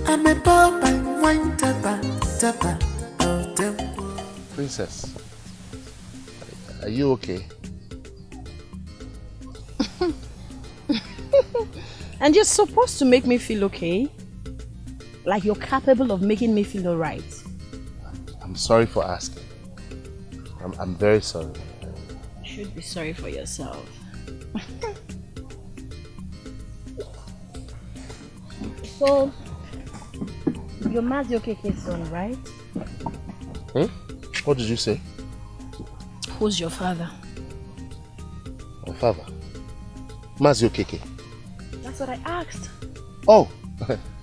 I'm a pop and wine tapper. Princess, are you okay? And you're supposed to make me feel okay? Like you're capable of making me feel alright? I'm sorry for asking. I'm very sorry. You should be sorry for yourself. So, your Mazioke is son, right? What did you say? Who's your father? My father? Mazioke. That's what I asked. Oh,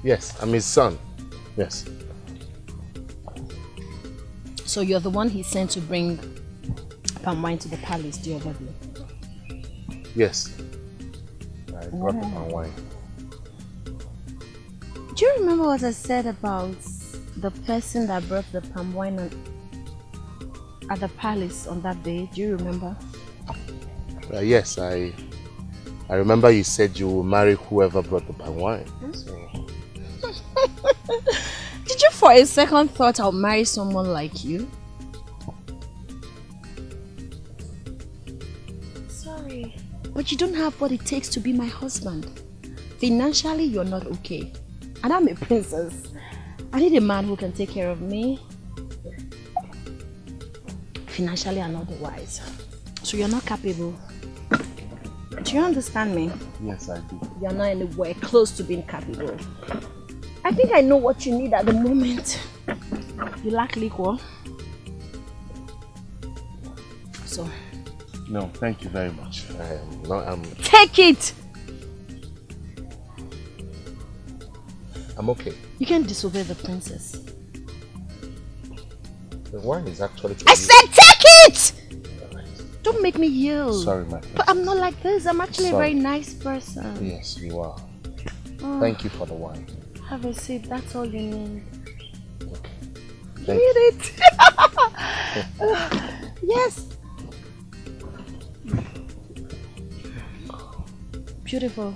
yes, I'm his son. Yes. So you're the one he sent to bring palm wine to the palace the other day? Yes. I brought the palm wine. Do you remember what I said about the person that brought the palm wine at the palace on that day? Do you remember? Yes, I remember you said you will marry whoever brought the palm wine. So. Did you for a second thought I'll marry someone like you? Sorry, but you don't have what it takes to be my husband. Financially, you're not okay. And I'm a princess. I need a man who can take care of me. Financially and otherwise. So you're not capable. Do you understand me? Yes, I do. You're not anywhere close to being capable. I think I know what you need at the moment. You lack liquor. So. No, thank you very much. Take it! I'm okay. You can't disobey the princess. The wine is actually... I said take it! Don't make me yell. Sorry, my friend. But I'm not like this. I'm actually a very nice person. Yes, you are. Thank you for the wine. Have a sip. That's all you need. Okay. You need it. Yes. Beautiful.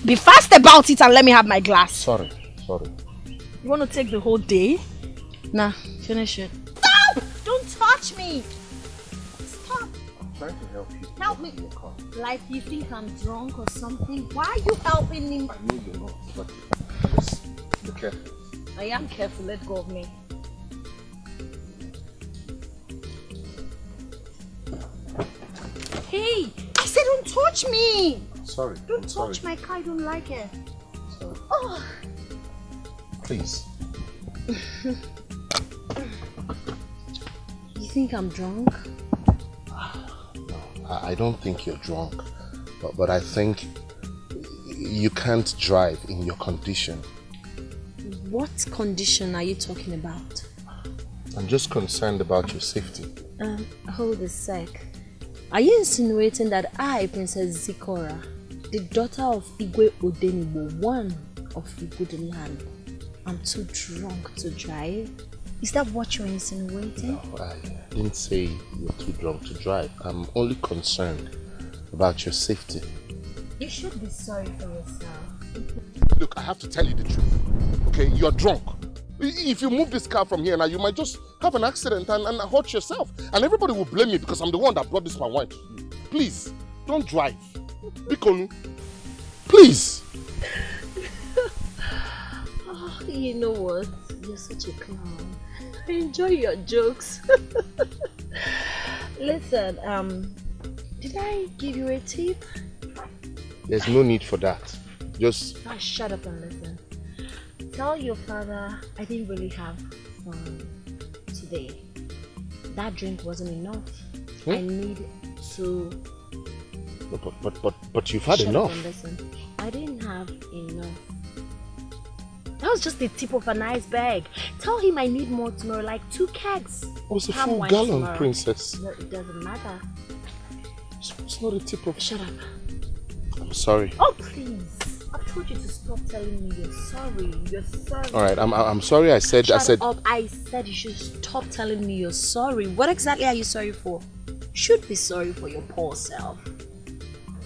Be fast about it and let me have my glass. Sorry. You want to take the whole day? Nah, finish it. Stop! Don't touch me! Stop! I'm trying to help you. Help me. Like you think I'm drunk or something? Why are you helping me? I know you're not, but just be careful. I am careful. Let go of me. Hey! I said don't touch me! Sorry. Don't touch my car. I don't like it. Sorry. Oh. Please. You think I'm drunk? No, I don't think you're drunk. But I think you can't drive in your condition. What condition are you talking about? I'm just concerned about your safety. Hold a sec. Are you insinuating that I, Princess Zikora, the daughter of Igwe Odenibo, one of Igwe land, I'm too drunk to drive? Is that what you're insinuating? No, I didn't say you're too drunk to drive. I'm only concerned about your safety. You should be sorry for yourself. Look, I have to tell you the truth. Okay, you're drunk. If you move this car from here now, you might just have an accident and hurt yourself. And everybody will blame me because I'm the one that brought this palm wine to you. Please, don't drive. Bikonu, please. Oh, you know what? You're such a clown. I enjoy your jokes. Listen, did I give you a tip? There's no need for that. Just... shut up and listen. Tell your father I didn't really have fun today. That drink wasn't enough. I need to... But you've had enough. Shut up and listen. I didn't have enough. That was just the tip of an iceberg. Tell him I need more tomorrow, like 2 kegs. It was a full gallon, tomorrow. Princess. No, it doesn't matter. It's not a tip of... Shut up. I'm sorry. Oh, please. I told you to stop telling me you're sorry. You're sorry. Alright, I'm sorry. I said... Shut up. I said you should stop telling me you're sorry. What exactly are you sorry for? should be sorry for your poor self.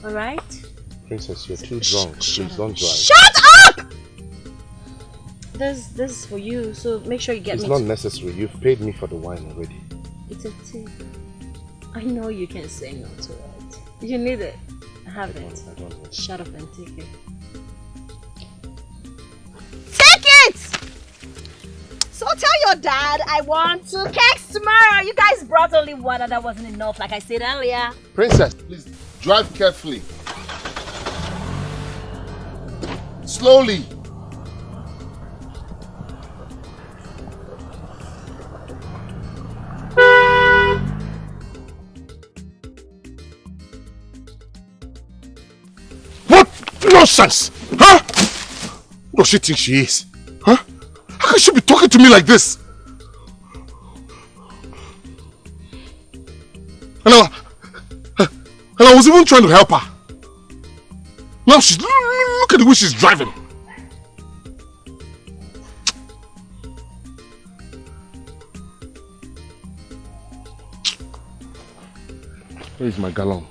Alright? Princess, you're too drunk. Please don't drive. Shut up! This is for you, so make sure you get It's me. not necessary. You've paid me for the wine already. It's a tip. I know you can say no to it. You need it. Have it. I don't. Shut up and take it. Take it! So tell your dad I want 2 cakes tomorrow. You guys brought only one and that wasn't enough, like I said earlier. Princess, please drive carefully. Slowly. What nonsense? Huh? What does she think she is? Huh? How can she be talking to me like this? And I was even trying to help her. Now she's... Look at the way she's driving. Where is my gallon?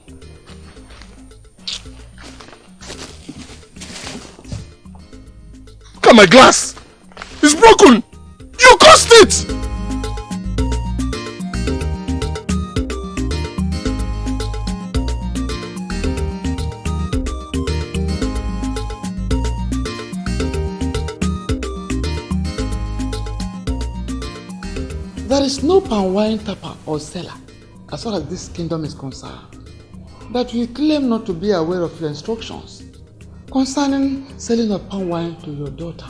Look at my glass. It's broken. You caused it. There is no palm wine tapper or seller, as far as this kingdom is concerned, that will claim not to be aware of your instructions concerning selling of palm wine to your daughter,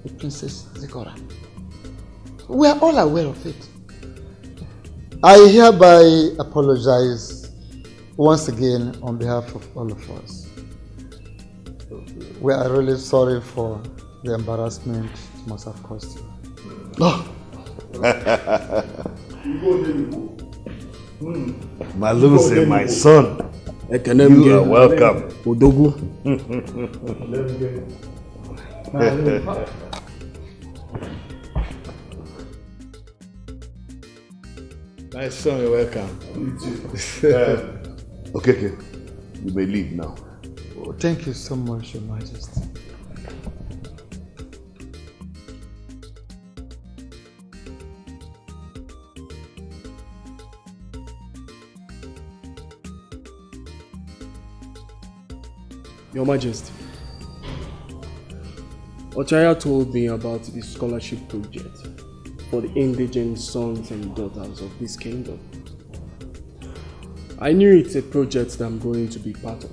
the Princess Zikora. We are all aware of it. I hereby apologize once again on behalf of all of us. We are really sorry for the embarrassment it must have caused you. Oh. Malunse, my son, you are welcome. Odogu. My son, you're welcome. Okay, you may leave now. Oh, thank you so much, Your Majesty. Your Majesty, Ochaya told me about the scholarship project for the indigent sons and daughters of this kingdom. I knew it's a project that I'm going to be part of,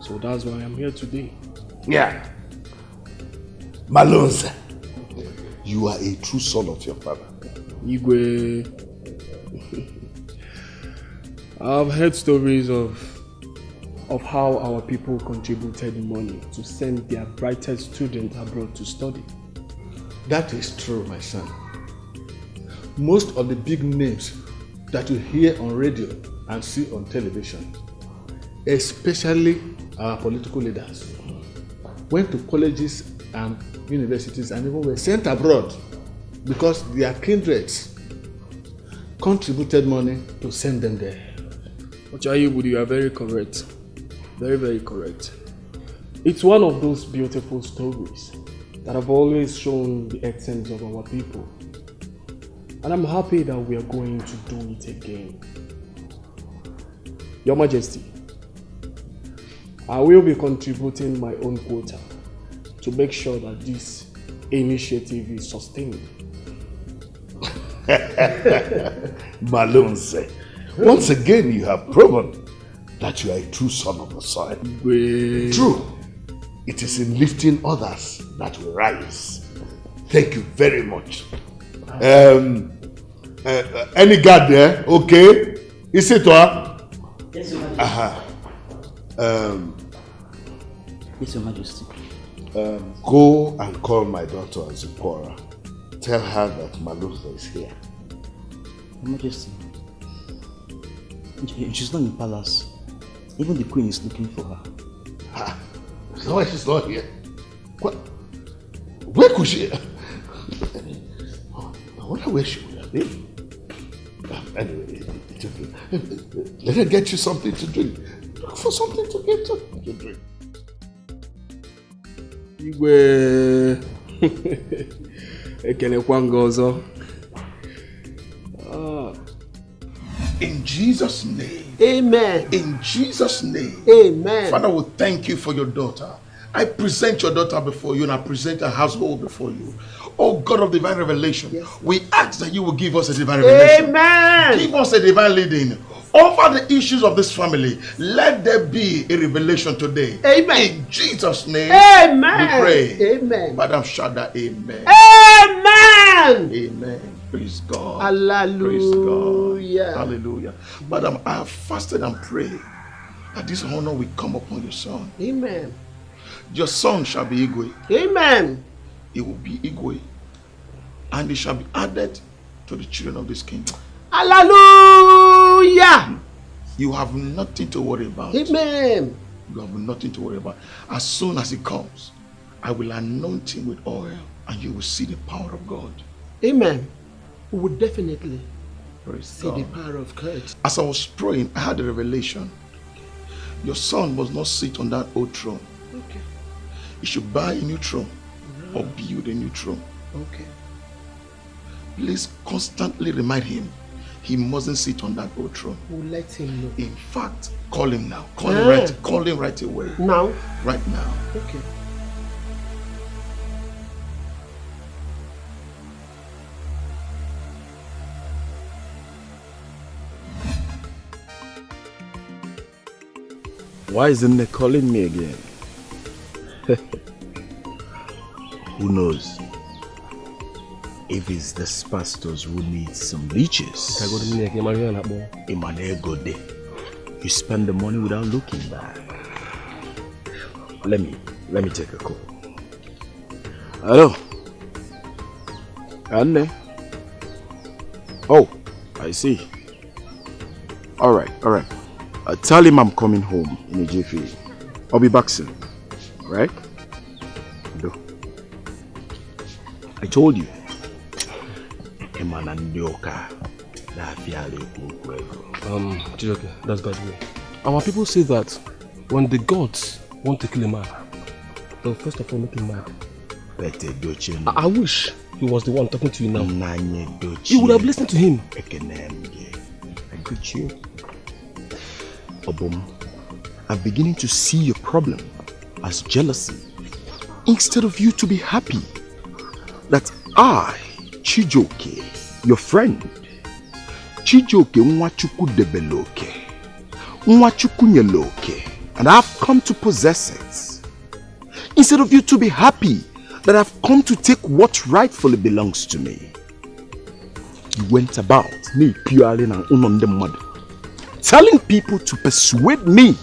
so that's why I'm here today. Yeah. Malunse, you are a true son of your father. Igwe, I've heard stories of how our people contributed money to send their brightest students abroad to study. That is true, my son. Most of the big names that you hear on radio and see on television, especially our political leaders, went to colleges and universities and even were sent abroad because their kindreds contributed money to send them there. Ochayibu, you are very correct. Very, very correct. It's one of those beautiful stories that have always shown the essence of our people. And I'm happy that we are going to do it again. Your Majesty, I will be contributing my own quota to make sure that this initiative is sustained. Malunse, once again you have proven that you are a true son of the soil. True. It is in lifting others that we rise. Thank you very much. Any guard there? Okay. Is it what? Yes, Your Majesty. Yes, Your Majesty. Go and call my daughter Zipporah. Tell her that Malunse is here. Your Majesty. She's not in the palace. Even the queen is looking for her. Ha! Is that why she's not here? What? Where could she? I wonder where she would have been. Anyway, it's okay. Let her get you something to drink. Look for something to get to drink. Igwe. Ekenekwa ngozo. In Jesus' name. Amen. In Jesus' name. Amen. Father, we thank you for your daughter. I present your daughter before you and I present her household before you. Oh God of divine revelation, yes, we ask that you will give us a divine revelation. Amen. Give us a divine leading. Over the issues of this family, let there be a revelation today. Amen. In Jesus' name, amen. We pray. Amen. Madam Shada, amen. Amen. Amen. Praise God. Hallelujah. Praise God. Hallelujah. Madam, I have fasted and prayed that this honor will come upon your son. Amen. Your son shall be Igwe. Amen. It will be Igwe. And it shall be added to the children of this kingdom. Hallelujah. You have nothing to worry about. Amen. You have nothing to worry about. As soon as he comes, I will anoint him with oil and you will see the power of God. Amen. We will definitely see God. the power of God. As I was praying, I had a revelation. Your son must not sit on that old throne. Okay. He should buy a new throne or build a new throne. Okay. Please constantly remind him he mustn't sit on that old throne. We'll let him know. In fact, call him now. Call him right away. Now? Right now. Okay. Why isn't they calling me again? Who knows? If it's this pastors who need some leeches. You spend the money without looking back. Let me take a call. Hello? Anne? Oh, I see. Alright. Tell him I'm coming home in a jiffy. I'll be back soon. Right? No. I told you. Chijoke, that's bad way. Our people say that when the gods want to kill a man, they'll first of all make him mad. I wish he was the one talking to you now. You would have listened to him. I got you. Obum, I'm beginning to see your problem as jealousy instead of you to be happy that I, Chijoke, your friend, Chijoke Nwachuku Debeloke, Nwachuku Nyeloke, and I've come to possess it. Instead of you to be happy that I've come to take what rightfully belongs to me. You went about me purely and unondemad, telling people to persuade me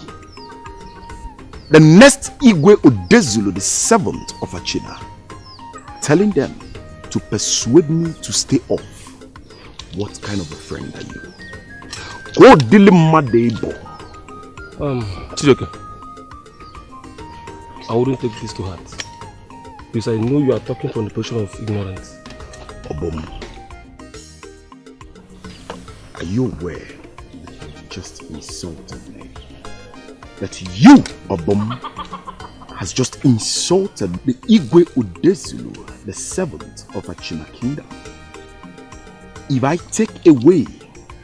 the next Igwe Odezulu, the 7th of Achina, telling them to persuade me to stay off. What kind of a friend are you? Go Dilimadebo. Chijoke, I wouldn't take this to heart. Because I know you are talking from the position of ignorance. Obom, are you aware that you just insulted me? That you, Obom, has just insulted the Igwe Odezulu, the 7th of Achina Kingdom. If I take away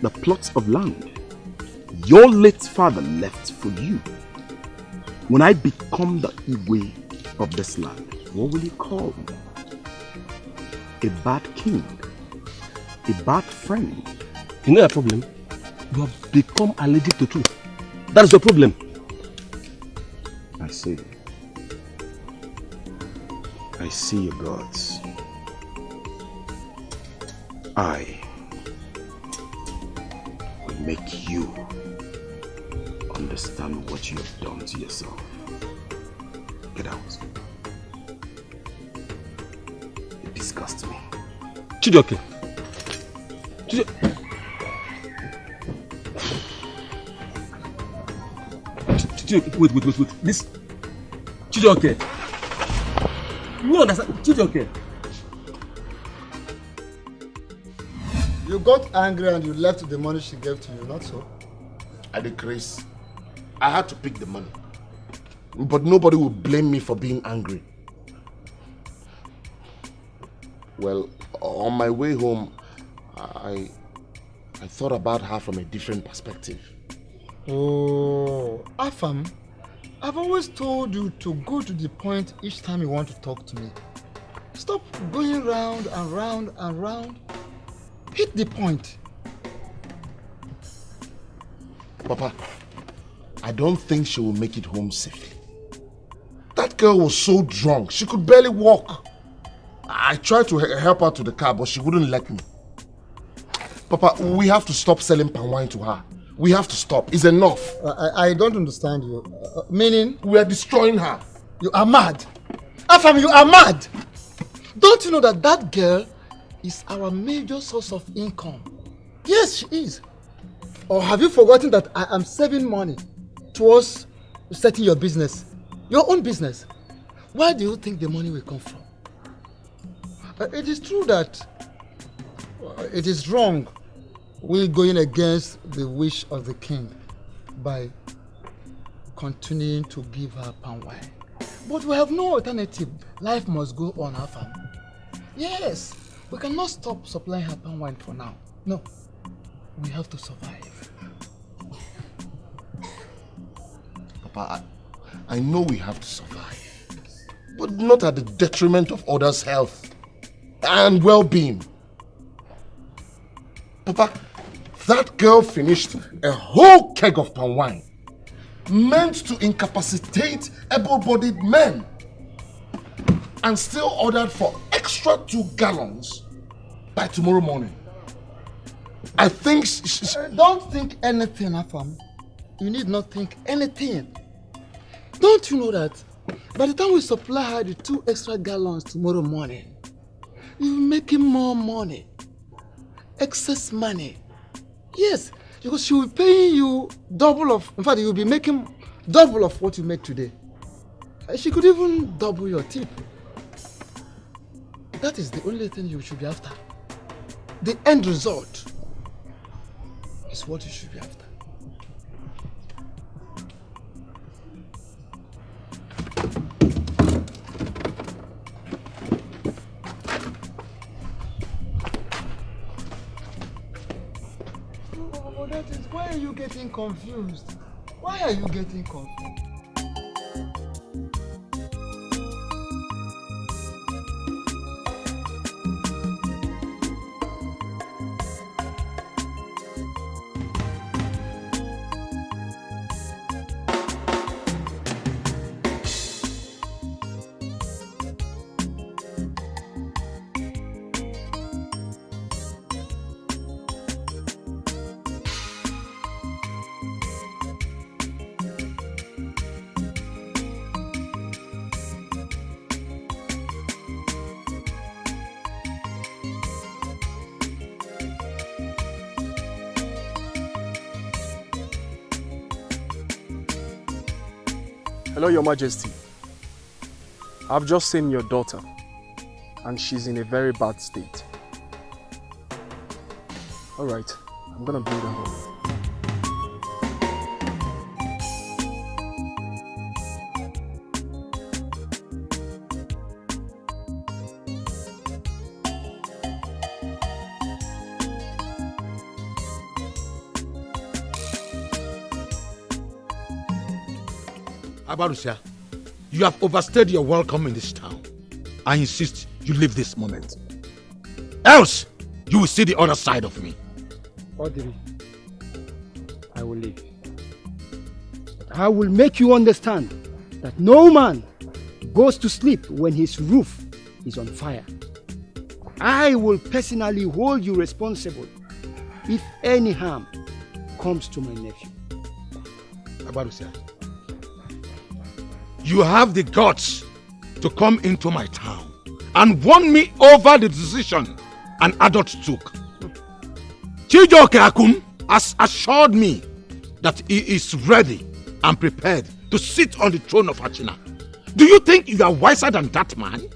the plots of land your late father left for you, when I become the Igwe of this land, what will you call me? A bad king? A bad friend? You know your problem? You have become allergic to truth. That is your problem. I see. I see your gods. I will make you understand what you have done to yourself. Get out. It disgusts me. Chijoke. Wait. This Chijoke. You understand? Chijoke. You You got angry and you left the money she gave to you, not so? I did crazy. I had to pick the money. But nobody will blame me for being angry. Well, on my way home, I thought about her from a different perspective. Oh, Afam, I've always told you to go to the point each time you want to talk to me. Stop going round and round and round. Hit the point. Papa, I don't think she will make it home safely. That girl was so drunk, she could barely walk. I tried to help her to the car, but she wouldn't let me. Papa, we have to stop selling palm wine to her. We have to stop. It's enough. I don't understand you. Meaning? We are destroying her. You are mad. Afam, you are mad. Don't you know that that girl is our major source of income? Yes, she is. Or have you forgotten that I am saving money towards setting your business? Your own business. Where do you think the money will come from? It is true that it is wrong we going against the wish of the king by continuing to give her palm wine. But we have no alternative. Life must go on, our family. Yes, we cannot stop supplying her palm wine for now. No, we have to survive. Papa, I know we have to survive, but not at the detriment of others' health and well-being. Papa, that girl finished a whole keg of palm wine meant to incapacitate able-bodied men and still ordered for extra 2 gallons by tomorrow morning. I think don't think anything, Afam. You need not think anything. Don't you know that by the time we supply her the 2 extra gallons tomorrow morning, you're making more money. Excess money. Yes, because she will be paying you double of, in fact, you'll be making double of what you make today. She could even double your tip. That is the only thing you should be after. The end result is what you should be after. Oh, that is, why are you getting confused? Why are you getting confused? Hello, Your Majesty. I've just seen your daughter, and she's in a very bad state. All right, I'm gonna bring her home. Abarusia, you have overstayed your welcome in this town. I insist you leave this moment. Else, you will see the other side of me. Audrey, I will leave. But I will make you understand that no man goes to sleep when his roof is on fire. I will personally hold you responsible if any harm comes to my nephew. Abarusia, you have the guts to come into my town and warn me over the decision an adult took. Chijoke Akum has assured me that he is ready and prepared to sit on the throne of Hachina. Do you think you are wiser than that man?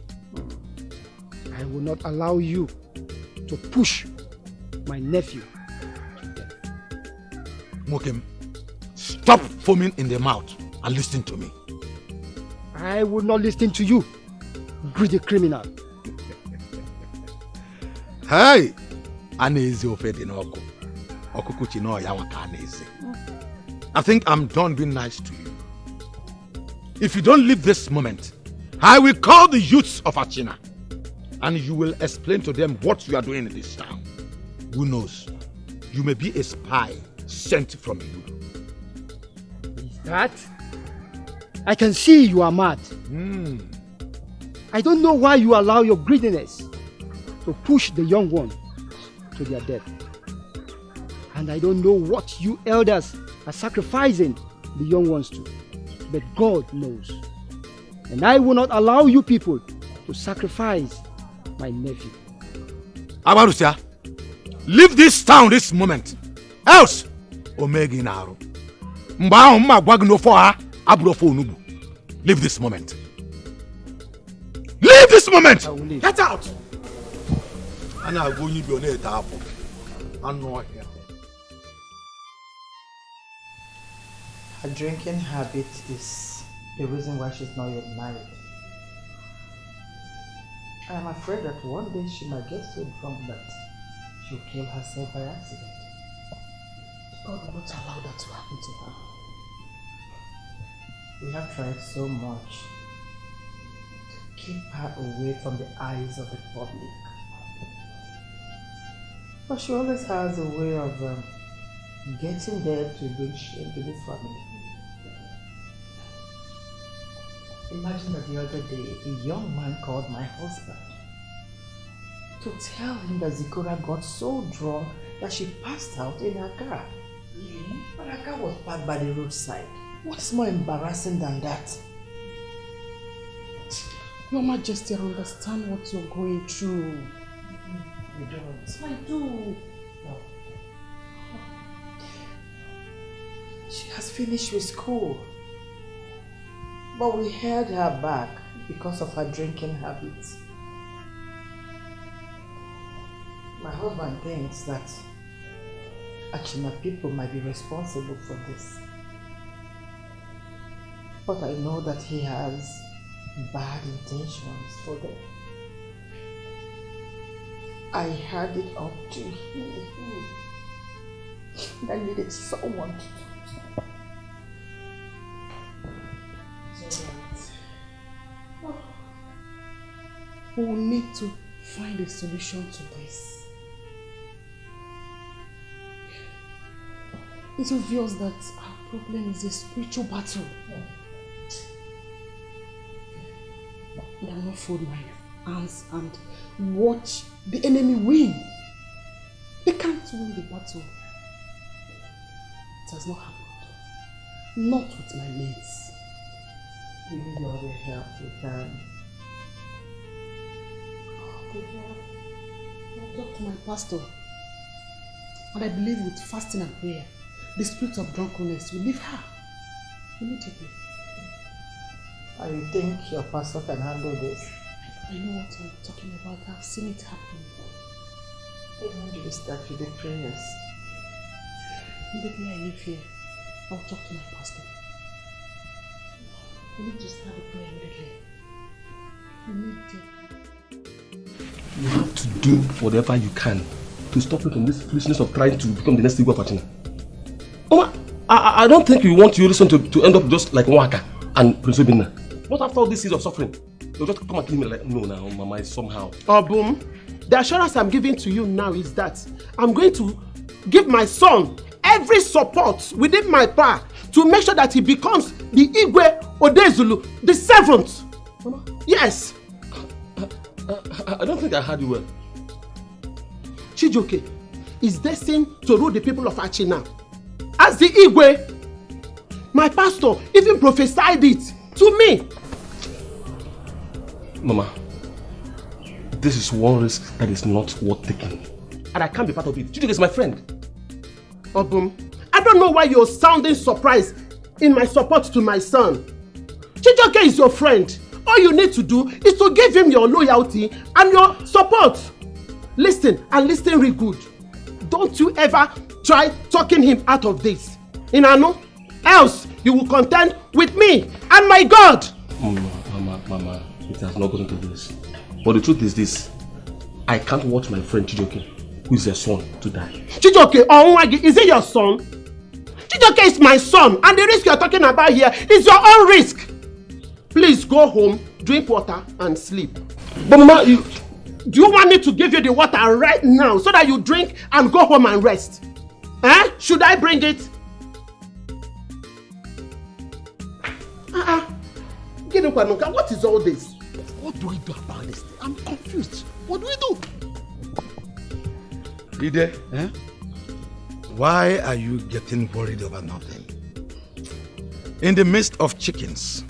I will not allow you to push my nephew. Mokem, stop foaming in the mouth and listen to me. I will not listen to you, greedy criminal. Hey! Anezi ofedi n'oko. Okukuchi no yawa ka anezi. I think I'm done being nice to you. If you don't leave this moment, I will call the youths of Achina and you will explain to them what you are doing in this town. Who knows? You may be a spy sent from you. Is that? I can see you are mad. I don't know why you allow your greediness to push the young one to their death. And I don't know what you elders are sacrificing the young ones to. But God knows. And I will not allow you people to sacrifice my nephew. Abarusia, leave this town this moment. Else, Omegi Naru. Mba umma gwagno for her, abro for unubu. Leave this moment. Leave this moment! Get out! And I'll go you on it apple. I'm not here. Her drinking habit is the reason why she's not yet married. I am afraid that one day she might get so drunk that she'll kill herself by accident. God will not allow that to happen to her. We have tried so much to keep her away from the eyes of the public. But she always has a way of getting there to bring shame to the family. Imagine that the other day, a young man called my husband to tell him that Zikora got so drunk that she passed out in her car. But her car was parked by the roadside. What's more embarrassing than that? Your Majesty, I understand what you're going through. You don't. I do. No. She has finished with school. But we held her back because of her drinking habits. My husband thinks that Achina people might be responsible for this. But I know that he has bad intentions for them. I had it up to him. I needed someone to talk to. We will need to find a solution to this. It's obvious that our problem is a spiritual battle. I will not fold my arms and watch the enemy win. They can't win the battle. It has not happened. Not with my mates. We need all the help we can. I'll talk to my pastor. And I believe with fasting and prayer, the spirit of drunkenness will leave her immediately. And you think your pastor can handle this? I know what I'm talking about. I've seen it happen. When do we start with the prayers? Immediately I leave here, I'll talk to my pastor. We need to start the prayer immediately. You have to do whatever you can to stop it from this foolishness of trying to become the next Igwe of Achina. Oma, I don't think you want your reason to end up just like Nwaka and Prince Obinna. What after all these years of suffering? They'll just come and kill me like, no, now, Mama, somehow. Boom. The assurance I'm giving to you now is that I'm going to give my son every support within my power to make sure that he becomes the Igwe Odezulu, the 7th. Mama? Yes. I don't think I heard you well. Chijioke is destined to rule the people of Achina as the Igwe. My pastor even prophesied it to me. Mama, this is one risk that is not worth taking. And I can't be part of it. Chijioke is my friend. Obum, I don't know why you're sounding surprised in my support to my son. Chijioke is your friend. All you need to do is to give him your loyalty and your support. Listen, and listen real good. don't you ever try talking him out of this. Inano? Else you will contend with me and my God. Mama, it has not gone to this. But the truth is this. I can't watch my friend Chijoke, who is your son, to die. Chijoke, is it your son? Chijoke is my son, and the risk you are talking about here is your own risk. Please go home, drink water, and sleep. But Mama, do you want me to give you the water right now so that you drink and go home and rest? Eh? Should I bring it? What is all this? What do we do about this? I'm confused. What do we do? Ide, why are you getting worried over nothing? In the midst of chickens,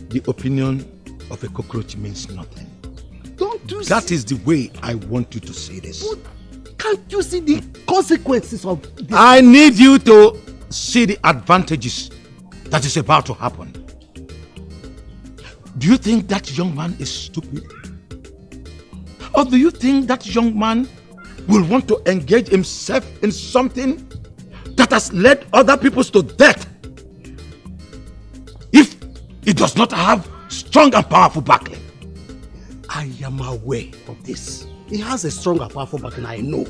the opinion of a cockroach means nothing. Don't you That is the way I want you to see this. But can't you see the consequences of this? I need you to see the advantages that is about to happen. Do you think that young man is stupid? Or do you think that young man will want to engage himself in something that has led other people to death if he does not have strong and powerful backing? I am aware of this. He has a strong and powerful backing, I know.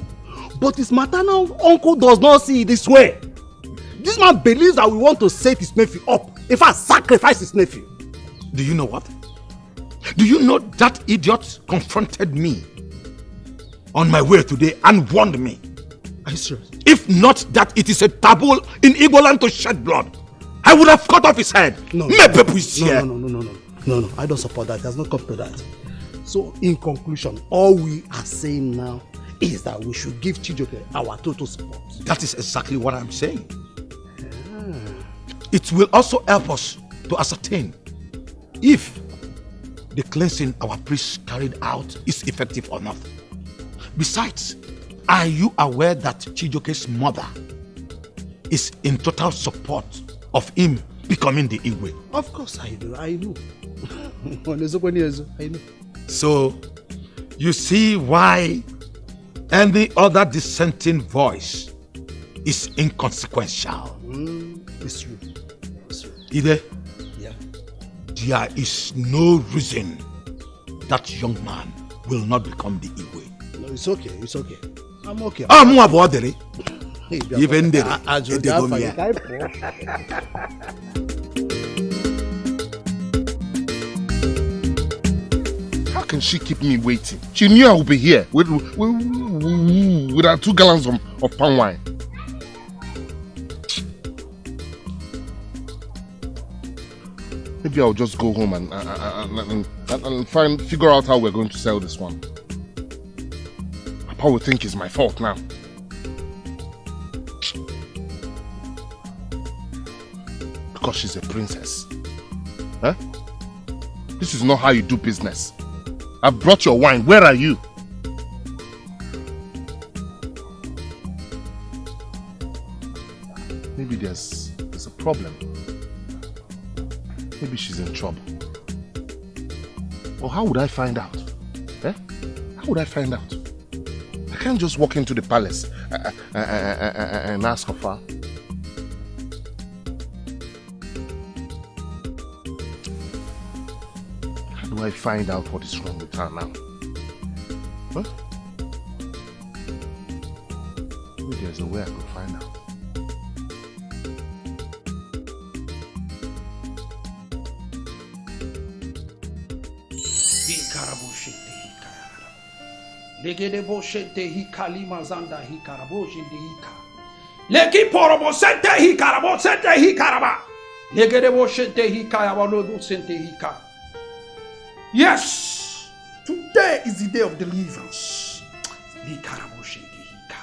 But his maternal uncle does not see it this way. This man believes that we want to set his nephew up. In fact, sacrifice his nephew. Do you know what? Do you know that idiot confronted me on my way today and warned me? Are you serious? If not that it is a taboo in Igbo land to shed blood, I would have cut off his head. No, I don't support that. It has not come to that. So, in conclusion, all we are saying now is that we should give Chijoke our total support. That is exactly what I'm saying. It will also help us to ascertain if the cleansing our priests carried out is effective or not. Besides, are you aware that Chijoke's mother is in total support of him becoming the Igwe? Of course I do. I know. I know. So, you see why any other dissenting voice is inconsequential. It's true. Ide? Yeah. There is no reason that young man will not become the Igwe. No, it's okay. I'm okay. Even there. How can she keep me waiting? She knew I would be here with our 2 gallons of palm wine. Maybe I'll just go home and figure out how we're going to sell this one. Papa will think it's my fault now. Because she's a princess. Huh? This is not how you do business. I've brought your wine. Where are you? Maybe there's a problem. Maybe she's in trouble. Or how would I find out? Eh? How would I find out? I can't just walk into the palace and ask of her. How do I find out what is wrong with her now? Huh? Maybe there's a way I could find out. Legede boshente hi kalima zanda hi karabo shende hi ka. Leki porobo sente hi karabo sente hi karaba. Legede boshente hi kayaba lodo sente hi ka. Yes, today is the day of deliverance. Hi karabo shende hi ka.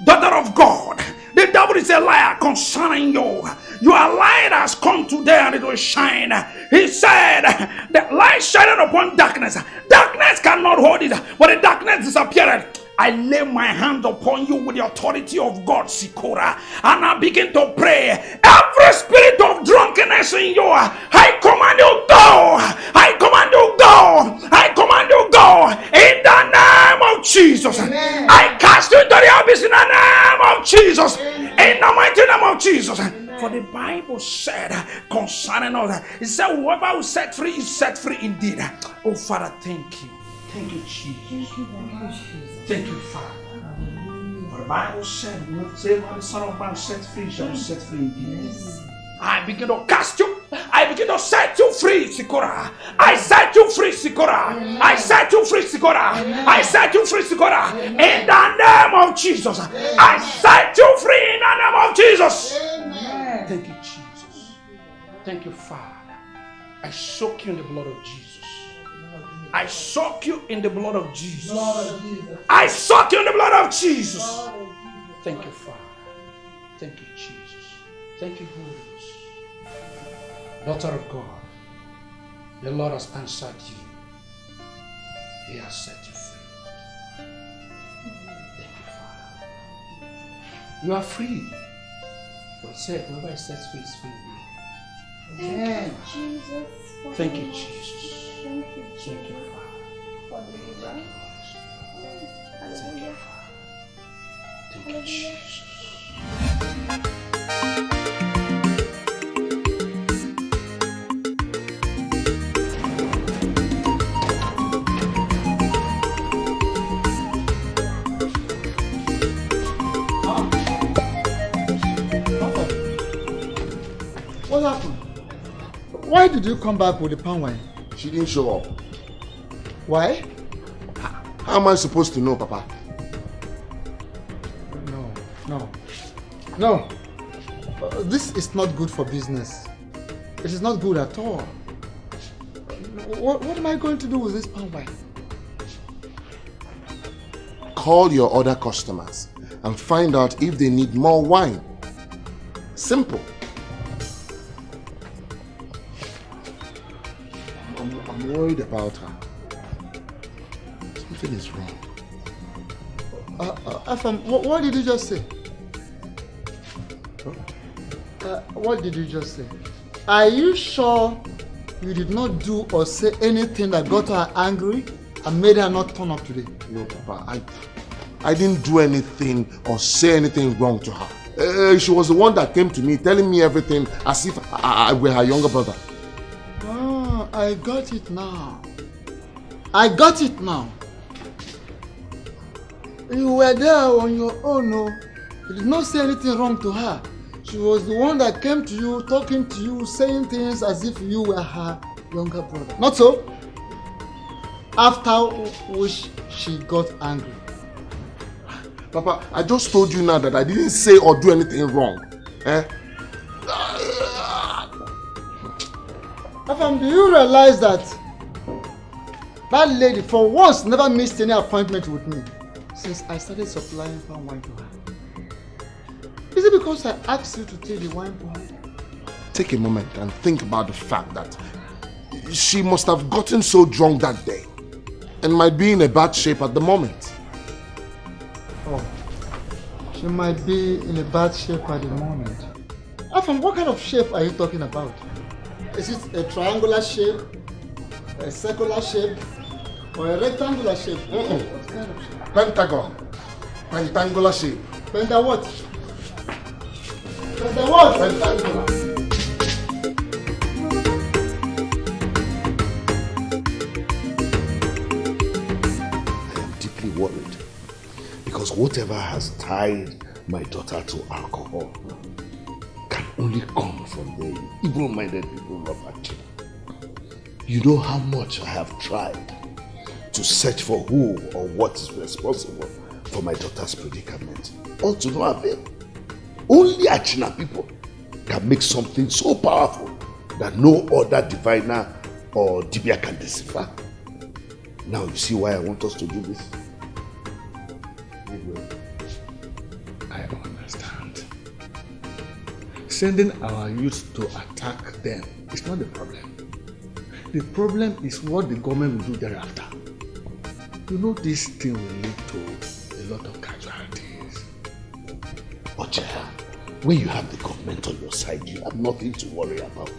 Daughter of God, the devil is a liar concerning you. Your light has come today and it will shine. He said, the light shined upon darkness. Darkness cannot hold it, but the darkness disappeared. I lay my hand upon you with the authority of God, Sikora, and I begin to pray. Every spirit of drunkenness in you, I command you go. I command you go. I command you go. In the name of Jesus, amen. I cast cast you into the abyss in the name of Jesus. In the mighty name of Jesus. For the Bible said concerning us, it said, whoever will set free is set free indeed. Oh, Father, thank you. Thank you, Jesus. Thank you, Father. For the Bible said, say, the Son of Man set free shall be set free indeed. Yes. I begin to cast you. I begin to set you free, Sikora. I set you free, Sikora. I set you free, Sikora. I set you free, Sikora. In the name of Jesus. I set you free in the name of Jesus. Thank you, Jesus. Thank you, Father. I soak you in the blood of Jesus. I soak you in the blood of Jesus. I soak you in the blood of Jesus. Thank you, Father. Thank you, Jesus. Thank you, Holy Ghost. Daughter of God, the Lord has answered you. He has set you free. Thank you, Father. You are free. For it said, whoever is set free is free. Thank you, Jesus. Thank you, Jesus. Thank you, Jesus. Thank you, Father. Thank you, Father. Thank you, Jesus. What happened? Why did you come back with the palm wine? She didn't show up. Why? How am I supposed to know, Papa? No. This is not good for business. It is not good at all. What am I going to do with this palm wine? Call your other customers and find out if they need more wine. Simple. I'm worried about her. Something is wrong. Afam, what did you just say? What did you just say? Are you sure you did not do or say anything that got her angry and made her not turn up today? No, Papa. I didn't do anything or say anything wrong to her. She was the one that came to me telling me everything as if I were her younger brother. Oh, I got it now. I got it now. You were there on your own, no? You did not say anything wrong to her. She was the one that came to you, talking to you, saying things as if you were her younger brother. Not so? After which she got angry. Papa, I just told you now that I didn't say or do anything wrong. Afam, do you realize that that lady for once never missed any appointment with me since I started supplying palm wine to her? Is it because I asked you to take the wine for her? Take a moment and think about the fact that she must have gotten so drunk that day and might be in a bad shape at the moment. Oh, she might be in a bad shape at the moment. Afam, what kind of shape are you talking about? Is it a triangular shape, a circular shape, or a rectangular shape? What kind of shape? Pentagon. Rectangular shape. Penta what? Penta what? Rectangular. I am deeply worried because whatever has tied my daughter to alcohol can only come from the evil-minded people of Racheal. You know how much I have tried to search for who or what is responsible for my daughter's predicament. All to no avail. Only Achina people can make something so powerful that no other diviner or Dibia can decipher. Now you see why I want us to do this? I understand. Sending our youth to attack them is not the problem. The problem is what the government will do thereafter. You know this thing will lead to a lot of casualties. But when you have the government on your side, you have nothing to worry about.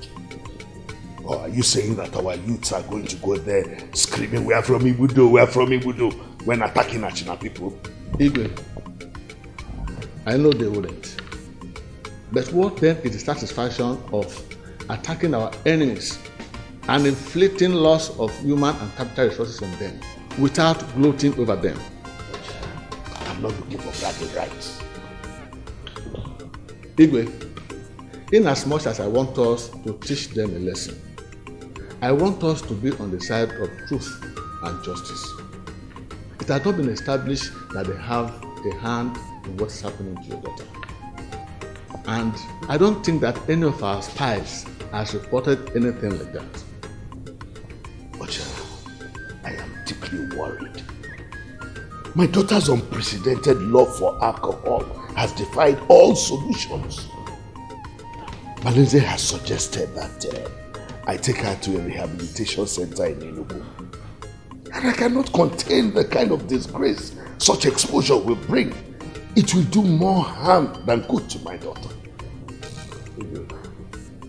Or are you saying that our youths are going to go there screaming, "We are from Ibudo, we are from Ibudo," when attacking Achina people? Igwe, I know they wouldn't. But what then is the satisfaction of attacking our enemies and inflicting loss of human and capital resources on them without gloating over them? I'm not looking for bragging rights. Igwe, in as much as I want us to teach them a lesson, I want us to be on the side of truth and justice. It has not been established that they have a hand in what's happening to your daughter. And I don't think that any of our spies has reported anything like that. Ocha, I am deeply worried. My daughter's unprecedented love for alcohol has defied all solutions. Malinze has suggested that I take her to a rehabilitation center in Enugu. And I cannot contain the kind of disgrace such exposure will bring. It will do more harm than good to my daughter.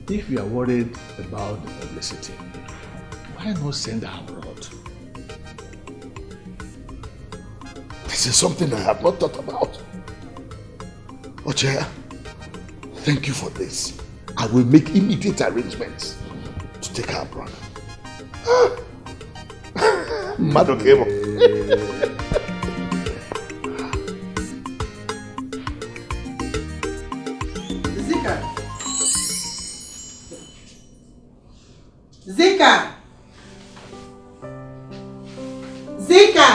If you are worried about the publicity, why not send her abroad? This is something I have not thought about. Ocha, thank you for this. I will make immediate arrangements to take her abroad. Madokemo. Zika! Zika!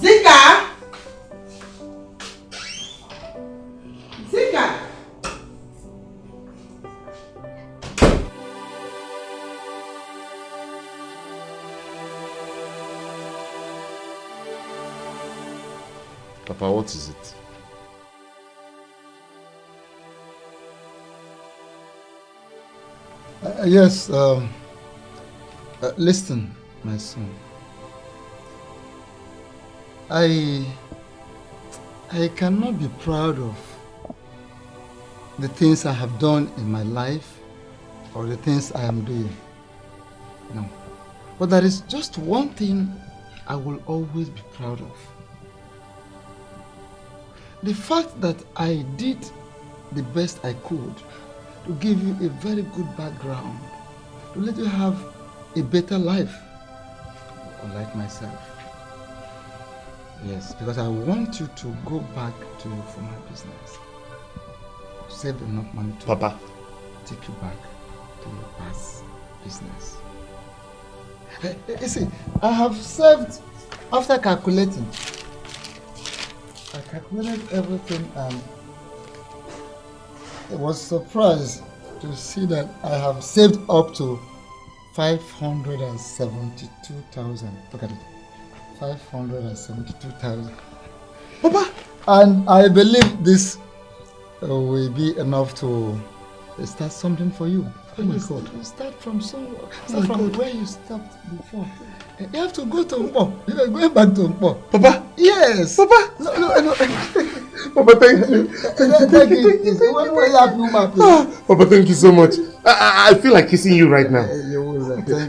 Zika! Zika! Papa, what is it? Yes, listen, my son. I cannot be proud of the things I have done in my life or the things I am doing. No. But there is just one thing I will always be proud of. The fact that I did the best I could to give you a very good background, to let you have a better life, unlike myself. Yes, because I want you to go back to your former business. Save enough money to Papa, take you back to your past business. You see, I have saved, after calculating, I calculated everything and I was surprised to see that I have saved up to 572,000. Look at it. 572,000. Papa! And I believe this will be enough to start something for you. Oh my God. You start from somewhere. Start from where you stopped before. You have to go to Mpo. You are going back to Mpo. Papa? Yes. Papa? No. Papa, thank you. Thank you. Papa, thank you so much. I feel like kissing you right now.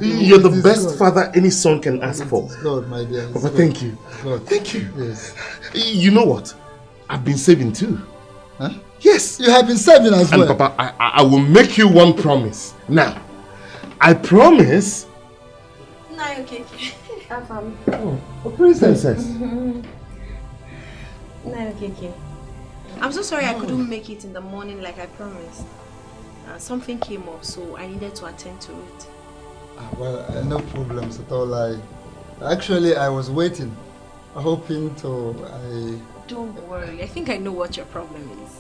You're the best father any son can ask for. God, my dear. Papa, thank you. God. Thank you. Yes. You know what? I've been saving too. Huh? Yes. You have been saving as well. And Papa, I will make you one promise. Now, I promise. No, okay. Oh, princess. No, okay. I'm so sorry I couldn't make it in the morning like I promised. Something came up, so I needed to attend to it. Well, no problems at all. I was waiting, hoping to. Don't worry. I think I know what your problem is.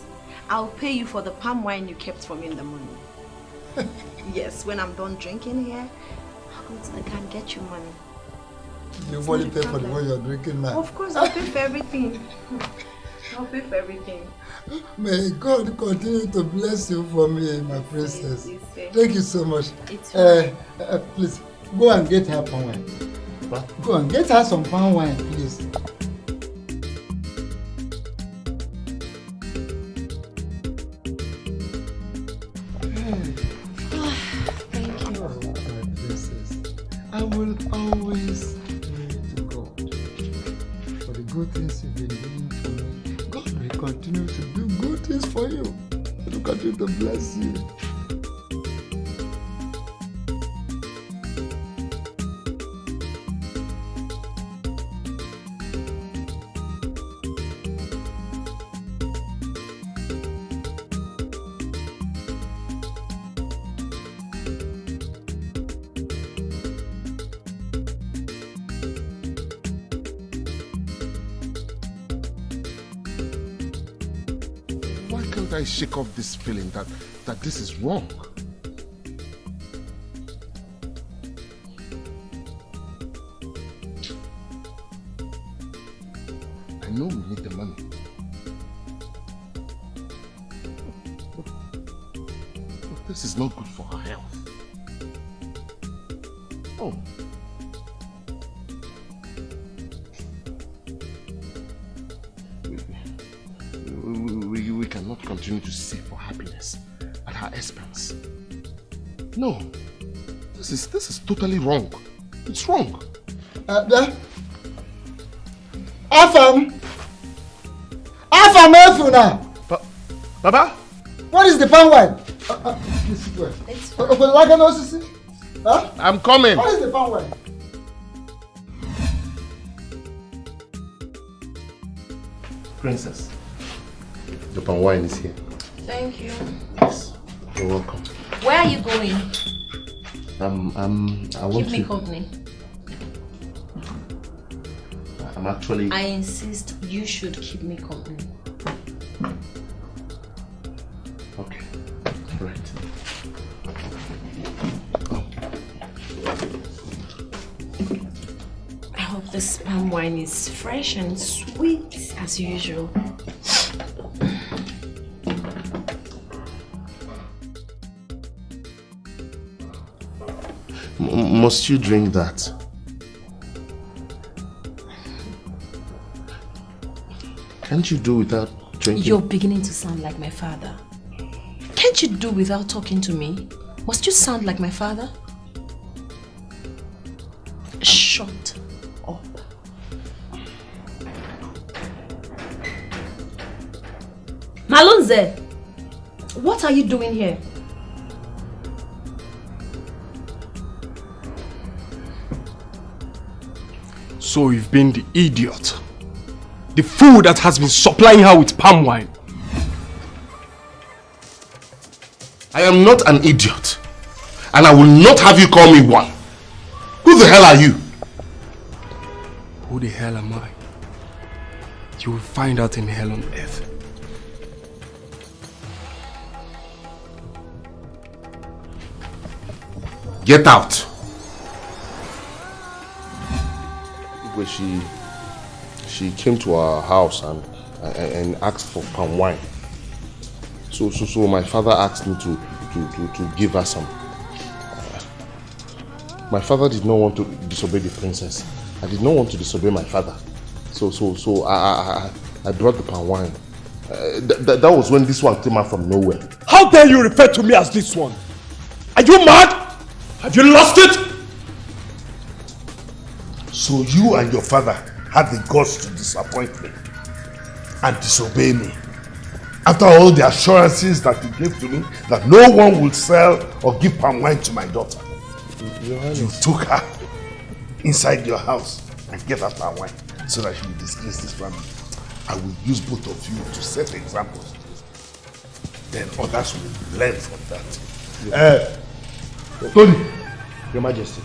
I'll pay you for the palm wine you kept for me in the morning. Yes, when I'm done drinking here, I'll go to the car and get you money. You only pay for the one you're drinking now. Of course, I'll pay for everything. I'll pay for everything. May God continue to bless you for me, my princess. Please, Thank you so much. It's please, go and get her palm wine. What? Go and get her some palm wine, please. Thank you. My princess, I will always good things you've been doing for me, God will continue to do good things for you. He will continue to bless you. I shake off this feeling that this is wrong. I know we need the money. But this is not good for our health. Oh. We cannot continue to seek for happiness at her expense. No, this is totally wrong. It's wrong. Afam now. Baba? What is the palm wine? I'm coming. What is the palm wine? Princess, the palm wine is here. Thank you. Yes, you're welcome. Where are you going? I want Keep me company. I'm actually... I insist you should keep me company. Okay, right. I hope this palm wine is fresh and sweet as usual. Must you drink that? Can't you do without drinking? You're beginning to sound like my father. Can't you do without talking to me? Must you sound like my father? Shut up. Malonze, what are you doing here? So you've been the idiot. The fool that has been supplying her with palm wine. I am not an idiot. And I will not have you call me one. Who the hell are you? Who the hell am I? You will find out in hell on earth. Get out. Where she came to our house and asked for palm wine. So my father asked me to give her some. My father did not want to disobey the princess. I did not want to disobey my father. So I brought the palm wine. That was when this one came out from nowhere. How dare you refer to me as this one? Are you mad? Have you lost it? So you and your father had the guts to disappoint me and disobey me. After all the assurances that you gave to me that no one will sell or give palm wine to my daughter. You took her inside your house and gave her palm wine so that she will disgrace this family. I will use both of you to set examples. Then others will learn from that. Tony, Your Majesty.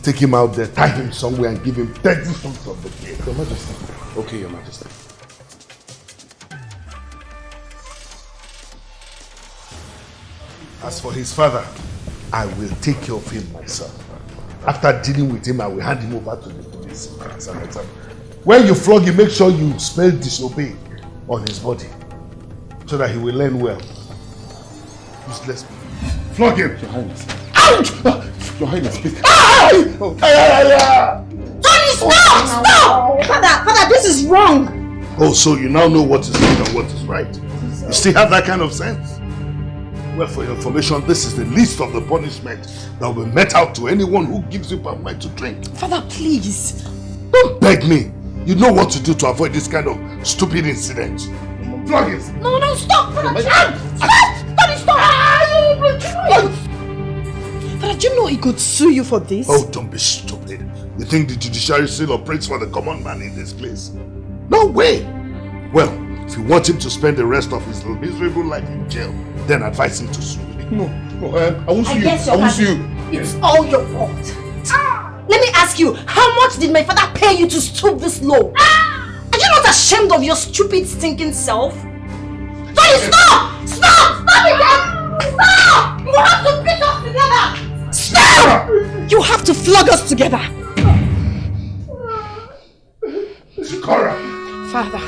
Take him out there, tie him somewhere and give him 30 strokes of the cane. Your Majesty. Okay, Your Majesty. As for his father, I will take care of him myself. After dealing with him, I will hand him over to the police. When you flog him, make sure you spell disobey on his body so that he will learn well. Useless people. Flog him! Your Highness. Ouch! Your Highness, please. Tony, stop! Father, this is wrong! Oh, so you now know what is wrong and what is right. You still have that kind of sense? Well, for your information, this is the least of the punishment that will be met out to anyone who gives you palm wine to drink. Father, please. Don't beg me. You know what to do to avoid this kind of stupid incident. Flog it. No, stop! Father Jim! Stop! Father Jim, no, he could sue you for this. Oh, don't be stupid. You think the judiciary still operates for the common man in this place? No way! Well, if you want him to spend the rest of his miserable life in jail, then advise him to sue me. No, I won't sue you. I won't sue you. It's all your fault. Let me ask you, how much did my father pay you to stoop this low? Are you not ashamed of your stupid, stinking self? Johnny, stop! Stop! Stop it! Stop! You have to beat us together! Stop! You have to flog us together! Zikora! Father.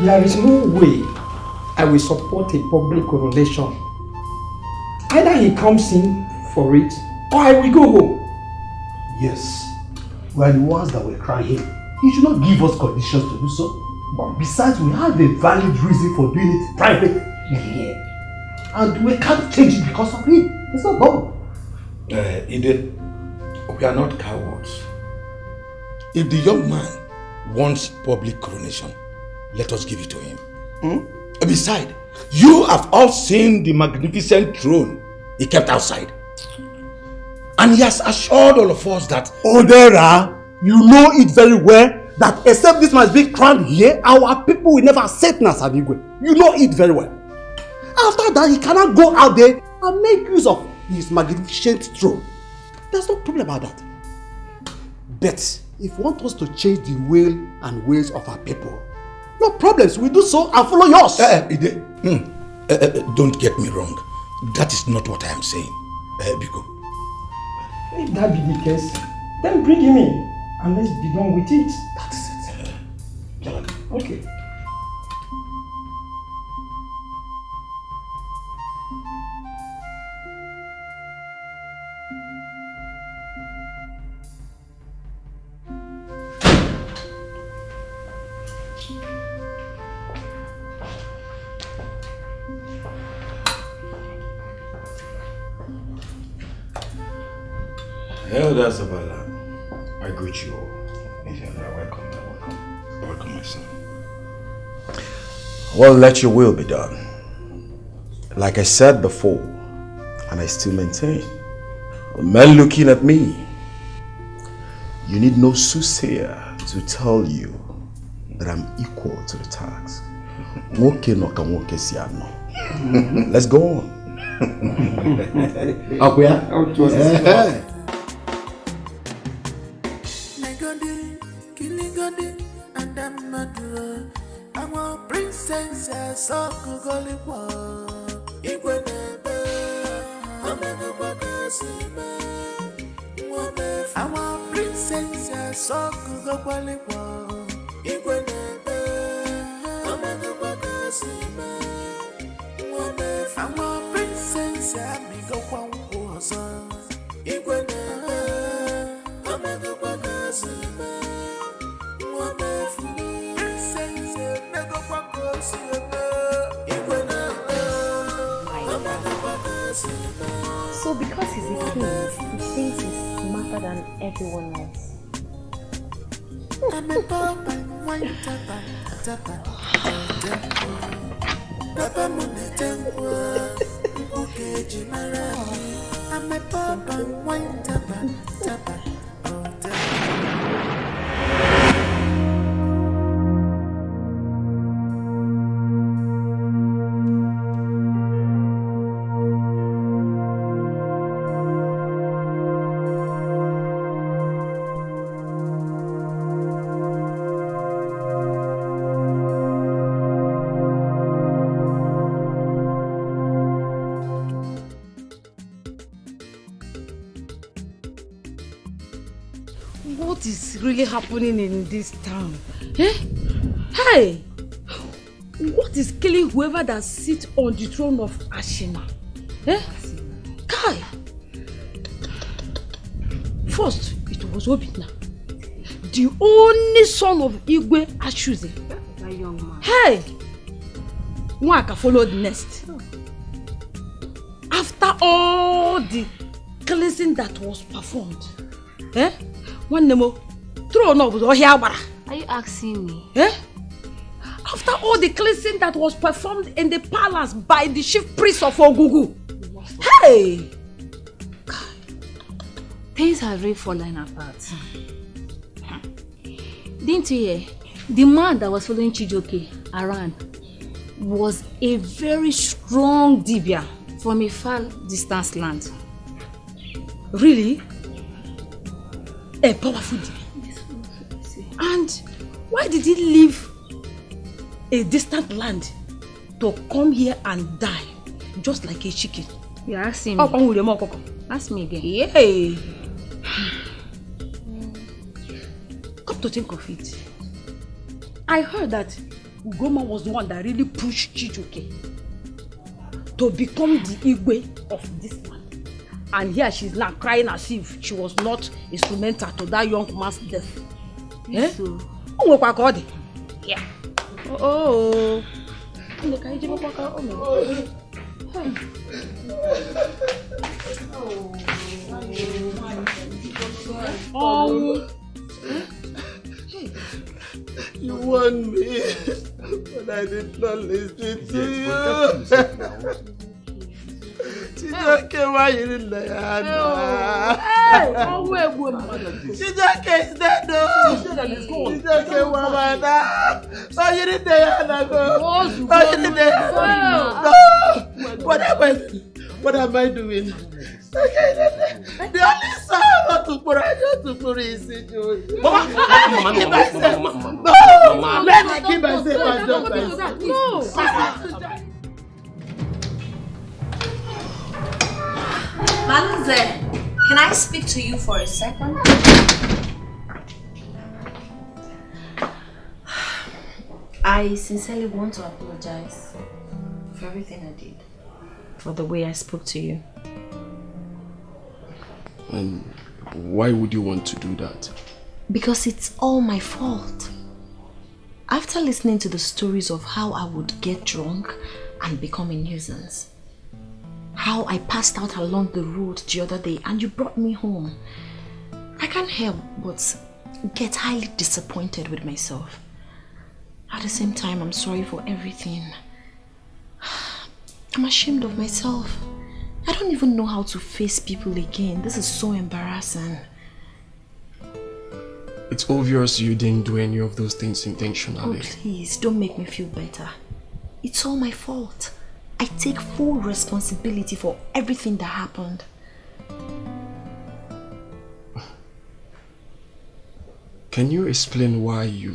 There is no way I will support a public coronation. Either he comes in for it, or I will go home. Yes, we are the ones that were crying. He should not give us conditions to do so. But besides, we have a valid reason for doing it privately here. And we can't change it because of him. It's not done. Ide, we are not cowards. If the young man wants public coronation, let us give it to him. Besides, you have all seen the magnificent throne he kept outside. And he has assured all of us that... Odera, you know it very well that except this must be crowned here, our people will never accept Nasabigwe. You know it very well. After that, he cannot go out there and make use of his magnificent throne. There's no problem about that. But if you want us to change the will and ways of our people, no problems, we do so and follow yours. Don't get me wrong. That is not what I am saying. Biko. If that be the case, then bring him in and let's be done with it. That is it. Okay. Elders of Allah, I greet you all. Welcome. Welcome, my son. Well, let your will be done. Like I said before, and I still maintain, the men looking at me, you need no soothsayer to tell you that I'm equal to the task. Let's go on. So because he's a king, he thinks he's smarter than everyone else. What is really happening in this town? Eh? Hey! What is killing whoever that sits on the throne of Ashima? Eh? Kai! First, it was Obina, the only son of Igwe Ashuze. That young man. Hey! Nwaka followed next. After all the cleansing that was performed. Eh? One nemo. Throw no was here. Are you asking me? Eh? After all the cleansing that was performed in the palace by the chief priest of Ogugu. Hey! Things have really fallen apart. Didn't you hear? The man that was following Chijoke around was a very strong Dibia from a far distance land. Really? A powerful Dibia? And why did he leave a distant land to come here and die just like a chicken? You're asking me. Ask me again. Yay! Come to think of it, I heard that Ugoma was the one that really pushed Chijoke to become the Igwe of this land. And here she's now crying as if she was not instrumental to that young man's death. Eh? So, yeah. Oh. Oh. You won me, but I did not listen to you. Chijoke, why you didn't Diana? Hey, Chijoke is dead, no. Chijoke, Wamada. Oh, you didn't Diana, go. Oh, you didn't Diana. What am I doing? The only son not to put is Mama, let me keep myself and just myself. Maluze, can I speak to you for a second? I sincerely want to apologize for everything I did, for the way I spoke to you. And why would you want to do that? Because it's all my fault. After listening to the stories of how I would get drunk and become a nuisance, how I passed out along the road the other day and you brought me home, I can't help but get highly disappointed with myself. At the same time, I'm sorry for everything. I'm ashamed of myself. I don't even know how to face people again. This is so embarrassing. It's obvious you didn't do any of those things intentionally. Oh, please, don't make me feel better. It's all my fault. I take full responsibility for everything that happened. Can you explain why you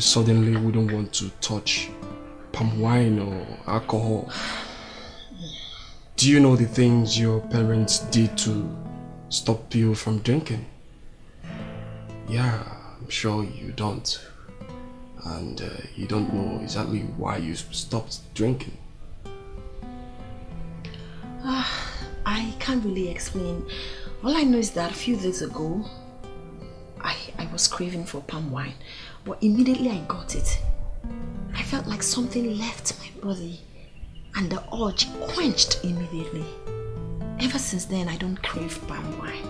suddenly wouldn't want to touch palm wine or alcohol? Do you know the things your parents did to stop you from drinking? Yeah, I'm sure you don't. And you don't know exactly why you stopped drinking. I can't really explain. All I know is that a few days ago, I was craving for palm wine, but immediately I got it. I felt like something left my body and the urge quenched immediately. Ever since then, I don't crave palm wine.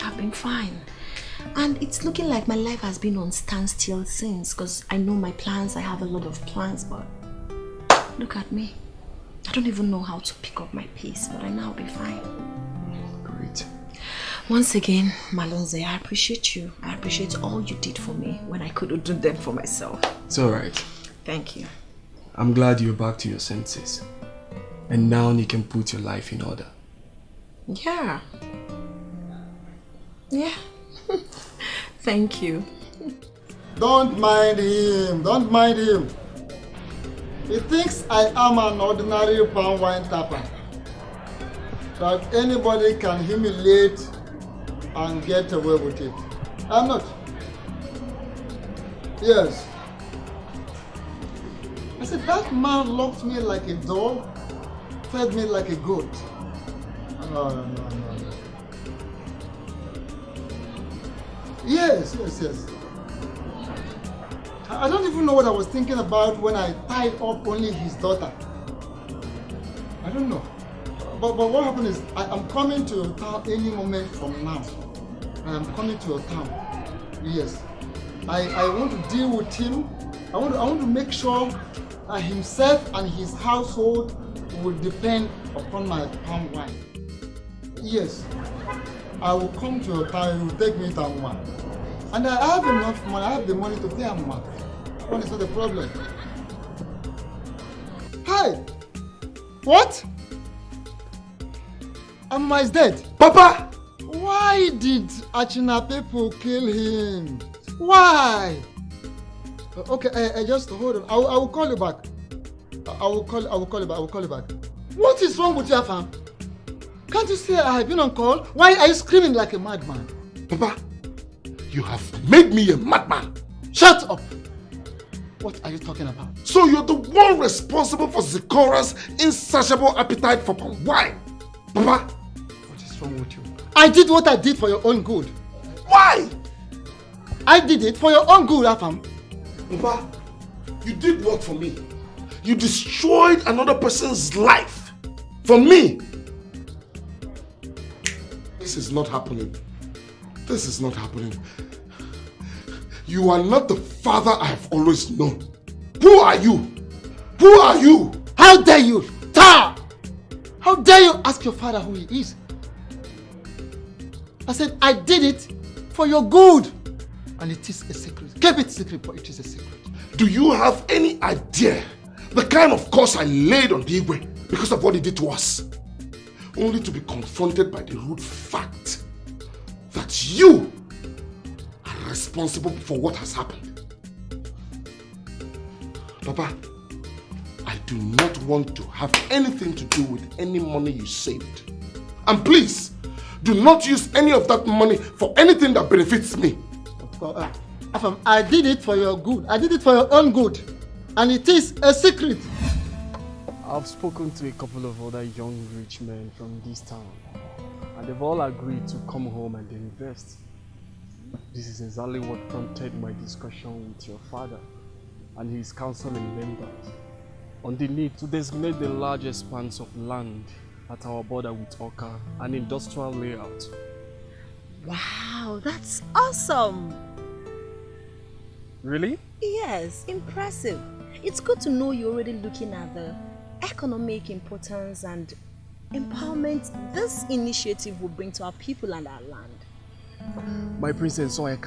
I've been fine. And it's looking like my life has been on standstill since, because I know my plans, I have a lot of plans, but look at me. I don't even know how to pick up my pace, but I know I'll be fine. Great. Once again, Malonze, I appreciate you. I appreciate all you did for me when I couldn't do them for myself. It's alright. Thank you. I'm glad you're back to your senses. And now you can put your life in order. Yeah. Yeah. Thank you. Don't mind him. Don't mind him. He thinks I am an ordinary palm wine tapper. That anybody can humiliate and get away with it. I'm not. Yes. I said, that man locked me like a dog, fed me like a goat. No. Yes. I don't even know what I was thinking about when I tied up only his daughter. I don't know. But what happened is, I'm coming to your town any moment from now. I am coming to your town. Yes. I want to deal with him. I want to make sure that himself and his household will depend upon my palm wine. Yes. I will come to your town, you will take me to Amma. And I have enough money, I have the money to pay Amma. What is not the problem? Hi! What? Amma is dead. Papa! Why did Achina people kill him? Why? Okay, just hold on. I will call you back. I will call you back. What is wrong with you, fam? Can't you see I have been on call? Why are you screaming like a madman? Papa, you have made me a madman. Shut up! What are you talking about? So you're the one responsible for Zikora's insatiable appetite for palm wine. Papa, what is wrong with you? I did what I did for your own good. Why? I did it for your own good, Afam. Papa, you did what for me? You destroyed another person's life for me. This is not happening. This is not happening. You are not the father I have always known. Who are you? Who are you? How dare you? Ta! How dare you ask your father who he is? I said I did it for your good. And it is a secret. Keep it secret, but it is a secret. Do you have any idea the kind of curse I laid on the Igwe because of what he did to us? Only to be confronted by the rude fact that you are responsible for what has happened. Papa, I do not want to have anything to do with any money you saved. And please, do not use any of that money for anything that benefits me. Afam, I did it for your good. I did it for your own good. And it is a secret. I've spoken to a couple of other young rich men from this town. And they've all agreed to come home and invest. This is exactly what prompted my discussion with your father and his council members on the need to designate the large expanse of land at our border with Oka, an industrial layout. Wow, that's awesome! Really? Yes, impressive. It's good to know you're already looking at the economic importance and empowerment this initiative will bring to our people and our land. My princess, I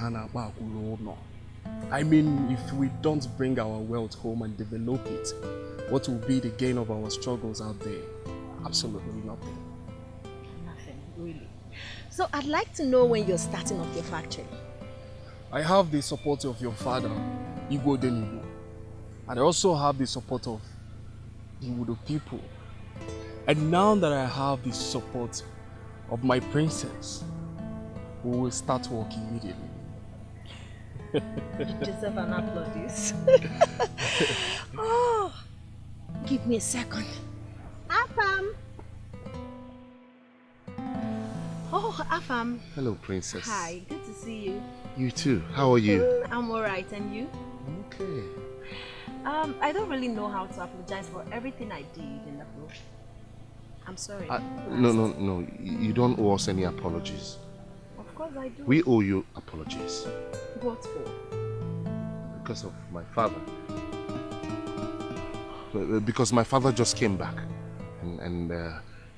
mean, if we don't bring our wealth home and develop it, what will be the gain of our struggles out there? Absolutely nothing. Nothing, really. So I'd like to know when you're starting up your factory. I have the support of your father, Igwe Denibo. And I also have the support of the Udo people. And now that I have the support of my princess, we will start work immediately. You deserve an applaudis. Oh, give me a second. Afam. Oh, Afam. Hello, princess. Hi, good to see you. You too. How are you? I'm alright, and you? Okay. I don't really know how to apologize for everything I did in the book. I'm sorry. No. You don't owe us any apologies. Of course I do. We owe you apologies. What for? Because of my father. Because my father just came back, and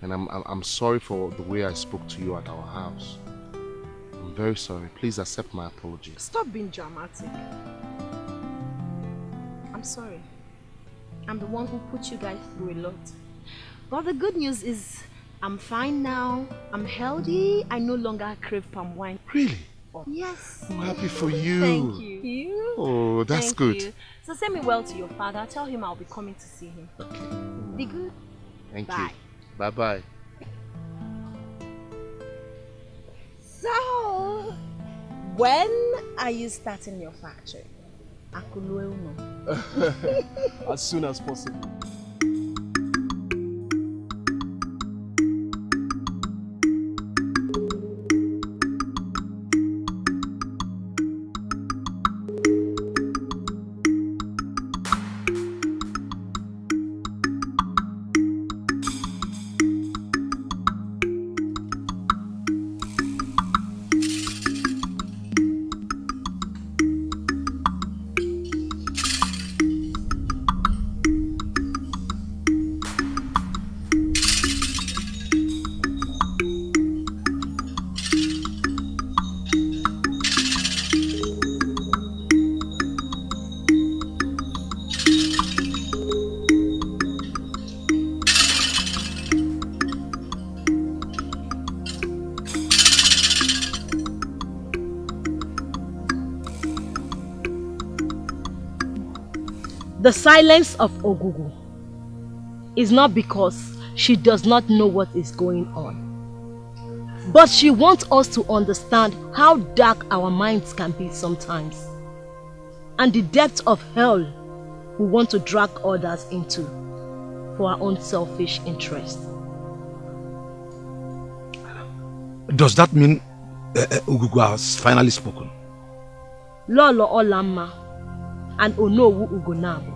I'm sorry for the way I spoke to you at our house. I'm very sorry. Please accept my apologies. Stop being dramatic. I'm sorry. I'm the one who put you guys through a lot. But the good news is I'm fine now. I'm healthy. I no longer crave palm wine. Really? Yes. I'm happy for you. Thank you. Oh, that's Thank good. You. So send me well to your father. Tell him I'll be coming to see him. Okay. Be good. Thank Bye. you. Bye-bye. So, when are you starting your factory? As soon as possible. The silence of Ogugu is not because she does not know what is going on, but she wants us to understand how dark our minds can be sometimes, and the depth of hell we want to drag others into for our own selfish interest. Does that mean Ogugu has finally spoken? Lolo Olamma and Onowu Ugonabo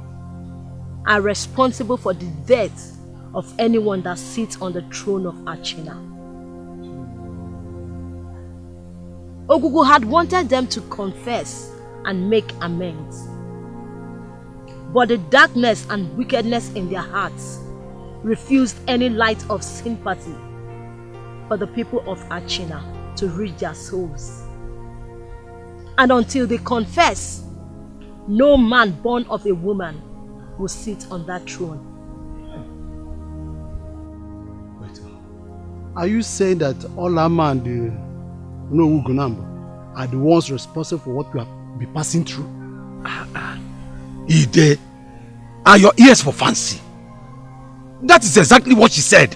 are responsible for the death of anyone that sits on the throne of Achina. Ogugu had wanted them to confess and make amends, but the darkness and wickedness in their hearts refused any light of sympathy for the people of Achina to reach their souls. And until they confess, no man born of a woman will sit on that throne. Wait. Are you saying that Olama and the Ugonambo are the ones responsible for what we have been passing through? Ide, are your ears for fancy? That is exactly what she said.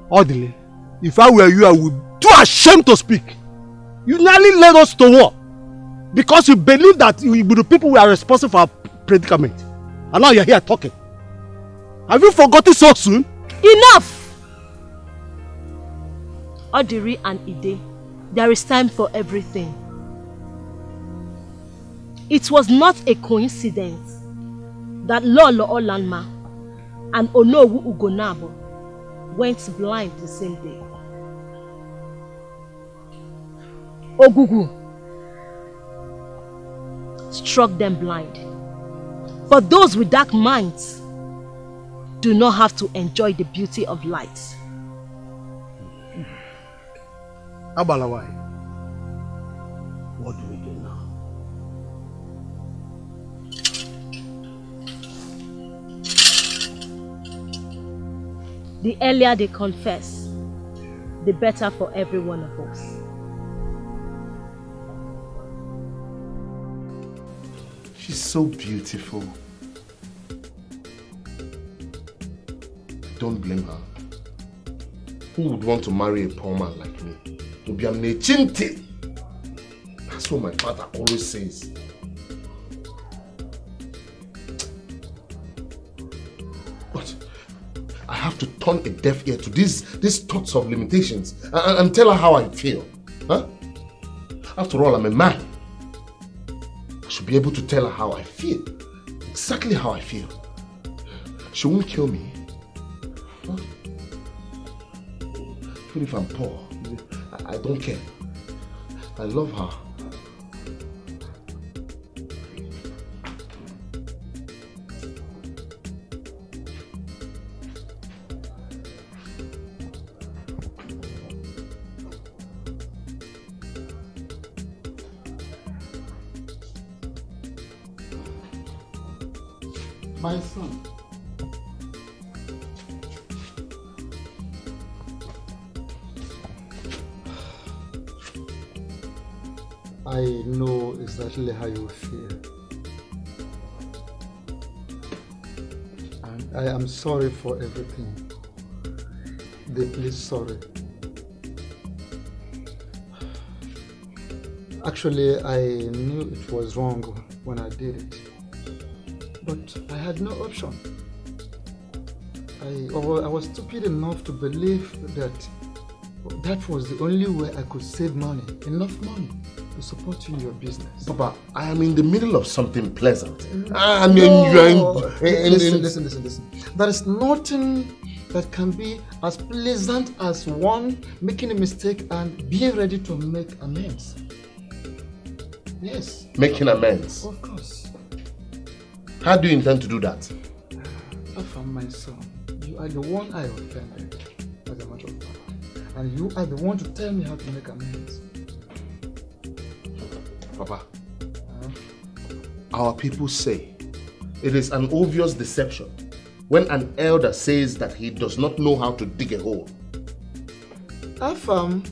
Odile, if I were you, I would too ashamed to speak. You nearly led us to war because you believe that the people who are responsible for our predicament. And now you're here talking. Have you forgotten so soon? Enough! Odiri and Ide, there is time for everything. It was not a coincidence that Lolo Olanma and Onowu Ugonabo went blind the same day. Ogugu struck them blind. But those with dark minds do not have to enjoy the beauty of light. Abalawai, what do we do now? The earlier they confess, the better for every one of us. She's so beautiful. Don't blame her. Who would want to marry a poor man like me? To be a nechinti. That's what my father always says. But I have to turn a deaf ear to these thoughts of limitations and tell her how I feel. Huh? After all, I'm a man. I should be able to tell her how I feel. Exactly how I feel. She won't kill me. Huh? Even if I'm poor, I don't care. I love her. My son, I know exactly how you feel. And I am sorry for everything. Deeply sorry. Actually, I knew it was wrong when I did it. But I had no option. I was stupid enough to believe that that was the only way I could save money, enough money to support you in your business. Papa, I am in the middle of something pleasant. I mean, Listen. There is nothing that can be as pleasant as one making a mistake and being ready to make amends. Yes. Making amends? Of course. How do you intend to do that? Alpha, my son, you are the one I offended, as a matter of fact. And you are the one to tell me how to make amends. Papa, our people say it is an obvious deception when an elder says that he does not know how to dig a hole. Affirm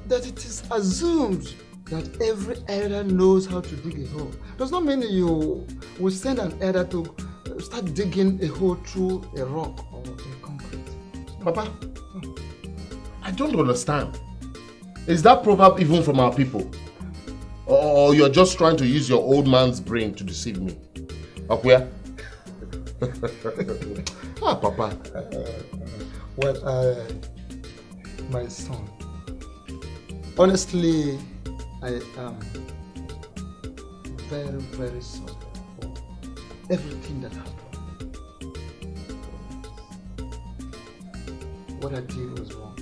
that it is assumed that every elder knows how to dig a hole does not mean you will send an elder to start digging a hole through a rock or a concrete. Papa, I don't understand. Is that proverb even from our people? Or you're just trying to use your old man's brain to deceive me? Akuya? Papa. Well, my son, honestly, I am very, very sorry for everything that happened. What I did was wrong,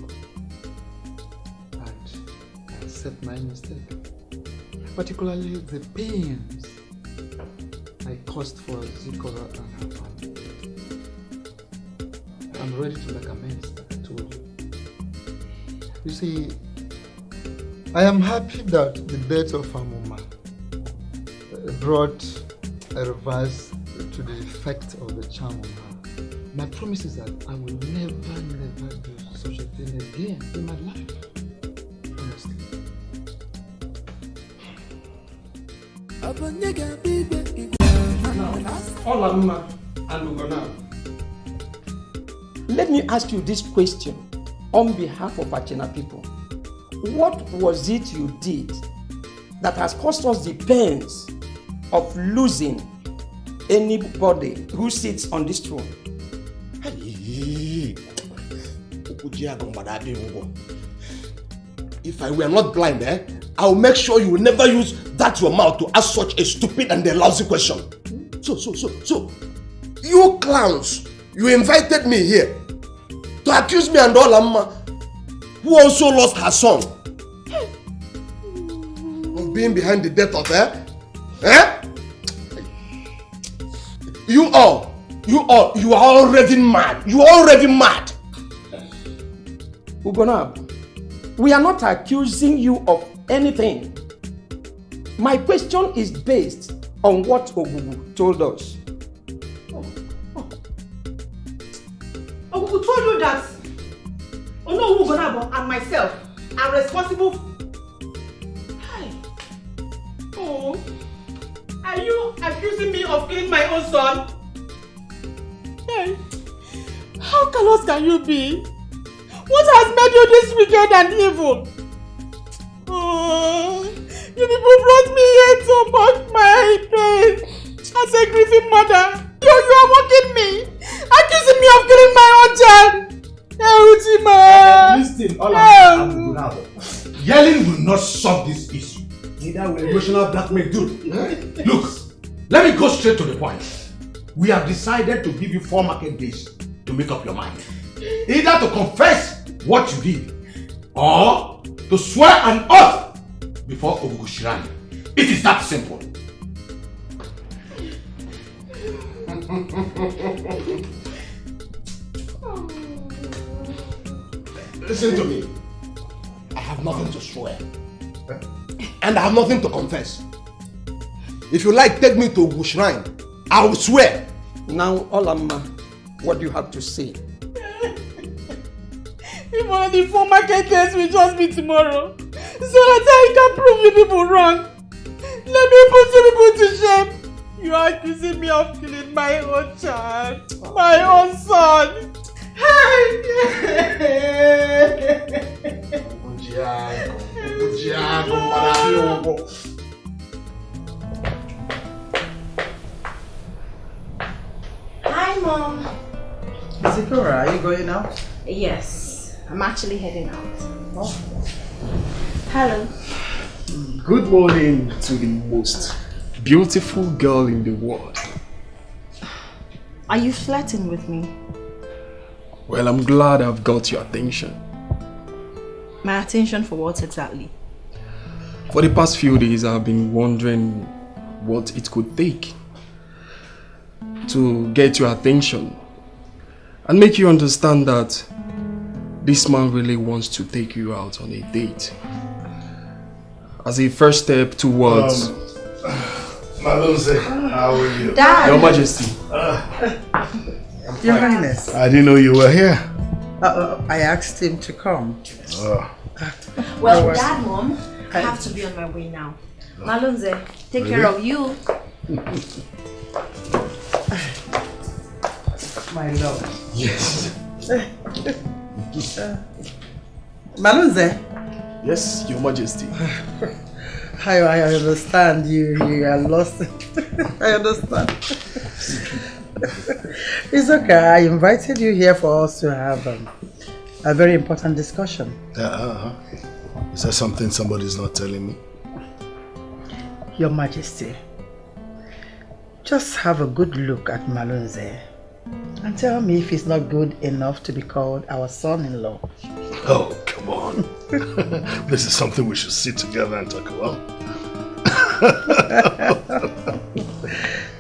and I accept my mistake. Particularly the pains I caused for Zikora and her family. I'm ready to make amends, like I told you. You see, I am happy that the death of Amuma brought a reverse to the effect of the charm on her. My promise is that I will never, never do such a thing again in my life. Honestly. Olamma and Ugona, let me ask you this question on behalf of Achena people. What was it you did that has caused us the pains of losing anybody who sits on this throne? If I were not blind, I will make sure you will never use that your mouth to ask such a stupid and a lousy question. So, you clowns, you invited me here to accuse me and Olamma, who also lost her son, of being behind the death of her. You are already mad. You are already mad. Ugonab, we are not accusing you of anything. My question is based on what Ogugu told us. Ogugu told you that Ono Ugonab and myself are responsible. Hi. Oh, are you accusing me of killing my own son? Hey, how callous can you be? What has made you this wicked and evil? Oh, you people brought me here to mock my pain as a grieving mother. You are mocking me, accusing me of killing my own child. Listen, Olamma, yelling will not solve this issue. Neither will emotional blackmail do. Look, let me go straight to the point. We have decided to give you 4 market days to make up your mind. Either to confess what you did or to swear an oath before Ogugu Shrine. It is that simple. Listen to me. I have nothing to swear. And I have nothing to confess. If you like, take me to Ogugu Shrine. I will swear. Now, Olamma, what do you have to say? If only the 4 market days will just be tomorrow, so that I can prove you people wrong. Let me put you people to shame. You are accusing me of killing my own child, my own son. Hi, Mom. Zikora, are you going out? Yes, I'm actually heading out. Oh. Hello. Good morning to the most beautiful girl in the world. Are you flirting with me? Well, I'm glad I've got your attention. My attention for what exactly? For the past few days, I've been wondering what it could take to get your attention and make you understand that this man really wants to take you out on a date. As a first step towards... Malonze, how are you? Dad! Your Majesty. Your Highness. I didn't know you were here. I asked him to come. Well, Dad, Mom, I have to be on my way now. Malunze, take care of you. My love. Yes. Malunze. Yes, Your Majesty. I understand you are lost. I understand. It's okay. I invited you here for us to have a very important discussion. Is there something somebody's not telling me? Your Majesty, just have a good look at Malunze and tell me if he's not good enough to be called our son-in-law. Oh, come on. This is something we should sit together and talk about.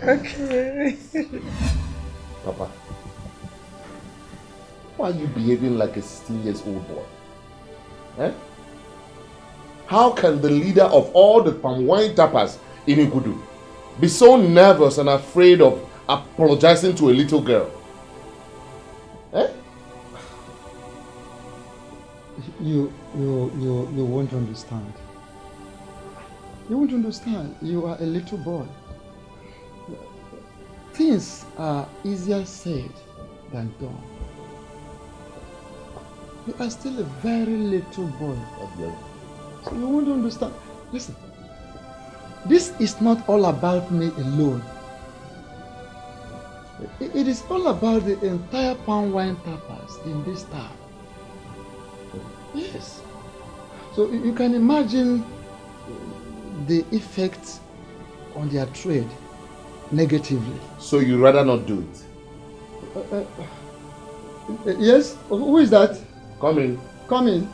Okay. Papa, why are you behaving like a 16-year-old boy? Eh? How can the leader of all the palm wine tappers in Igudu be so nervous and afraid of apologizing to a little girl? Eh? You won't understand. You won't understand. You are a little boy. Things are easier said than done. You are still a very little boy. So you won't understand. Listen, this is not all about me alone. It is all about the entire palm wine tappers in this town. Yes. So you can imagine the effect on their trade negatively. So you rather not do it? Yes? Who is that? Come in. Come in.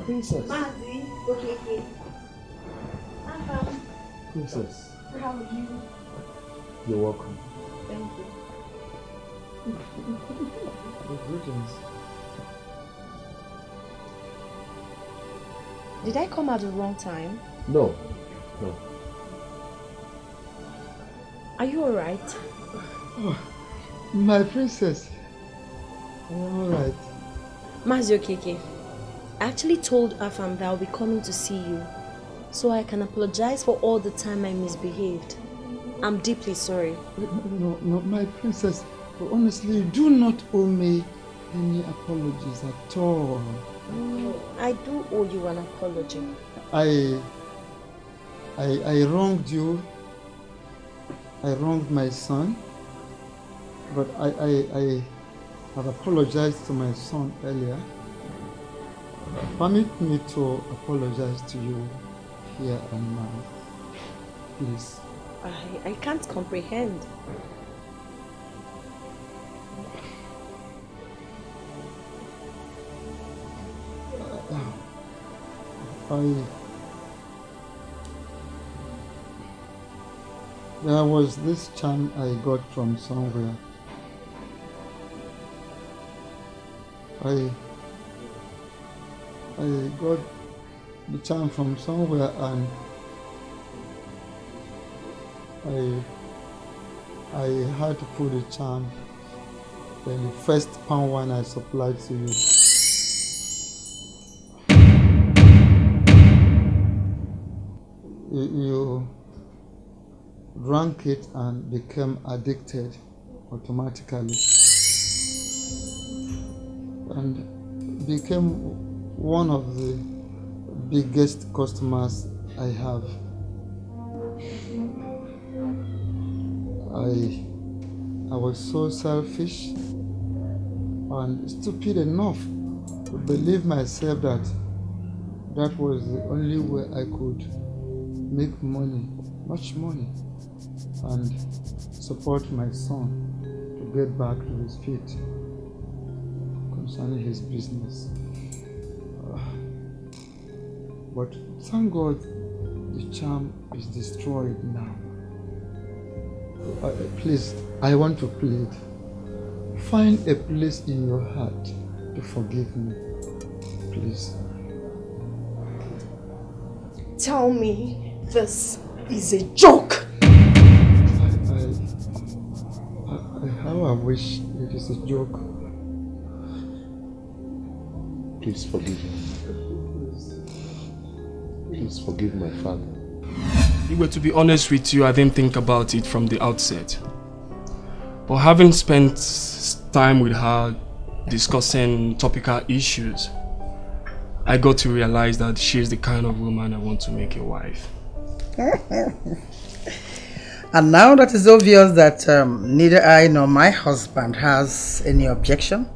Princess. Mazi, okay. Princess. How are you? You're welcome. Thank you. Greetings. Did I come at the wrong time? No. Are you alright? Oh, my princess. Alright. Mazi Okeke, I actually told Afam that I'll be coming to see you, so I can apologize for all the time I misbehaved. I'm deeply sorry. No, my princess. Honestly, you do not owe me any apologies at all. I do owe you an apology. I wronged you. I wronged my son. But I have apologized to my son earlier. Permit me to apologize to you here and now. Please. I can't comprehend. There was this charm I got from somewhere. I got the charm from somewhere, and I had to put the charm in the first palm wine I supplied to you. You drank it and became addicted automatically, and became one of the biggest customers I have. I was so selfish and stupid enough to believe myself that that was the only way I could make money, much money, and support my son to get back to his feet concerning his business. But thank God the charm is destroyed now. Please, I want to plead. Find a place in your heart to forgive me. Please. Tell me this is a joke. How I wish it is a joke. Please forgive me. Please forgive my father. Igwe, to be honest with you, I didn't think about it from the outset. But having spent time with her discussing topical issues, I got to realize that she's the kind of woman I want to make a wife. And now that it's obvious that neither I nor my husband has any objection,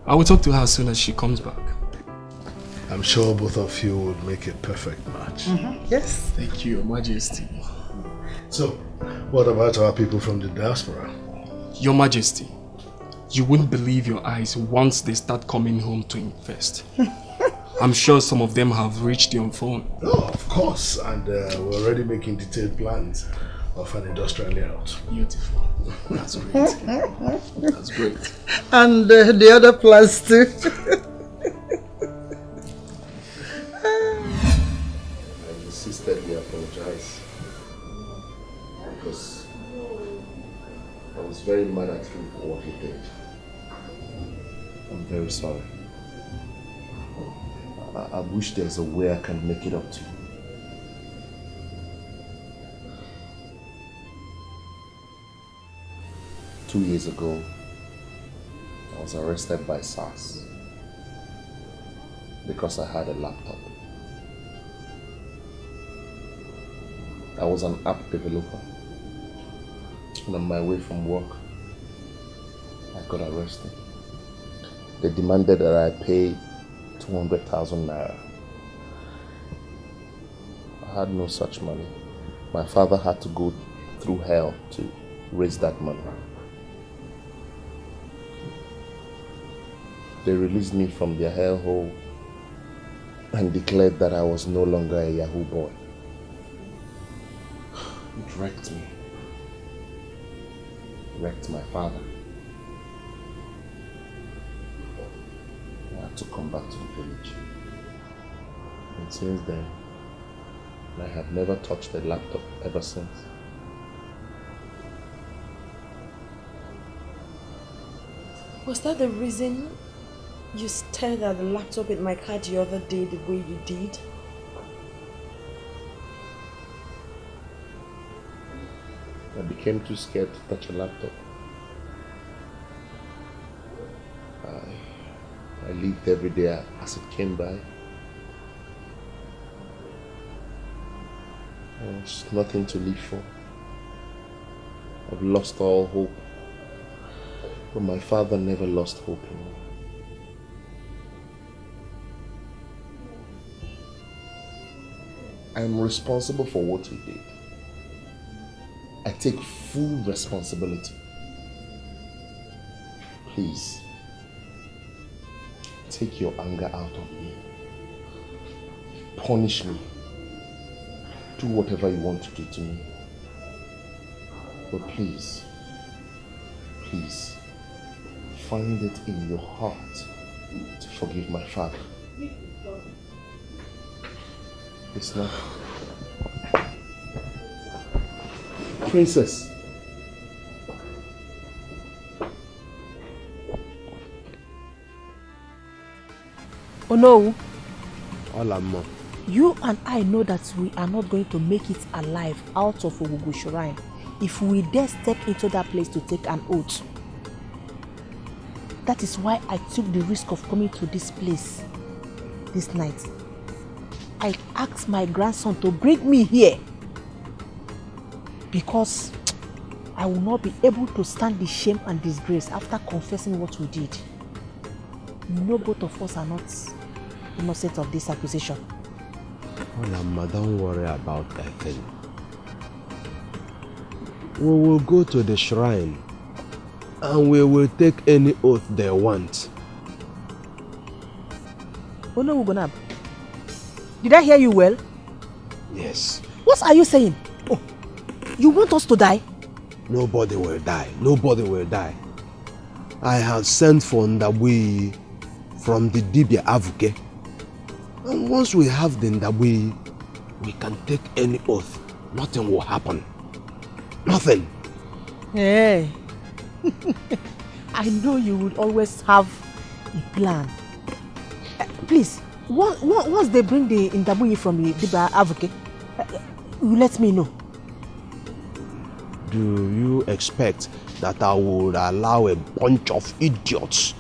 I will talk to her as soon as she comes back. I'm sure both of you would make a perfect match. Yes. Thank you, Your Majesty. So, what about our people from the diaspora? Your Majesty, you wouldn't believe your eyes once they start coming home to invest. I'm sure some of them have reached you on phone. Oh, of course. And we're already making detailed plans of an industrial layout. Beautiful. That's great. That's great. And the other plans too. I insistently apologize because I was very mad at him for what he did. I'm very sorry. I wish there's a way I can make it up to you. Two years ago, I was arrested by SARS because I had a laptop. I was an app developer, and on my way from work, I got arrested. They demanded that I pay 200,000 naira. I had no such money. My father had to go through hell to raise that money. They released me from their hellhole and declared that I was no longer a Yahoo boy. It wrecked me. It wrecked my father. I had to come back to the village. And since then, I have never touched a laptop ever since. Was that the reason you stared at the laptop with my card the other day the way you did? I became too scared to touch a laptop. I lived every day as it came by. There's nothing to live for. I've lost all hope. But my father never lost hope in me. I'm responsible for what he did. I take full responsibility. Please, take your anger out on me. Punish me. Do whatever you want to do to me. But please, please, find it in your heart to forgive my father. It's not... Princess. Oh no. Olamo. You and I know that we are not going to make it alive out of Ogugu Shrine if we dare step into that place to take an oath. That is why I took the risk of coming to this place this night. I asked my grandson to bring me here because I will not be able to stand the shame and disgrace after confessing what we did. You know both of us are not innocent of this accusation. Oh, Mama, don't worry about that thing. We will go to the shrine and we will take any oath they want. Oh no, Ugonab. Did I hear you well? Yes. What are you saying? Oh, you want us to die? Nobody will die. Nobody will die. I have sent for Ndawi from the Dibia Avuke. And once we have the Ndawi, we can take any oath. Nothing will happen. Nothing. Hey. I know you would always have a plan. Please, once they bring the Ndabuyi from the Diba advocate, you let me know. Do you expect that I would allow a bunch of idiots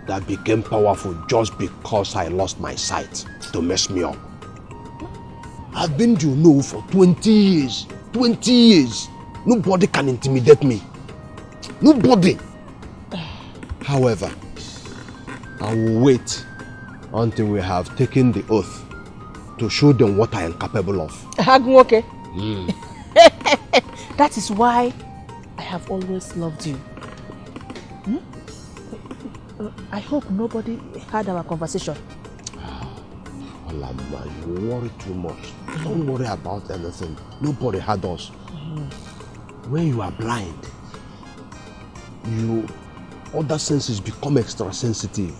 that became powerful just because I lost my sight to mess me up? I've been to know for 20 years. 20 years. Nobody can intimidate me. Nobody. However, I will wait until we have taken the oath to show them what I am capable of. Okay. That is why I have always loved you. I hope nobody heard our conversation. Alama, you worry too much. Don't worry about anything. Nobody heard us. When you are blind, your other senses become extra sensitive.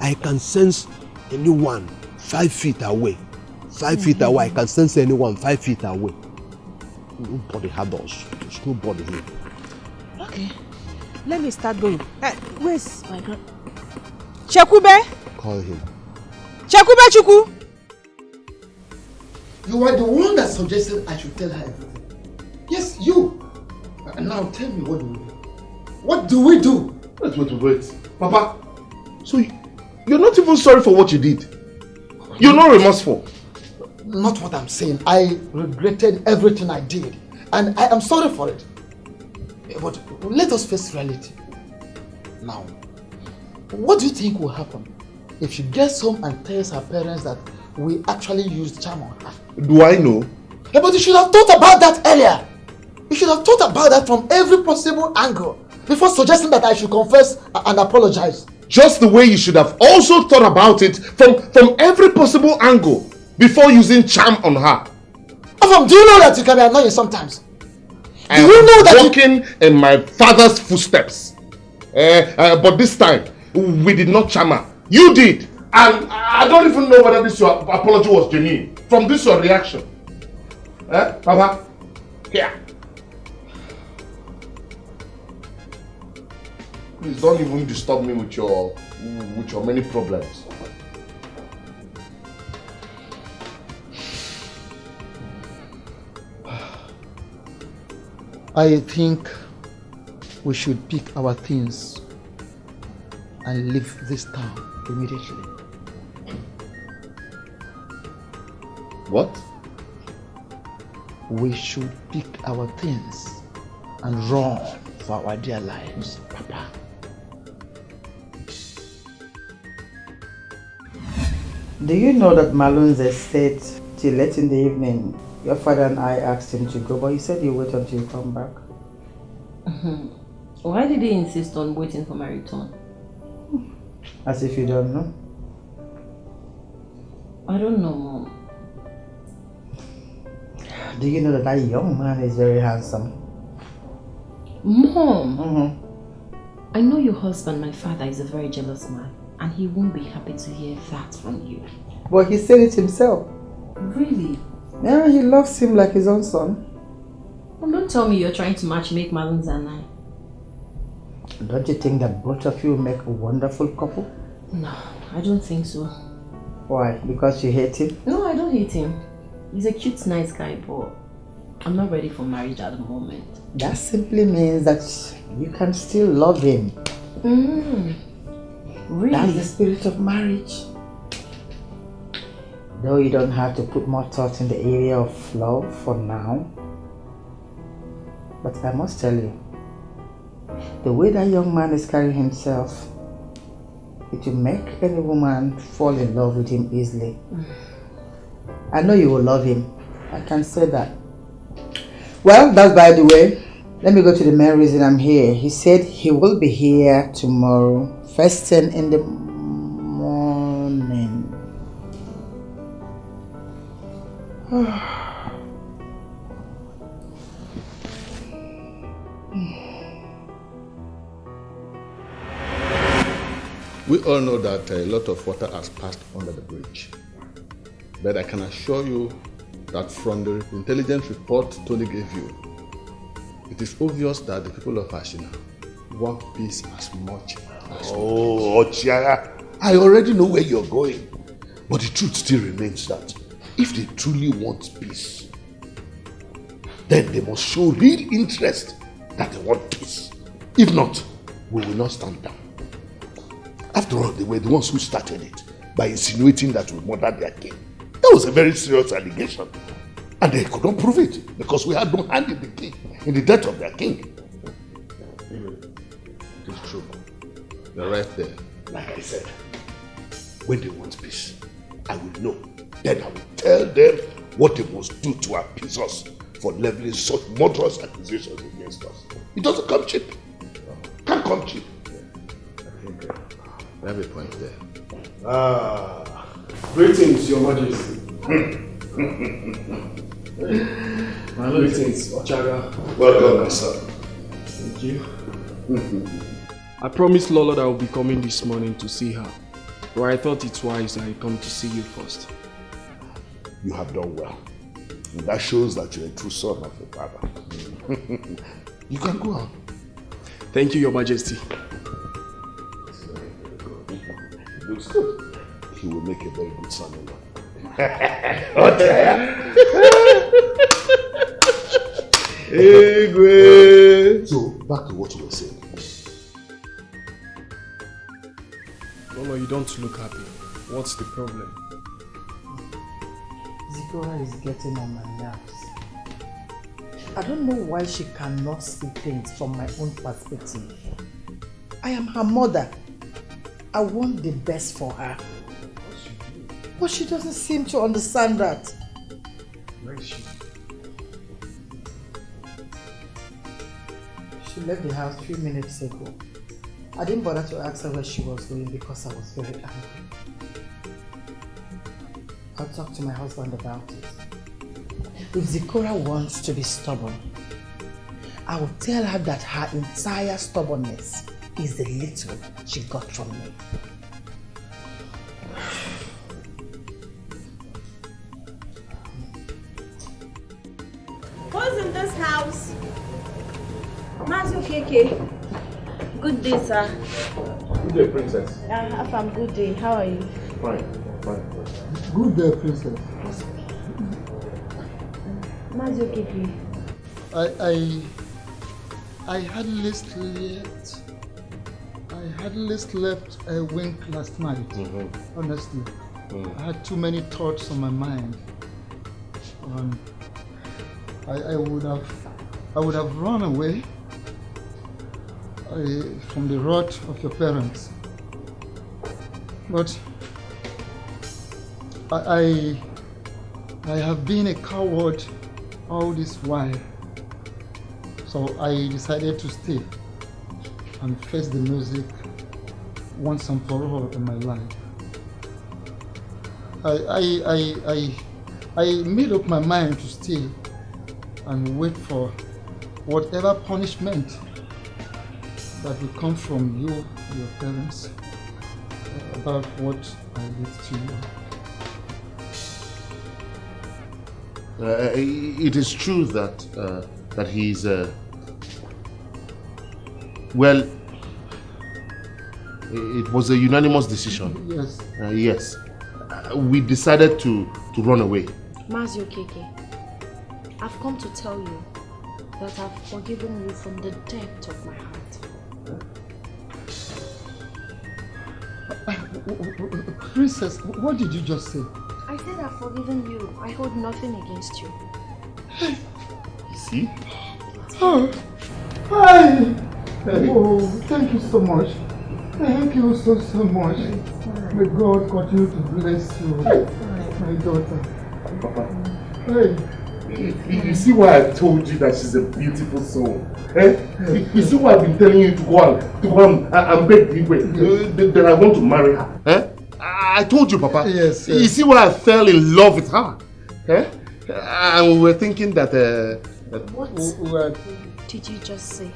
I can sense anyone 5 feet away. 5 feet away, I can sense anyone 5 feet away. Nobody had us. There's nobody here. Okay. Let me start going. Where's my girl? Chekube? Call him. Chekube Chuku! You are the one that suggested I should tell her everything. Yes, you. And now tell me, what do we do? What do we do? Wait. Papa, so you're not even sorry for what you did? You're not remorseful? Not what I'm saying. I regretted everything I did. And I am sorry for it. But let us face reality. Now, what do you think will happen if she gets home and tells her parents that we actually used charm on her? Do I know? Yeah, but you should have thought about that earlier. You should have thought about that from every possible angle before suggesting that I should confess and apologize. Just the way you should have also thought about it from every possible angle before using charm on her. Afam, do you know that you can be annoying sometimes? I am walking in my father's footsteps. But this time, we did not charm her. You did. And I don't even know whether this your apology was genuine. From this your reaction. Papa? Here. Please don't even disturb me with your many problems. I think we should pick our things and leave this town immediately. What? We should pick our things and run for our dear lives, Papa. Do you know that Malun's estate till late in the evening? Your father and I asked him to go, but he said you wait until you come back. Why did he insist on waiting for my return? As if you don't know. I don't know, Mom. Do you know that that young man is very handsome? Mom! I know your husband, my father, is a very jealous man, and he won't be happy to hear that from you. But he said it himself. Really? Yeah, he loves him like his own son. Well, don't tell me you're trying to matchmake Malun's and I. Don't you think that both of you make a wonderful couple? No, I don't think so. Why? Because you hate him? No, I don't hate him. He's a cute, nice guy, but I'm not ready for marriage at the moment. That simply means that you can still love him. Really? That's the spirit of marriage. Though you don't have to put more thought in the area of love for now. But I must tell you, the way that young man is carrying himself, it will make any woman fall in love with him easily. I know you will love him. I can say that. Well, that's by the way. Let me go to the main reason I'm here. He said he will be here tomorrow, first thing in the morning. We all know that a lot of water has passed under the bridge. But I can assure you that from the intelligence report Tony gave you, it is obvious that the people of Ashina want peace as much as Ochiara, I already know where you're going. But the truth still remains that if they truly want peace, then they must show real interest that they want peace. If not, we will not stand down. After all, they were the ones who started it by insinuating that we murdered their king. That was a very serious allegation. And they could not prove it because we had no hand in the death of their king. It is true. You're right there. Like I said, when they want peace, I will know. Then I will tell them what they must do to appease us for leveling such murderous accusations against us. It doesn't come cheap. Can't come cheap. I think you have a point there. Greetings, Your Majesty. Greetings, Ochaga. Welcome, my son. Thank you. I promised Lolo that I will be coming this morning to see her, but I thought it's wise that I come to see you first. You have done well. And that shows that you're a true son of your father. You can go on. Thank you, Your Majesty. It looks good. He will make a very good son-in-law. So, back to what you were saying. Lolo, you don't look happy. What's the problem? Zikora is getting on my nerves. I don't know why she cannot see things from my own perspective. I am her mother. I want the best for her. But she doesn't seem to understand that. Where is she? She left the house 3 minutes ago. I didn't bother to ask her where she was going because I was very angry. I'll talk to my husband about it. If Zikora wants to be stubborn, I will tell her that her entire stubbornness is the little she got from me. Who's in this house? Mazu Keke. Good day, sir. Good day, princess. Afam, good day. How are you? Fine. Good day, princess. Mazu Keke. I hardly slept. I hardly slept a wink last night. Honestly, I had too many thoughts on my mind. I would have run away from the wrath of your parents. But I have been a coward all this while. So I decided to stay and face the music once and for all in my life. I made up my mind to stay and wait for whatever punishment that will come from you, your parents, about what I did to you. It is true that that he's well, it was a unanimous decision. Yes. Yes. We decided to run away. Mazio Keke, I've come to tell you that I've forgiven you from the depth of my heart. Princess, what did you just say? I said I've forgiven you. I hold nothing against you. You see? Oh, hi! Oh, thank you so much. Thank you so much. May God continue to bless you, my daughter. Papa. Hey. You see why I told you that she's a beautiful soul? Eh? You see why I've been telling you to go and beg Igwe that I want to marry her? Eh? I told you, Papa. Yes. You see why I fell in love with her? Eh? And we were thinking that... What did you just say?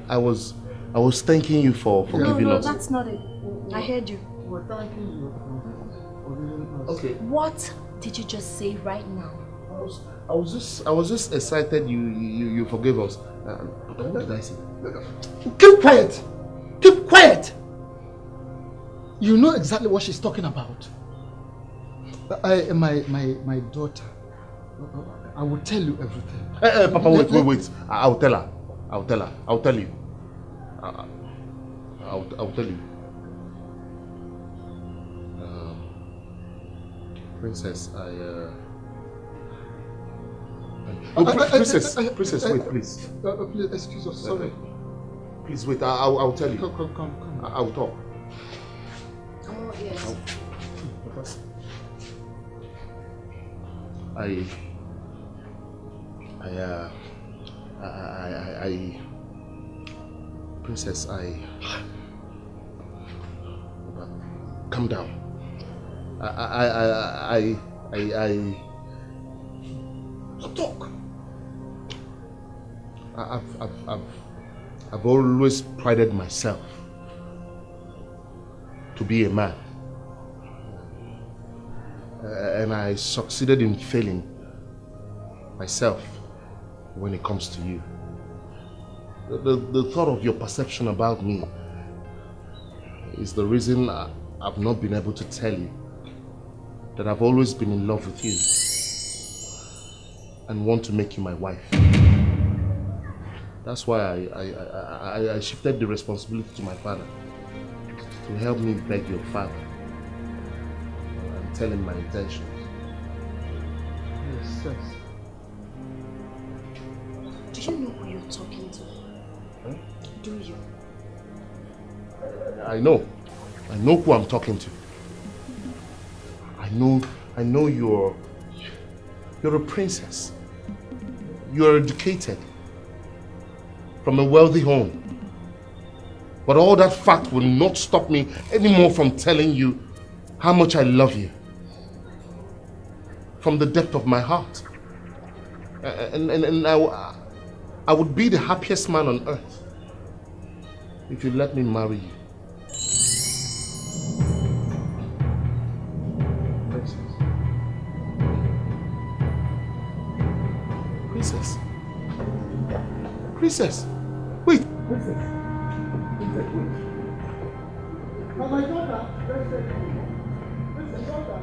I was thanking you for giving us. No, that's not it. I heard you. Okay. What did you just say right now? I was just excited you forgave us. What did I say? Keep quiet! Keep quiet! You know exactly what she's talking about. My daughter, I will tell you everything. Papa, wait. I'll tell her. I'll tell you. I'll tell you. Princess, Princess, wait, please. Please, excuse us, sorry. Please wait, I'll tell you. Come. I'll talk. Oh, yes. Princess, calm down. Talk. I've always prided myself to be a man, and I succeeded in failing myself when it comes to you. The thought of your perception about me is the reason I've not been able to tell you that I've always been in love with you and want to make you my wife. That's why I shifted the responsibility to my father to help me beg your father and tell him my intentions. Yes. Do you know who you're talking to? Huh? Do you? I know who I'm talking to. I know you're a princess. You're educated from a wealthy home. But all that fact will not stop me anymore from telling you how much I love you. From the depth of my heart. And I would be the happiest man on earth if you let me marry you. Princess, wait. Princess, wait. My daughter, Princess, daughter.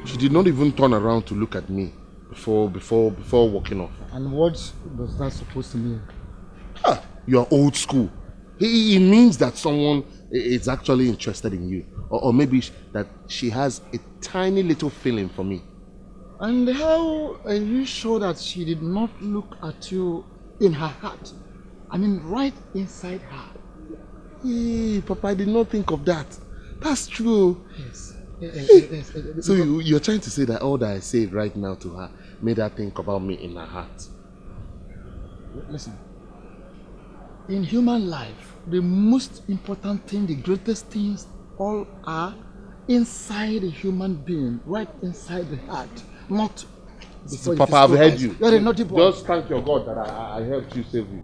She did not even turn around to look at me before walking off. And what does that supposed to mean? You are old school. It means that someone is actually interested in you. Or maybe that she has a tiny little feeling for me. And how are you sure that she did not look at you in her heart? I mean, right inside her. Hey, Papa, I did not think of that. That's true. Yes. So you're trying to say that all that I said right now to her made her think about me in her heart? Listen. In human life, the most important thing, the greatest things all are inside a human being, right inside the heart, not before. Papa, I've heard you. You're a naughty boy. Just thank your God that I helped you save you.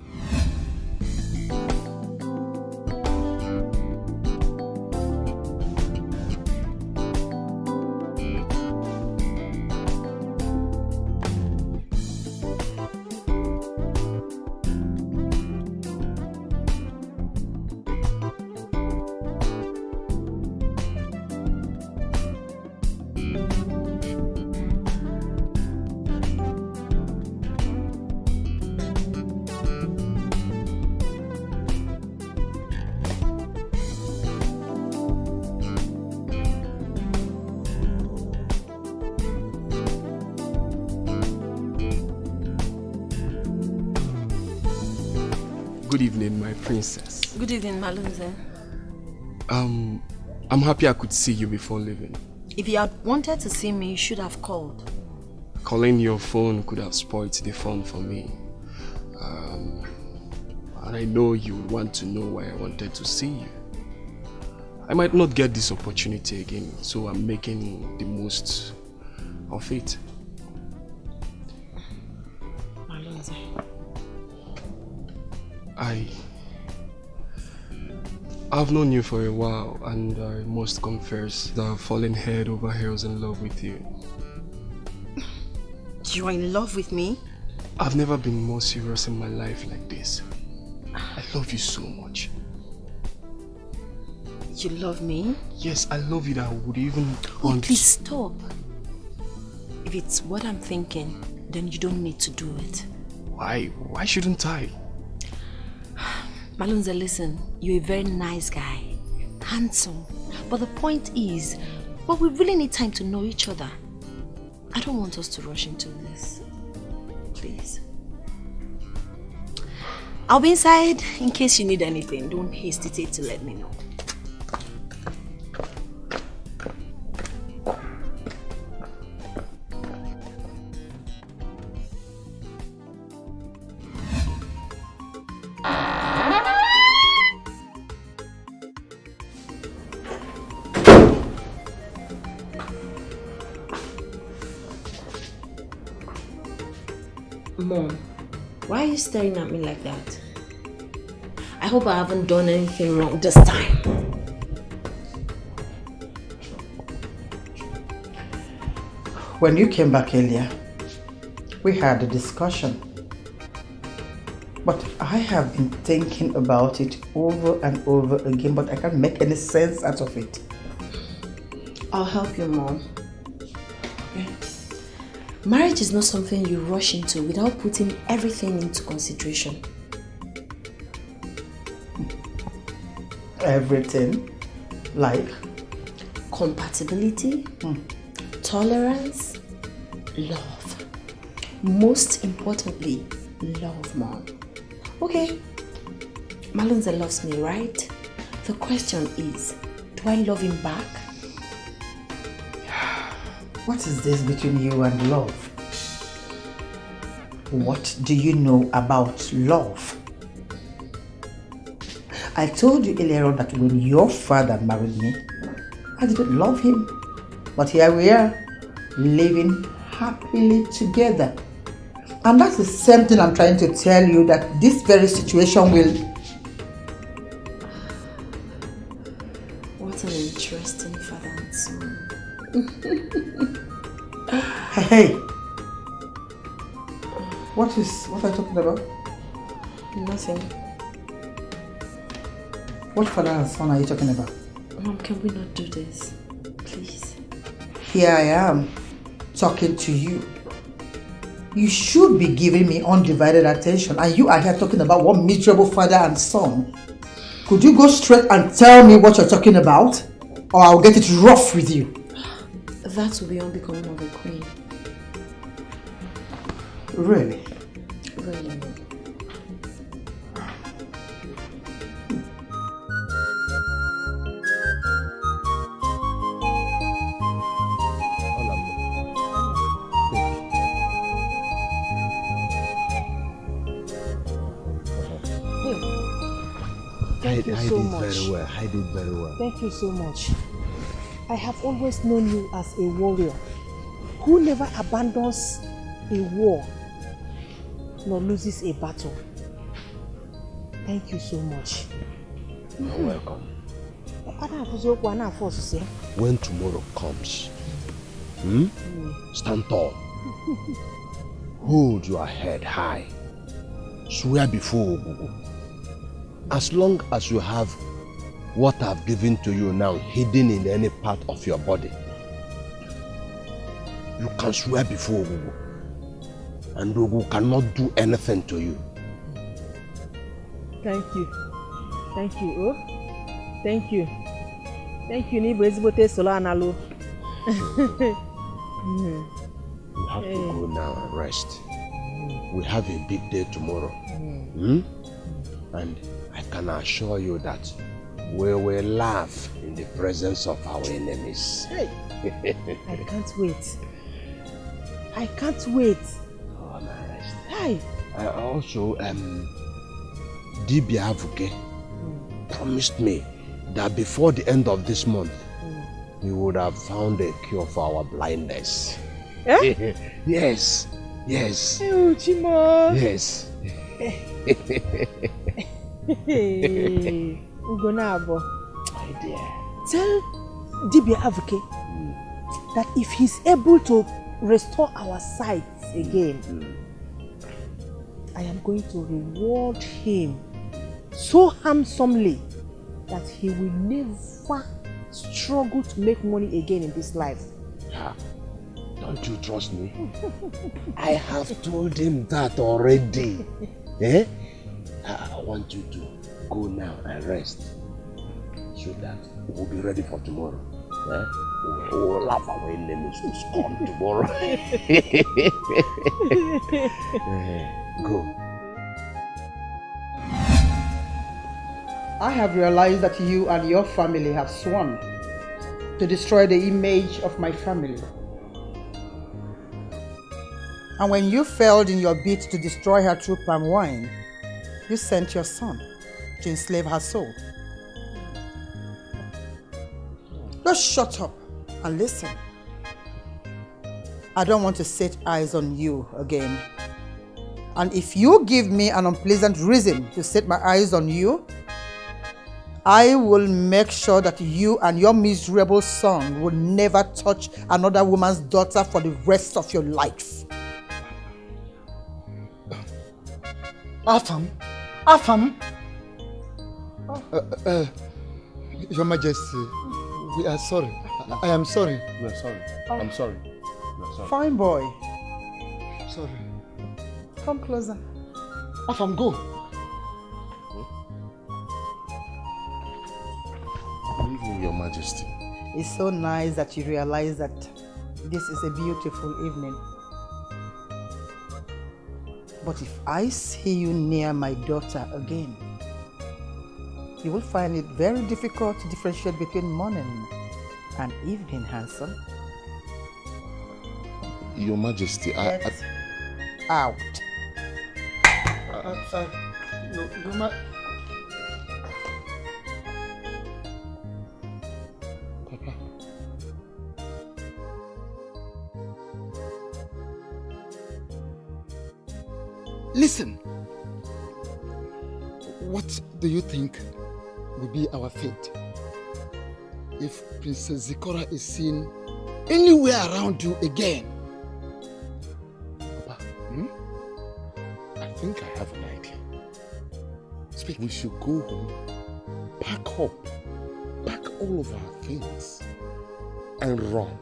Good evening, my princess. Good evening, Malunze. I'm happy I could see you before leaving. If you had wanted to see me, you should have called. Calling your phone could have spoiled the fun for me. And I know you want to know why I wanted to see you. I might not get this opportunity again, so I'm making the most of it. I've known you for a while, and I must confess that I've fallen head over heels in love with you. You're in love with me? I've never been more serious in my life like this. I love you so much. You love me? Yes, I love you that I would even want... Please stop. If it's what I'm thinking, then you don't need to do it. Why? Why shouldn't I? Malunza, listen. You're a very nice guy. Handsome. But the point is, we really need time to know each other. I don't want us to rush into this. Please. I'll be inside in case you need anything. Don't hesitate to let me know. Mom, why are you staring at me like that? I hope I haven't done anything wrong this time. When you came back earlier, we had a discussion. But I have been thinking about it over and over again, but I can't make any sense out of it. I'll help you, Mom. Okay. Marriage is not something you rush into without putting everything into consideration. Everything? Like? Compatibility, tolerance, love. Most importantly, love, Mom. Okay, Malunza loves me, right? The question is, do I love him back? What is this between you and love? What do you know about love? I told you earlier on that when your father married me, I didn't love him. But here we are, living happily together. And that's the same thing I'm trying to tell you, that this very situation will... What an interesting father and son. Hey! What are you talking about? Nothing. What father and son are you talking about? Mom, can we not do this? Please. Here I am, talking to you. You should be giving me undivided attention, and you are here talking about one miserable father and son. Could you go straight and tell me what you're talking about? Or I'll get it rough with you. That will be unbecoming of a queen. Really? Really. I did so much. very well. I did very well. Thank you so much. I have always known you as a warrior who never abandons a war nor loses a battle. Thank you so much. You're welcome. When tomorrow comes, stand tall. Hold your head high. Swear before Ogugu. As long as you have what I've given to you now hidden in any part of your body, you can swear before Ogugu. And Ogugu cannot do anything to you. Thank you. Thank you. Oh, thank you. Thank you. You have to go now and rest. We have a big day tomorrow. And I can assure you that we will laugh in the presence of our enemies. Hey. I can't wait. I can't wait. Oh, my rest. Hi. Also, Dibia Avuke promised me that before the end of this month, he would have found a cure for our blindness. Eh? Yes. Yes. Oh, Chimo. Yes. Ugonabo. My dear. Tell Dibia Avuke that if he's able to restore our sight again, I am going to reward him so handsomely that he will never struggle to make money again in this life. Don't you trust me? I have told him that already. Eh? I want you to go now and rest so that we'll be ready for tomorrow. Eh? We'll laugh away lemons to scorn tomorrow. Go. I have realized that you and your family have sworn to destroy the image of my family. And when you failed in your bid to destroy her through palm wine, you sent your son to enslave her soul. Just shut up and listen. I don't want to set eyes on you again. And if you give me an unpleasant reason to set my eyes on you, I will make sure that you and your miserable son will never touch another woman's daughter for the rest of your life. Afam? Your Majesty, we are sorry. I am sorry. We are sorry. I'm sorry. We are sorry. Fine boy. Sorry. Come closer. Afam, go. Good evening, Your Majesty. It's so nice that you realize that this is a beautiful evening. But if I see you near my daughter again, you will find it very difficult to differentiate between morning and evening, handsome. Your Majesty, Get out. Papa. Listen. What do you think will be our fate if Princess Zikora is seen anywhere around you again? Papa, I think I have an idea. Speak. We should go home, pack all of our things, and run.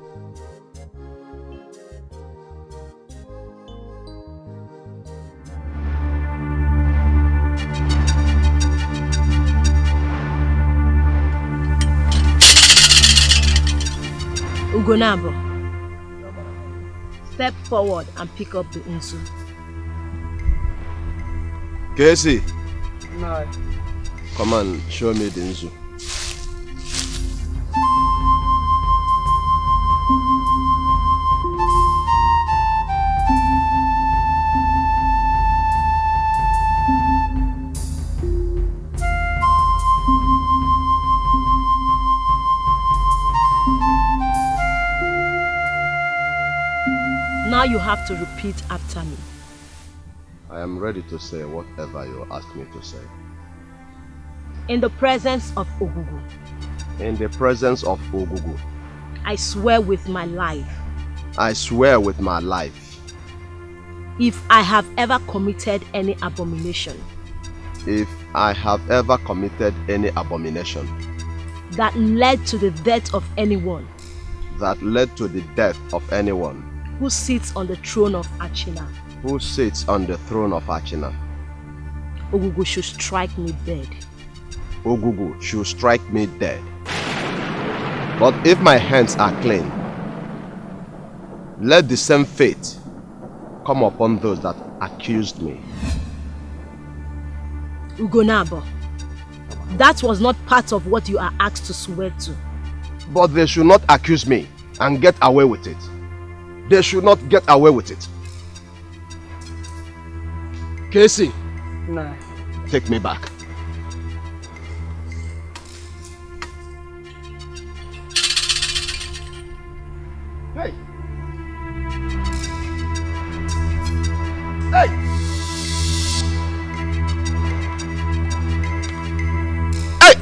Ugonabo, step forward and pick up the Nonso. Casey, No. come and show me the Nonso. Now you have to repeat after me. I am ready to say whatever you ask me to say. In the presence of Ogugu, In the presence of Ogugu, I swear with my life, I swear with my life, if I have ever committed any abomination if I have ever committed any abomination that led to the death of anyone that led to the death of anyone who sits on the throne of Achina, who sits on the throne of Achina, Ogugu should strike me dead. Ogugu should strike me dead. But if my hands are clean, let the same fate come upon those that accused me. Ugonabo, that was not part of what you are asked to swear to. But they should not accuse me and get away with it. They should not get away with it. Casey. No. Take me back. Hey. Hey. Hey!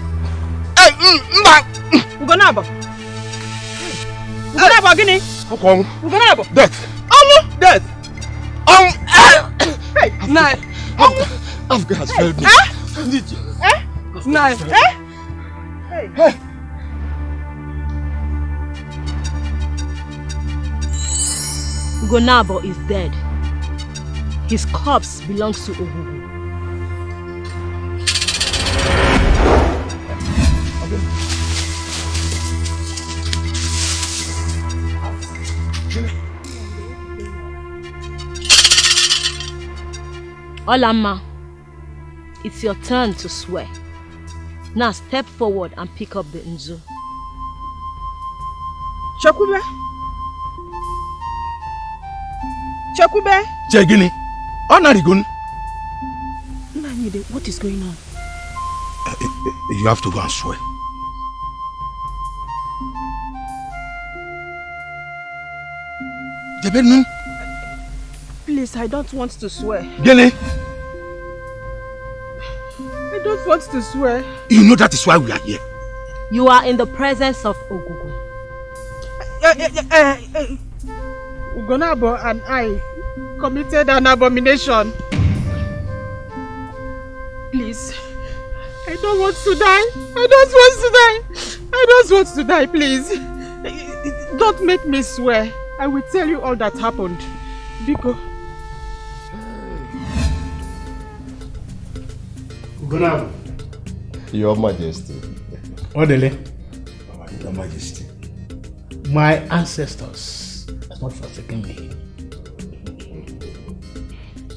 Ogini. Okong. Ugonabo. Death. Death. Hey, knife. Africa has failed me. Knife. Hey. Ugonabo is dead. His corpse belongs to Ogugu. Olama, it's your turn to swear. Now step forward and pick up the nzu. Chakube? Chakube? Chegini. Onarigun. Nanyide, what is going on? You have to go and swear. Jebenu. Please, I don't want to swear. Gene. I don't want to swear. You know that is why we are here. You are in the presence of Ogugu. Ugonabo and I committed an abomination. Please, I don't want to die. I don't want to die. I don't want to die, please. Don't make me swear. I will tell you all that happened. Biko. Ugonabo. Your Majesty. Odele. Your Majesty. My ancestors have not forsaken me.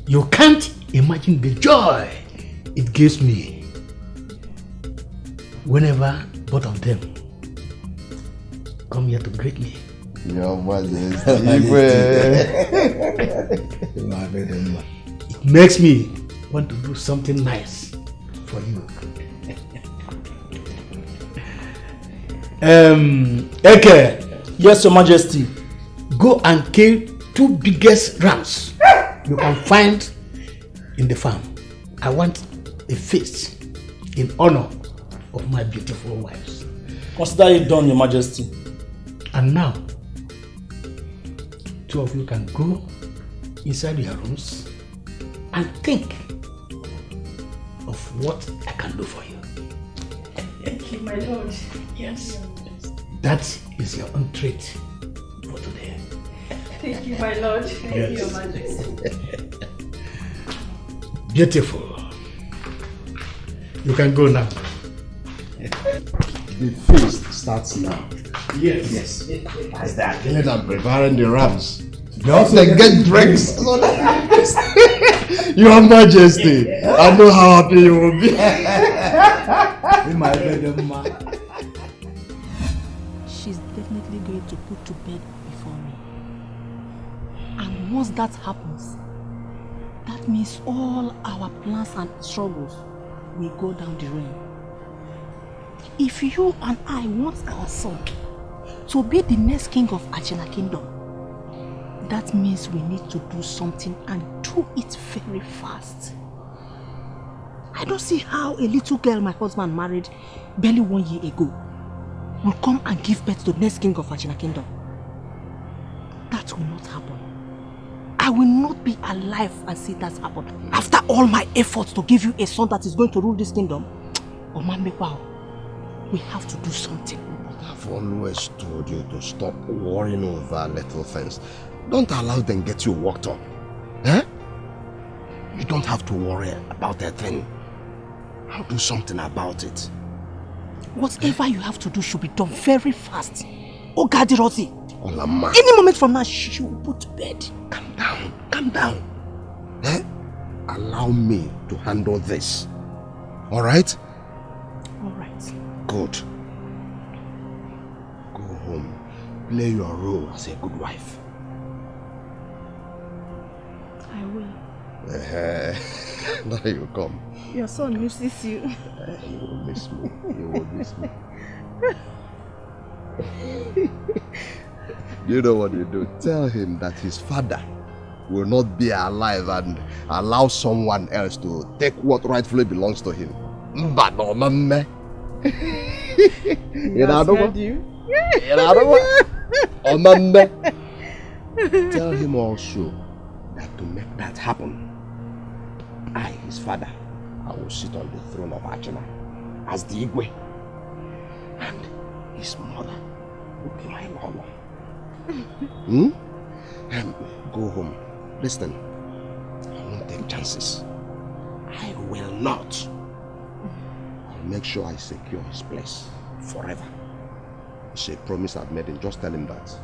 You can't imagine the joy it gives me whenever both of them come here to greet me. Your Majesty. It makes me want to do something nice for you. Eke. Yes, Your Majesty. Go and kill 2 biggest rams you can find in the farm. I want a feast in honor of my beautiful wives. Consider it done, Your Majesty. And now, 2 of you can go inside your rooms and think of what I can do for you. Thank you, my lord. Yes. That is your own treat for today. Thank you, my lord. Thank you, Your Majesty. Beautiful. You can go now. The feast starts now. Yes. Yes. As they are killing and preparing the rams. They get drinks. Your Majesty, I know how happy you will be. She's definitely going to put to bed before me. And once that happens, that means all our plans and struggles will go down the drain. If you and I want our son to be the next king of Ajina Kingdom, that means we need to do something and do it very fast. I don't see how a little girl my husband married barely 1 year ago will come and give birth to the next king of Ajina Kingdom. That will not happen. I will not be alive and see that happen. After all my efforts to give you a son that is going to rule this kingdom, Omambe, wow, we have to do something. I've always told you to stop worrying over little things. Don't allow them get you worked up. Eh? You don't have to worry about a thing. I'll do something about it. Whatever you have to do should be done very fast. Oh, Gadirozi. Olama. Any moment from now, she will put to bed. Calm down. Calm down. Eh? Allow me to handle this. Alright? Alright. Good. Go home. Play your role as a good wife. I will. Now you come. Your son misses you. He will miss me. He will miss me. You know what you do? Tell him that his father will not be alive and allow someone else to take what rightfully belongs to him. But no, man. You know what? Omambe. Tell him also that to make that happen, I, his father, I will sit on the throne of Achina as the Igwe. And his mother will be my mama. Go home. Listen, I won't take chances. I will not. I'll make sure I secure his place forever. It's a promise I've made him. Just tell him that.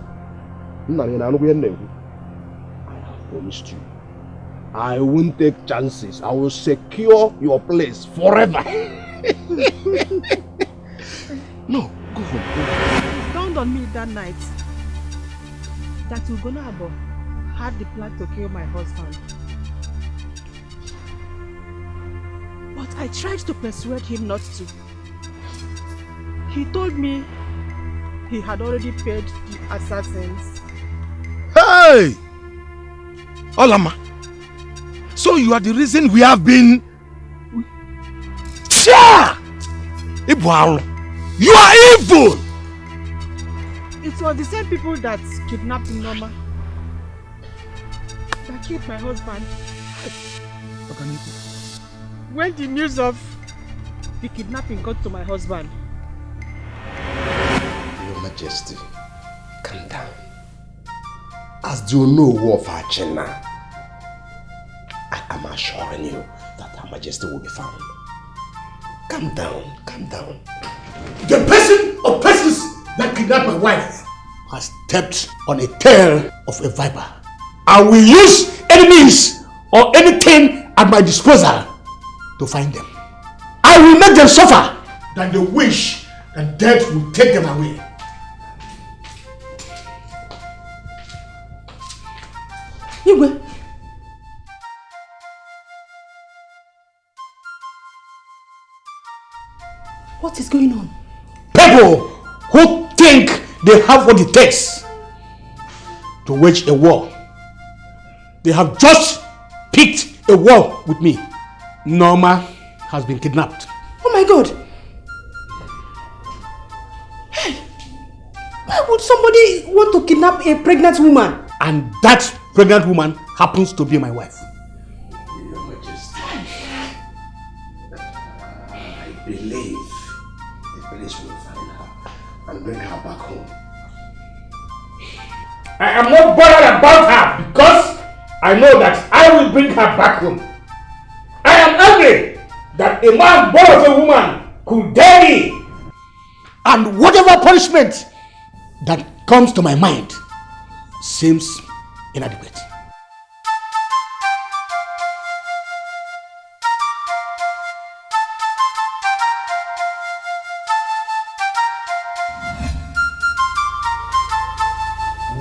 I have promised you. I won't take chances. I will secure your place forever. No, go home. It dawned on me that night that Ugonabo had the plan to kill my husband. But I tried to persuade him not to. He told me he had already paid the assassins. Hey! Olama, so you are the reason we have been... Chia! You are evil! It was the same people that kidnapped Noma, that killed my husband. When the news of the kidnapping got to my husband. Your Majesty, calm down. As you know of Achena, I am assuring you that Her Majesty will be found. Calm down, calm down. The person or persons that kidnapped my wife has stepped on a tail of a viper. I will use any means or anything at my disposal to find them. I will make them suffer than they wish that death will take them away. Igwe. What is going on? People who think they have what it takes to wage a war, they have just picked a war with me. Norma has been kidnapped. Oh my God! Hey! Why would somebody want to kidnap a pregnant woman? And that pregnant woman happens to be my wife. Your Majesty, I believe the police will find her and bring her back home. I am not bothered about her because I know that I will bring her back home. I am angry that a man born of a woman could dare me. And whatever punishment that comes to my mind seems inadequate.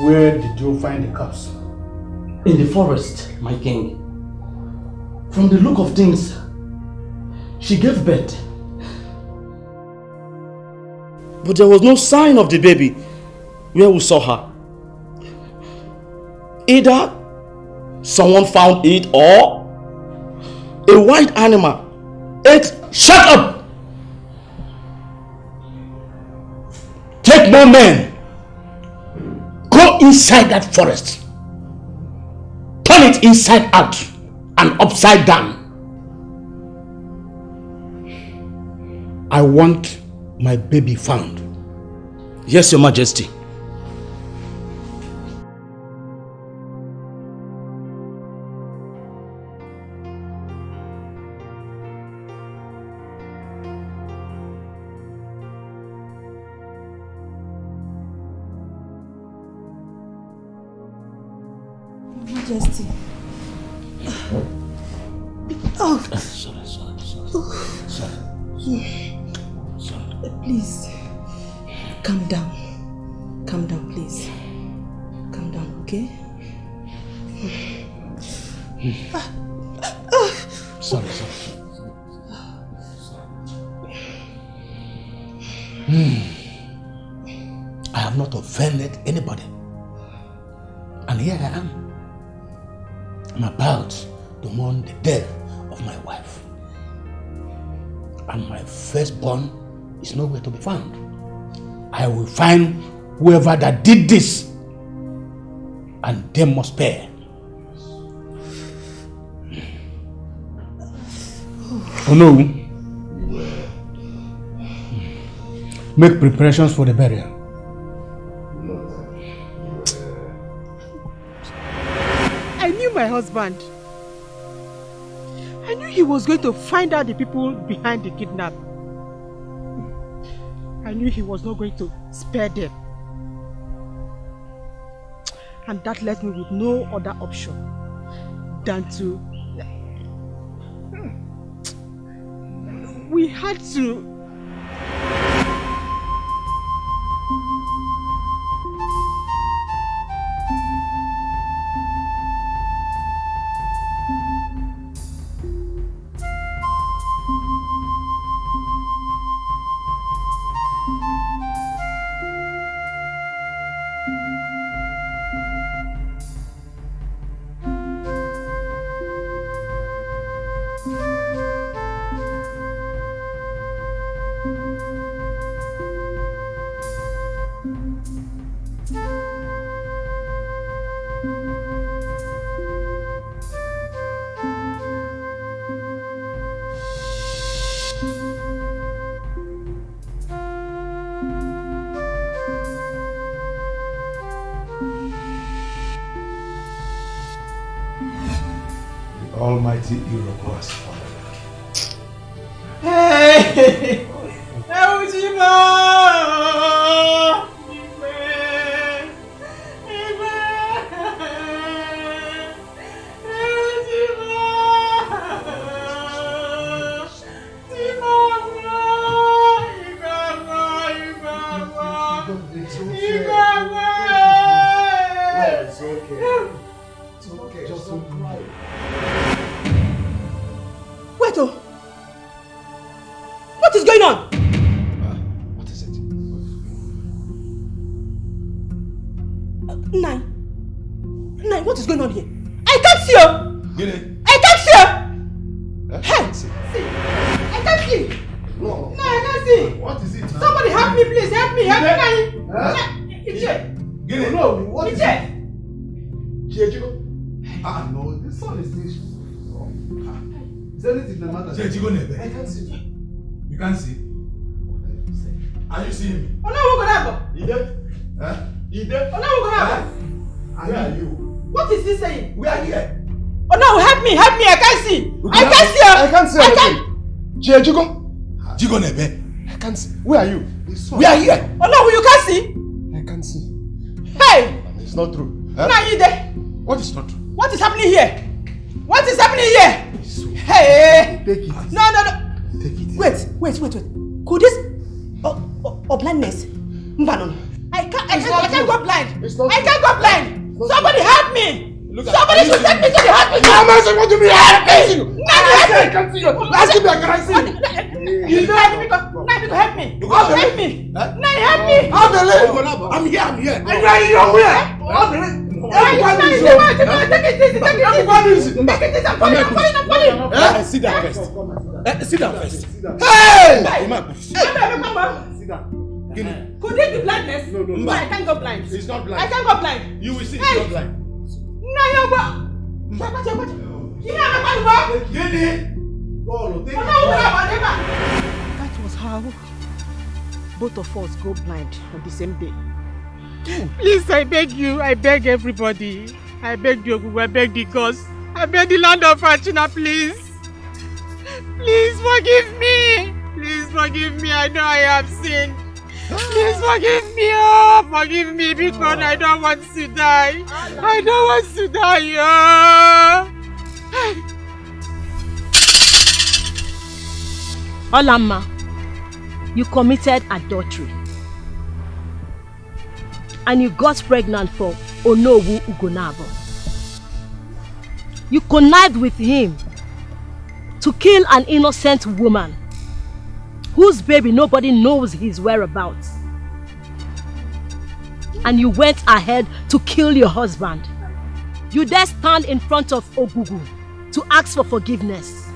Where did you find the corpse? In the forest, my king. From the look of things, she gave birth. But there was no sign of the baby where we saw her. Either someone found it or a wild animal ate. Shut up! Take more men. Go inside that forest. Turn it inside out and upside down. I want my baby found. Yes, Your Majesty. Majesty. Oh. Sorry. Please, calm down. Calm down, please. Calm down, okay? Sorry. I have not offended anybody. And here I am. I'm about to mourn the death of my wife. And my firstborn is nowhere to be found. I will find whoever that did this, and they must pay. Oh no. Make preparations for the burial. I knew my husband. I knew he was going to find out the people behind the kidnap. I knew he was not going to spare them. And that left me with no other option than to... We had to... Almighty Europe was forever. Hey! What is going on? What is it? Nine, what is going on here? I can't see you! I can't see you! Hey! I can't see! No, I can't see! What is it now? Somebody help me, please! Help me! Help me! Gini, no, what is it? Chiejiko? No, this one is this. Is anything the matter? Chiejiko Nebe. I can't see. You can't see? Are you seeing me? Oh no, we're gonna have Ide? Ide? Oh no, we're gonna have Where are you? What is he saying? We are here. Oh no, help me, I can't see! I can't see! I can't see anything. Chiejiko? Jigo Nebe. I can't see. Where are you? We are here. Oh no, you can't see? I can't see. Hey! It's not true. Now you there? What is not true? What is happening here? What is happening here? Hey! Take it. No. Take it. Wait. Could this or blindness? Mbano. I can't go blind. I can't go blind. Somebody help me. Somebody should take me to the hospital. No, man, what do you mean? I can't see you. I can't see you. Ask me, I can't see you. Help me. Help me. I'm here. Take it easy. I'm falling. Sit down first. Hey! Could it be blindness? No. I can't go blind. It's not blind. I can't go blind. You will see it's not blind. That was how both of us go blind on the same day. Please, I beg you, I beg everybody. I beg Diobi, I beg the gods. I beg the land of Racheal, please. Please forgive me. Please forgive me. I know I have sinned. Please forgive me. Oh, forgive me because I don't want to die. I don't want to die. Oh. Olamma, you committed adultery. And you got pregnant for Onowu Ugonabo. You connived with him to kill an innocent woman whose baby nobody knows his whereabouts. And you went ahead to kill your husband. You dare stand in front of Ogugu to ask for forgiveness.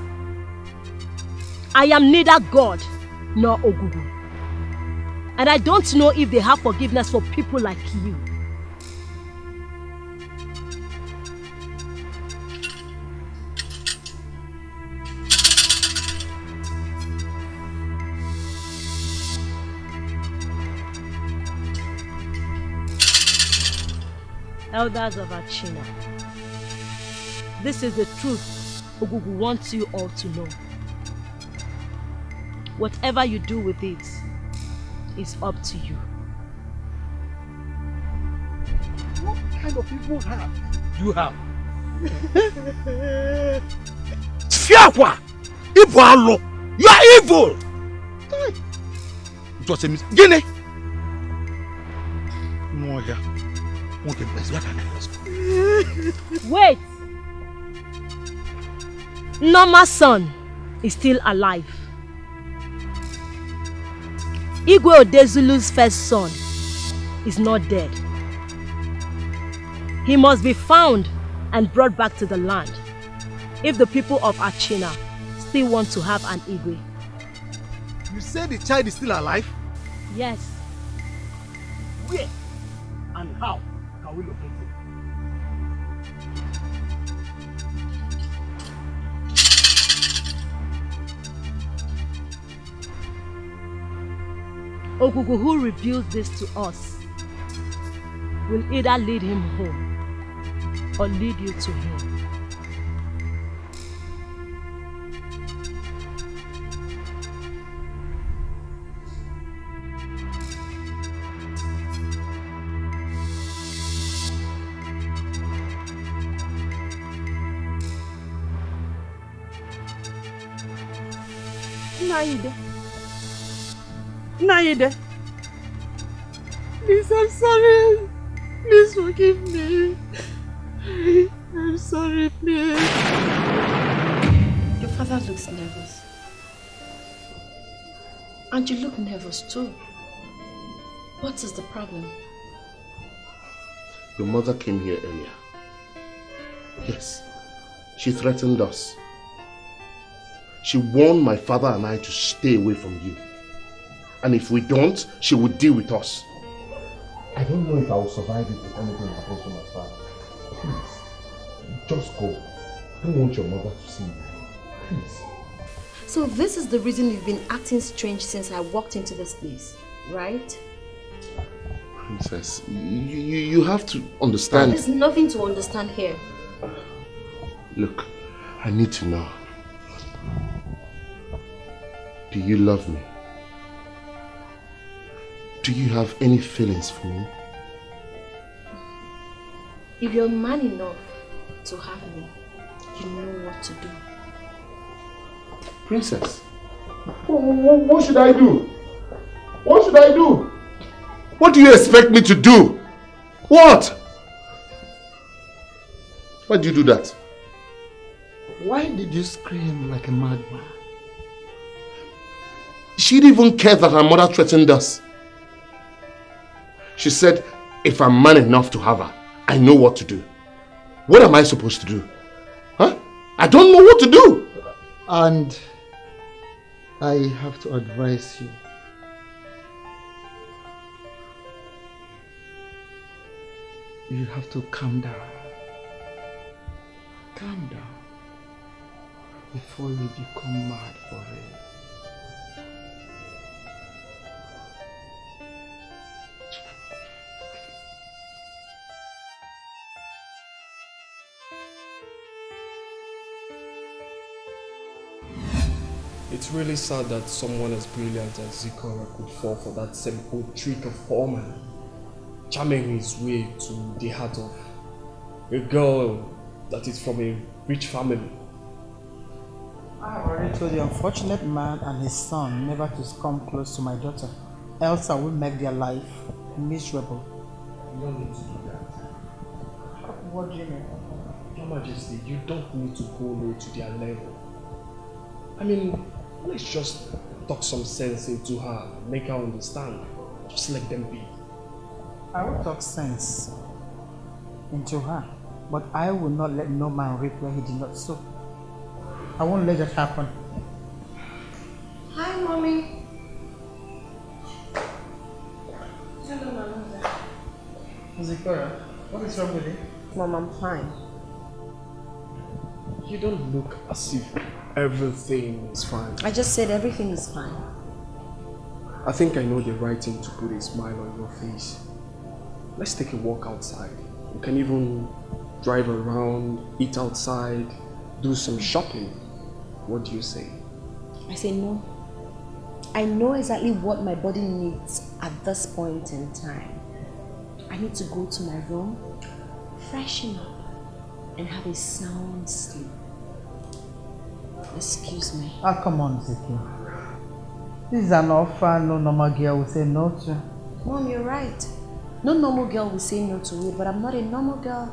I am neither God nor Ogugu. And I don't know if they have forgiveness for people like you. Elders of Achina, this is the truth Ogugu wants you all to know. Whatever you do with it is up to you. What kind of people have you have? Fiakwa! Ibualo! You are evil! It was a mistake. Guinea! No, yeah. Wait! Norma's son is still alive. Igwe Odezulu's first son is not dead. He must be found and brought back to the land if the people of Achina still want to have an Igwe. You say the child is still alive? Yes. Where and how can we locate him? Ogugu, who reveals this to us, will either lead him home or lead you to him. Naide. Naide. Please, I'm sorry. Please forgive me. I'm sorry, please. Your father looks nervous. And you look nervous too. What is the problem? Your mother came here earlier. Yes, she threatened us. She warned my father and I to stay away from you. And if we don't, she would deal with us. I don't know if I will survive it if anything happens to my father. Please, just go. I don't want your mother to see me. Please. So this is the reason you've been acting strange since I walked into this place, right? Princess, you have to understand. There's nothing to understand here. Look, I need to know. Do you love me? Do you have any feelings for me? If you're man enough to have me, you know what to do. Princess, what should I do? What should I do? What do you expect me to do? What? Why did you do that? Why did you scream like a madman? She didn't even care that her mother threatened us. She said, if I'm man enough to have her, I know what to do. What am I supposed to do? Huh? I don't know what to do. And I have to advise you. You have to calm down. Calm down. Before you become mad for real. It's really sad that someone as brilliant as Zikora could fall for that simple trick of poor man, charming his way to the heart of a girl that is from a rich family. I have already told the unfortunate man and his son never to come close to my daughter, else I will make their life miserable. You don't need to do that. What do you mean? Your Majesty, you don't need to go low to their level. I mean, let's just talk some sense into her, make her understand. Just let them be. I will talk sense into her, but I will not let no man reap where he did not sow. I won't let that happen. Hi, Mommy. Zikora, what is wrong with you? Mom, I'm fine. You don't look as if everything is fine. I just said everything is fine. I think I know the right thing to put a smile on your face. Let's take a walk outside. We can even drive around, eat outside, do some shopping. What do you say? I say no. I know exactly what my body needs at this point in time. I need to go to my room, freshen up, and have a sound sleep. Excuse me. Ah, come on, Ziki. This is an offer no normal girl will say no to. Mom, you're right. No normal girl will say no to it, but I'm not a normal girl.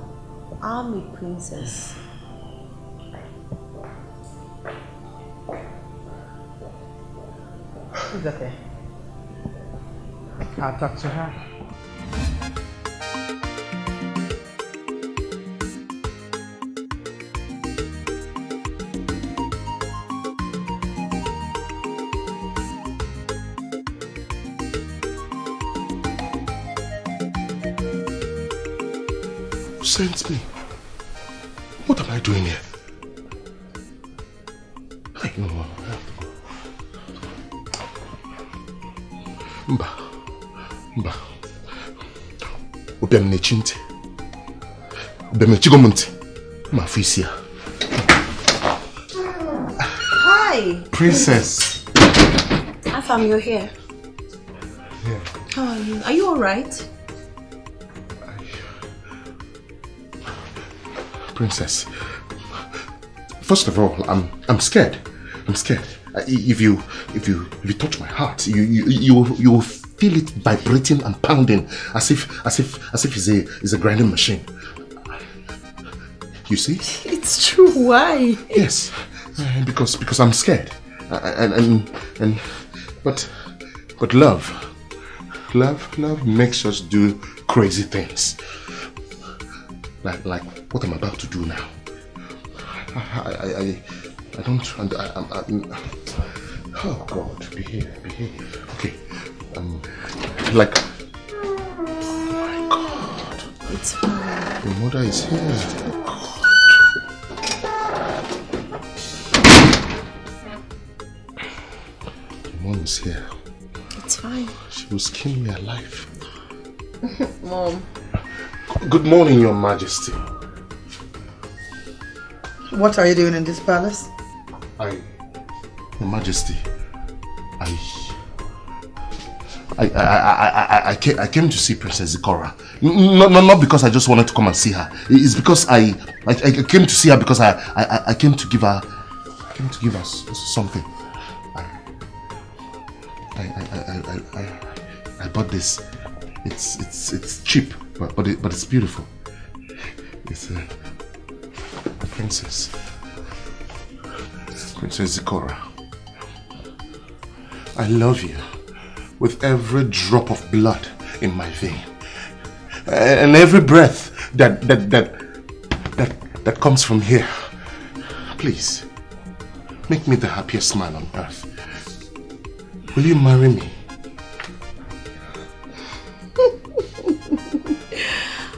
I'm a princess. It's okay. I'll talk to her. Sent me. What am I doing here? I know I have to go. Mba. Obiam nechinti. Obiam nechigomunti. Mafisia. Hi. Princess. Afam, you're here. Yeah. How are you? Are you alright? Princess. First of all, I'm scared. I'm scared. If you touch my heart, you will feel it vibrating and pounding as if it's a grinding machine. You see? It's true. Why? Yes, because I'm scared. But love makes us do crazy things. Like what I'm about to do now. I don't. Oh God, behave. Okay. Like. Oh my God. It's fine. Your mother is here. Your mom is here. It's fine. She will skin me alive. Mom. Good morning, Your Majesty. What are you doing in this palace? Your Majesty, I came to see Princess Zikora. Not because I just wanted to come and see her. It's because I came to see her because I came to give her something. I bought this. It's cheap, but it's beautiful. It's a princess. Princess Zikora. I love you with every drop of blood in my vein. And every breath that comes from here. Please, make me the happiest man on earth. Will you marry me?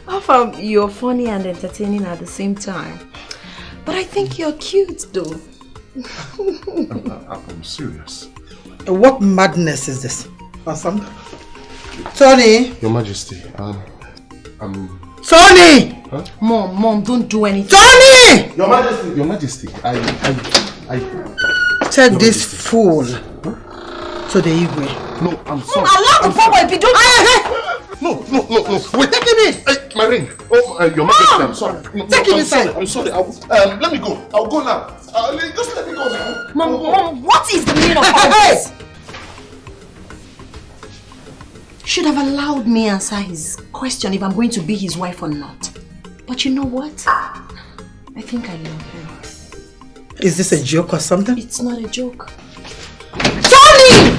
Afam, you're funny and entertaining at the same time. But I think you're cute though. I'm serious. What madness is this? Awesome. Tony! Your Majesty, Tony! Huh? Mom, don't do anything. Tony! Your Majesty, I take this fool to the Igwe. No, I'm sorry. Allow the poor boy be doing. No. Wait. Take him in. My ring. Oh, Your Majesty, I'm sorry. Take him inside. I'm sorry. Let me go. I'll go now. Just let me go now. Mom, what is the meaning of all this? Should have allowed me answer his question if I'm going to be his wife or not. But you know what? I think I love him. Is this a joke or something? It's not a joke. Tony!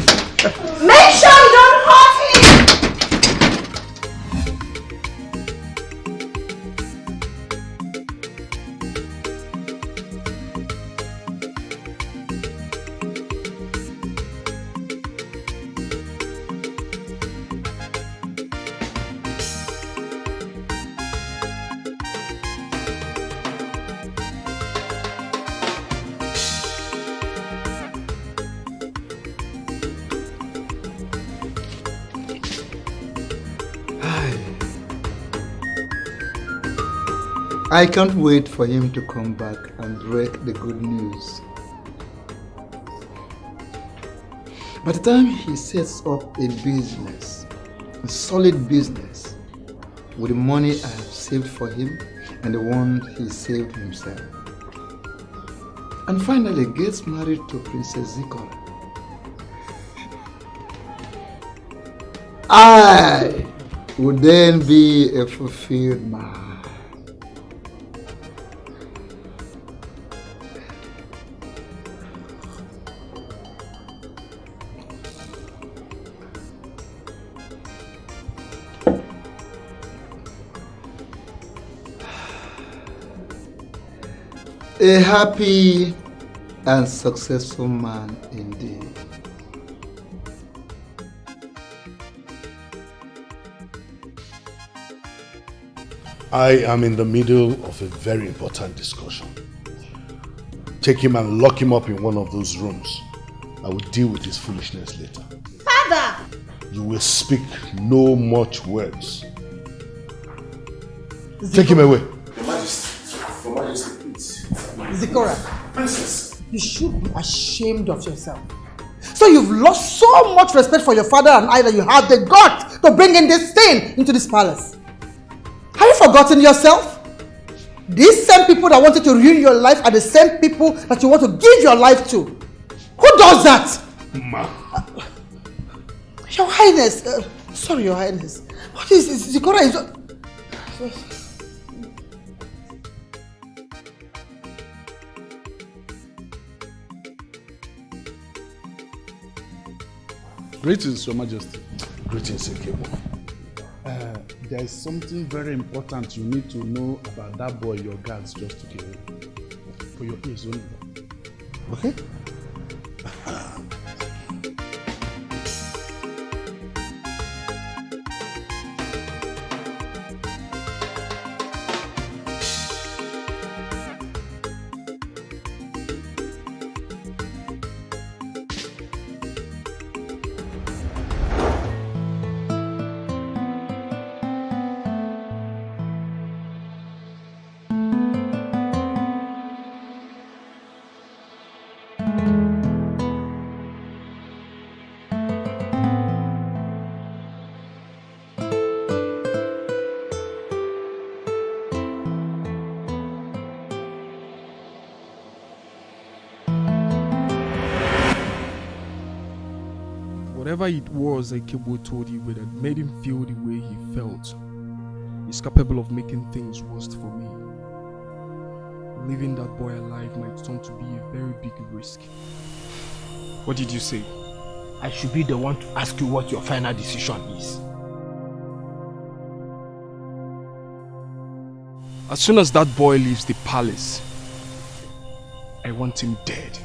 Make sure you don't hurt him! I can't wait for him to come back and break the good news. By the time he sets up a business, a solid business, with the money I have saved for him and the one he saved himself, and finally gets married to Princess Zikora, I would then be a fulfilled man. A happy and successful man indeed. I am in the middle of a very important discussion. Take him and lock him up in one of those rooms. I will deal with his foolishness later. Father! You will speak no much words. Take him away. Your Majesty, please. Zikora, Princess, you should be ashamed of yourself. So you've lost so much respect for your father and I that you have the guts to bring in this thing into this palace. Have you forgotten yourself? These same people that wanted to ruin your life are the same people that you want to give your life to. Who does that? Ma. Your Highness. Sorry, Your Highness. What is Zikora is... Greetings, Your Majesty. Greetings, Ekebo. There is something very important you need to know about that boy your guards just took away. For your ears only. Okay? Whatever it was Ekebo told you that made him feel the way he felt is capable of making things worse for me. Leaving that boy alive might turn to be a very big risk. What did you say? I should be the one to ask you what your final decision is. As soon as that boy leaves the palace, I want him dead.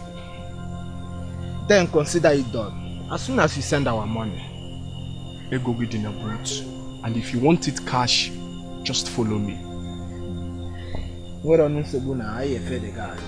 Then consider it done. As soon as you send our money. Ego be in a boat. And if you want it cash, just follow me. What on Nonso na I fed the guy.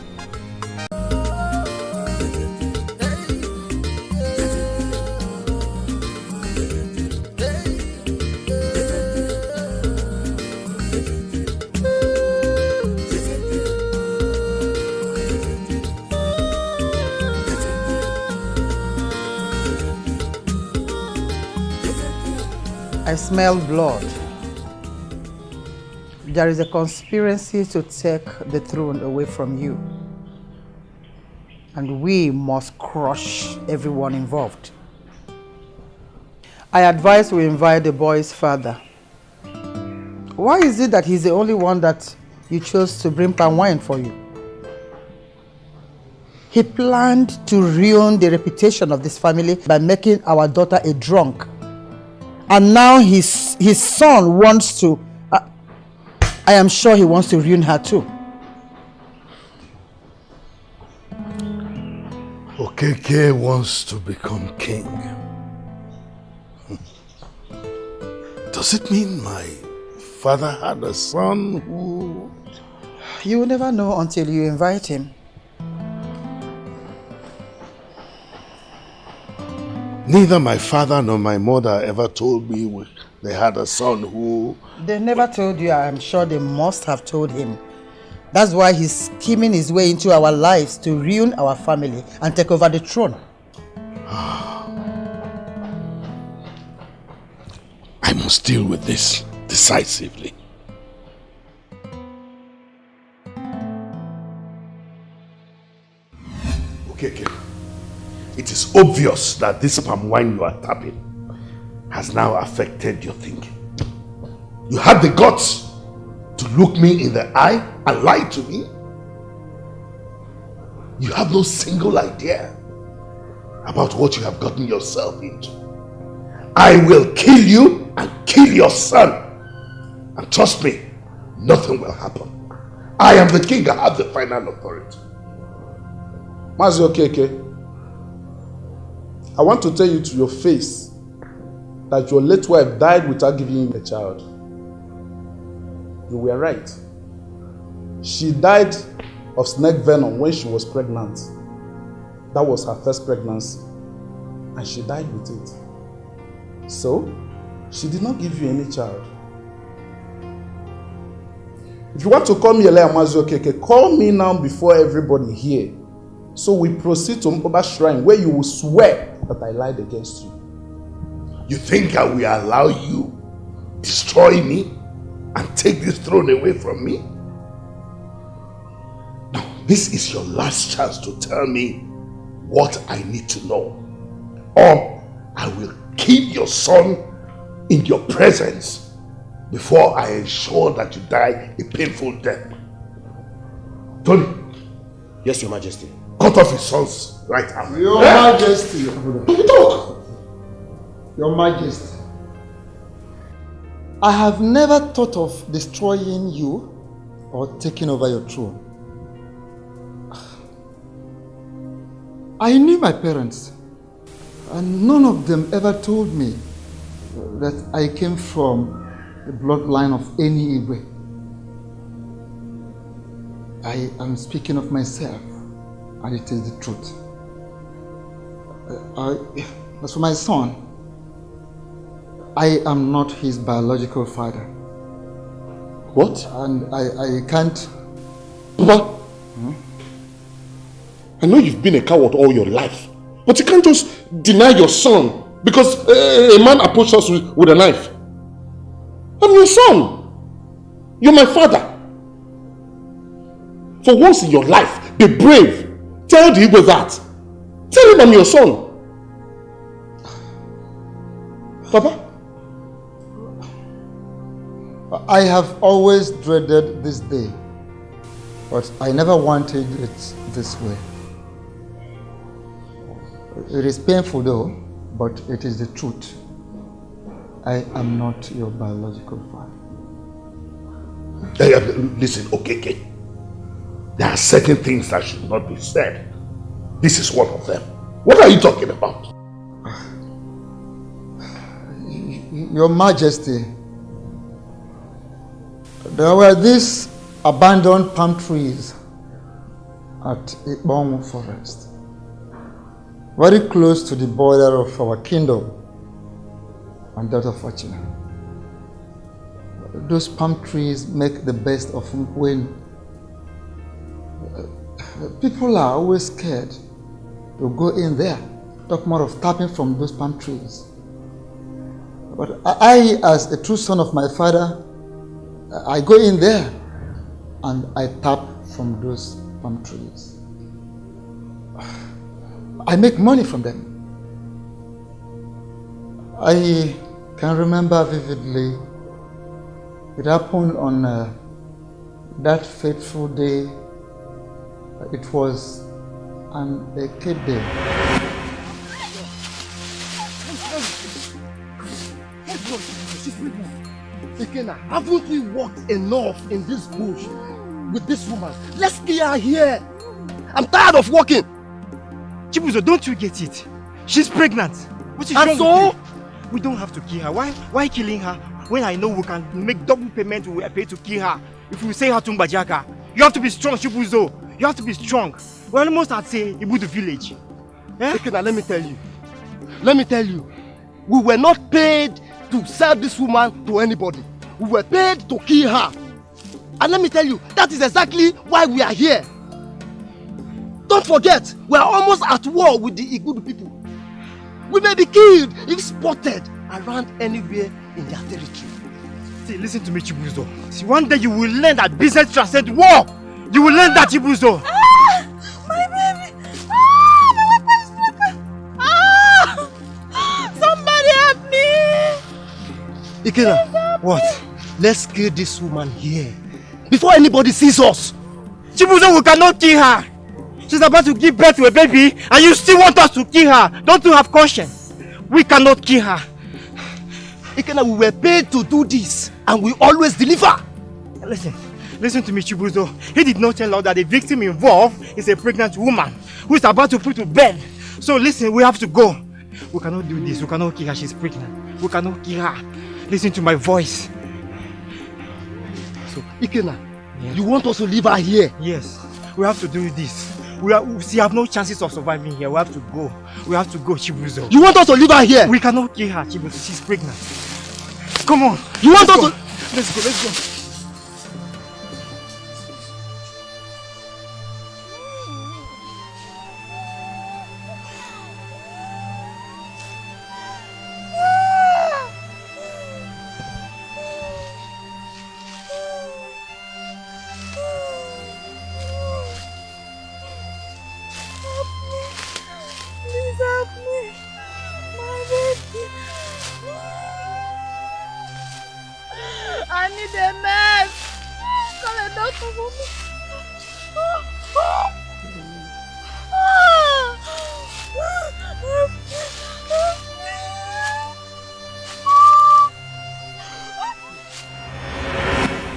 I smell blood. There is a conspiracy to take the throne away from you. And we must crush everyone involved. I advise we invite the boy's father. Why is it that he's the only one that you chose to bring palm wine for you? He planned to ruin the reputation of this family by making our daughter a drunk. And now his son wants to, I am sure he wants to ruin her too. Okeke wants to become king. Does it mean my father had a son who... You will never know until you invite him. Neither my father nor my mother ever told me they had a son who... They never told you. I am sure they must have told him That's why he's scheming his way into our lives to ruin our family and take over the throne. I must deal with this decisively. Okay. It is obvious that this palm wine you are tapping has now affected your thinking. You had the guts to look me in the eye and lie to me. You have no single idea about what you have gotten yourself into. I will kill you and kill your son. And trust me, nothing will happen. I am the king, I have the final authority. Mazi Okeke, I want to tell you to your face that your late wife died without giving you a child. You were right. She died of snake venom when she was pregnant. That was her first pregnancy. And she died with it. So, she did not give you any child. If you want to call me Elea Mazi Okeke, call me now before everybody here. So we proceed to Mpoba Shrine where you will swear that I lied against you. You think I will allow you destroy me and take this throne away from me? Now, this is your last chance to tell me what I need to know. Or I will kill your son in your presence before I ensure that you die a painful death. Tony. Yes, Your Majesty. Cut off his son's right arm. Your Majesty. Talk. Your Majesty. I have never thought of destroying you or taking over your throne. I knew my parents, and none of them ever told me that I came from the bloodline of any Igwe. I am speaking of myself, and it is the truth. As for my son, I am not his biological father. What? And I can't... Papa, I know you've been a coward all your life, but you can't just deny your son because a man approached us with a knife. I'm your son. You're my father. For once in your life, be brave. Tell the Igwe that. Tell him I'm your son. Papa? I have always dreaded this day, but I never wanted it this way. It is painful though, but it is the truth. I am not your biological father. Listen, okay. There are certain things that should not be said. This is one of them. What are you talking about? Your Majesty, there were these abandoned palm trees at Ikbonwu Forest, very close to the border of our kingdom and that of Racheal. Those palm trees make the best of wind. People are always scared to go in there, talk more of tapping from those palm trees. But I, as a true son of my father, I go in there and I tap from those palm trees. I make money from them. I can remember vividly, it happened on that fateful day. It was an Eke day. Haven't we walked enough in this bush with this woman? Let's get her here. I'm tired of walking. Chibuzo, don't you get it? She's pregnant. What is and wrong so? We don't have to kill her. Why killing her when I know we can make double payment when we are paid to kill her? If we say her to Mbajaka, you have to be strong, Chibuzo. You have to be strong. We're almost at say Ibu the village. Okay, now let me tell you. We were not paid to sell this woman to anybody. We were paid to kill her. And let me tell you, that is exactly why we are here. Don't forget, we are almost at war with the Igbudu people. We may be killed if spotted around anywhere in their territory. See, listen to me, Chibuzo. See, one day you will learn that business transcends war. You will learn that, Chibuzo. Ah! My baby! Ah! My weapon is broken! Ah! Somebody help me! Ikena, what? Let's kill this woman here before anybody sees us. Chibuzo, we cannot kill her. She's about to give birth to a baby and you still want us to kill her. Don't you have conscience? We cannot kill her. Ikena, we were paid to do this and we always deliver. Listen to me, Chibuzo. He did not tell us that the victim involved is a pregnant woman who is about to put to bed. So listen, we have to go. We cannot do this. We cannot kill her. She's pregnant. We cannot kill her. Listen to my voice. So, Ikena, you want us to leave her here? Yes, we have to do this. We have no chances of surviving here. We have to go. We have to go, Chibuzo. You want us to leave her here? We cannot kill her, Chibuzo. She's pregnant. Come on. You want us to... Let's go, let's go.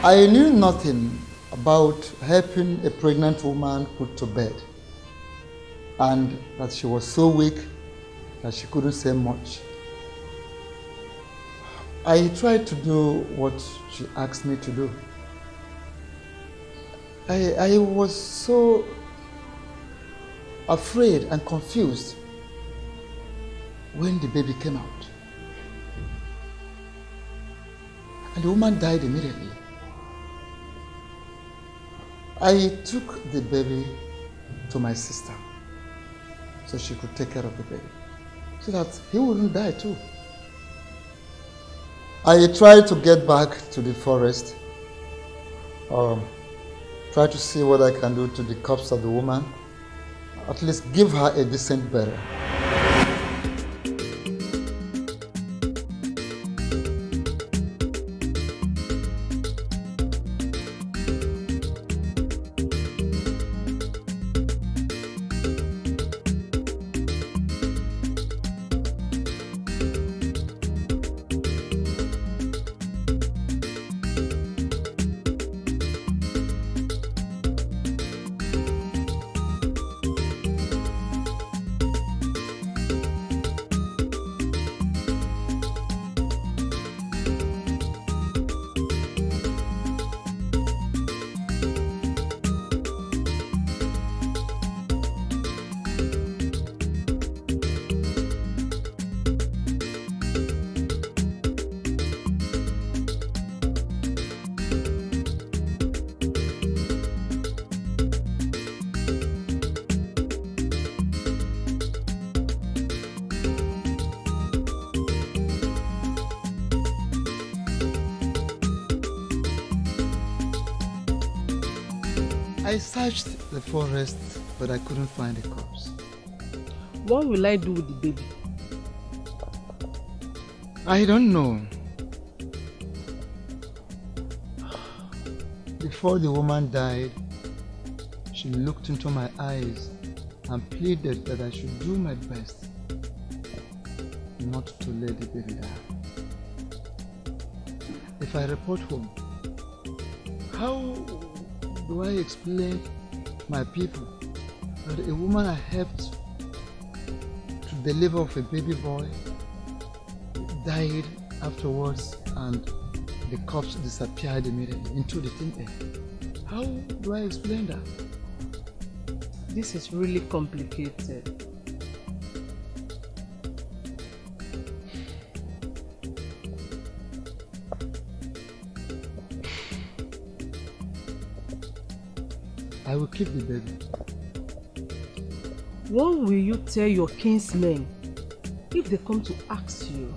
I knew nothing about helping a pregnant woman put to bed, and that she was so weak that she couldn't say much. I tried to do what she asked me to do. I was so afraid and confused when the baby came out. And the woman died immediately. I took the baby to my sister so she could take care of the baby, so that he wouldn't die too. I tried to get back to the forest, try to see what I can do to the corpse of the woman, at least give her a decent burial. I searched the forest, but I couldn't find a corpse. What will I do with the baby? I don't know. Before the woman died, she looked into my eyes and pleaded that I should do my best not to let the baby die. If I report home, how do I explain to my people that a woman I helped to deliver of a baby boy died afterwards and the corpse disappeared immediately into the thin air? How do I explain that? This is really complicated. will keep the baby. What will you tell your kinsmen if they come to ask you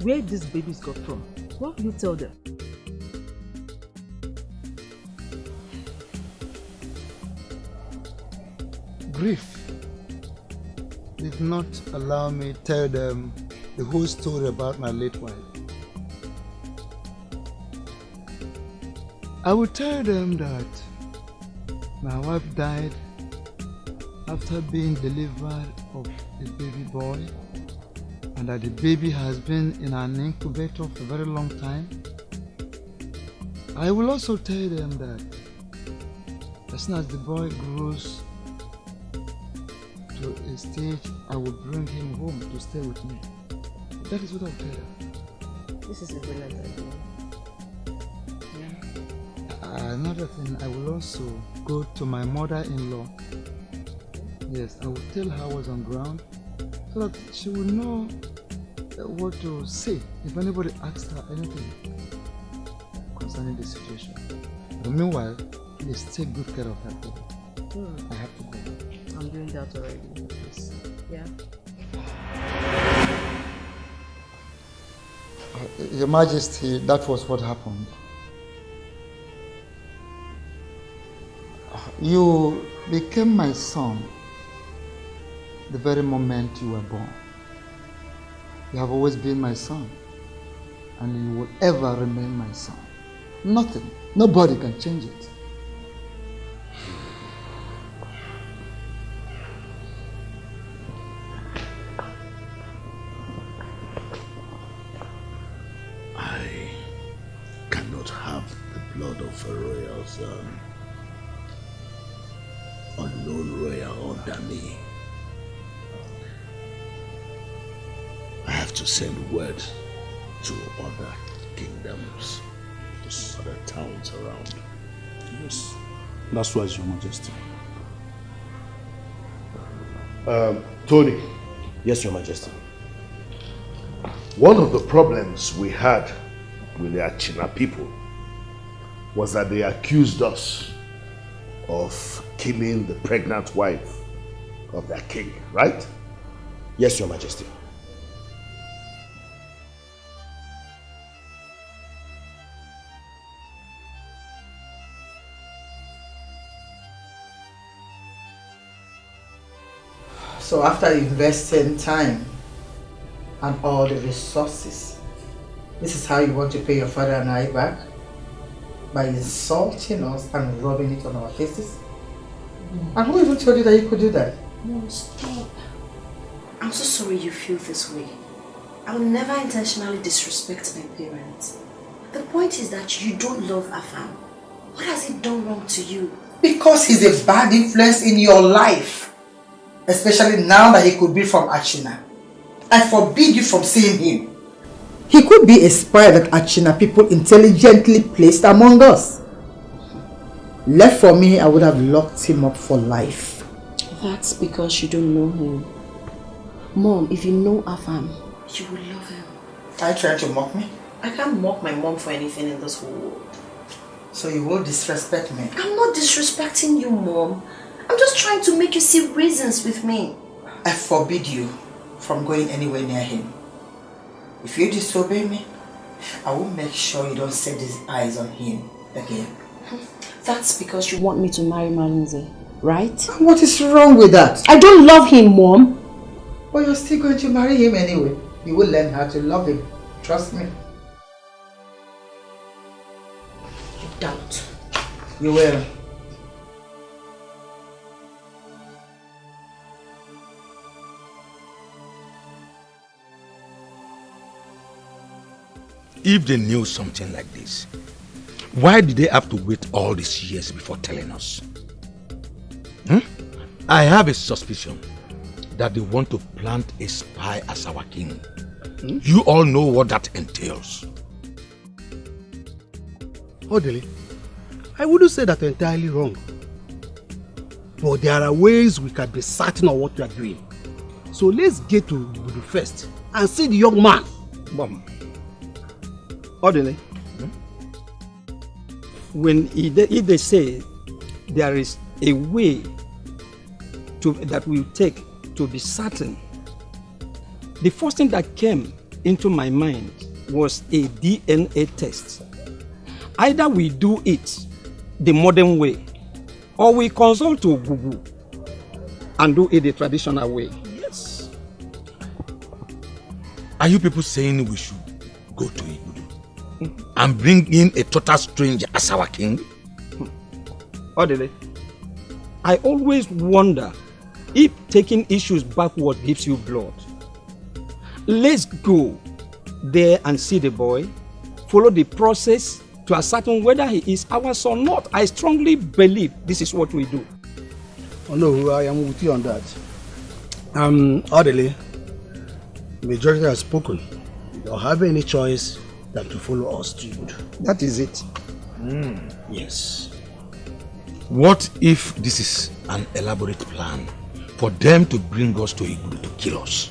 where these babies got from? What will you tell them? Grief did not allow me to tell them the whole story about my late wife. I will tell them that my wife died after being delivered of a baby boy, and that the baby has been in an incubator for a very long time. I will also tell them that as soon as the boy grows to a stage, I will bring him home to stay with me. That is what I'll tell them. This is a brilliant idea. Another thing, I will also go to my mother-in-law. Yes, I will tell her I was on ground so that she will know what to say if anybody asks her anything concerning the situation. But meanwhile, please take good care of her baby. I have to go. I'm doing that already. Yes. Yeah. Your Majesty, that was what happened. You became my son the very moment you were born. You have always been my son, and you will ever remain my son. Nothing, nobody can change it. I cannot have the blood of a royal son. Unknown royal under me. I have to send word to other kingdoms, to other towns around. Yes, that's wise, Your Majesty. Tony. Yes, Your Majesty. One of the problems we had with the Achina people was that they accused us of killing the pregnant wife of their king, right? Yes, Your Majesty. So after investing time and all the resources, this is how you want to pay your father and I back? By insulting us and rubbing it on our faces? And who even told you that you could do that? No, stop. I'm so sorry you feel this way. I will never intentionally disrespect my parents. The point is that you don't love Afam. What has he done wrong to you? Because he's a bad influence in your life. Especially now that he could be from Achina. I forbid you from seeing him. He could be a spy that Achina people intelligently placed among us. Left for me, I would have locked him up for life. That's because you don't know him. Mom, if you know Afam, you will love him. Are you trying to mock me? I can't mock my mom for anything in this whole world. So you will disrespect me? I'm not disrespecting you, Mom. I'm just trying to make you see reasons with me. I forbid you from going anywhere near him. If you disobey me, I will make sure you don't set these eyes on him again. That's because you want me to marry Malinze, right? What is wrong with that? I don't love him, Mom. But you're still going to marry him anyway. You will learn how to love him. Trust me. You doubt. You will. If they knew something like this, why did they have to wait all these years before telling us? I have a suspicion that they want to plant a spy as our king. You all know what that entails. Odele, I wouldn't say that you're entirely wrong. But there are ways we can be certain of what we are doing. So let's get to Budu first and see the young man. Mom. When if they say there is a way that we will take to be certain, the first thing that came into my mind was a DNA test. Either we do it the modern way, or we consult to Google and do it the traditional way. Yes. Are you people saying we should go to Igbudu and bring in a total stranger as our king? Odele, I always wonder if taking issues backward gives you blood. Let's go there and see the boy, follow the process to ascertain whether he is ours or not. I strongly believe this is what we do. Oh no, I am with you on that. Odele, the majority has spoken. You don't have any choice than to follow us to Igbudu. That is it. Yes. What if this is an elaborate plan for them to bring us to Igbudu to kill us?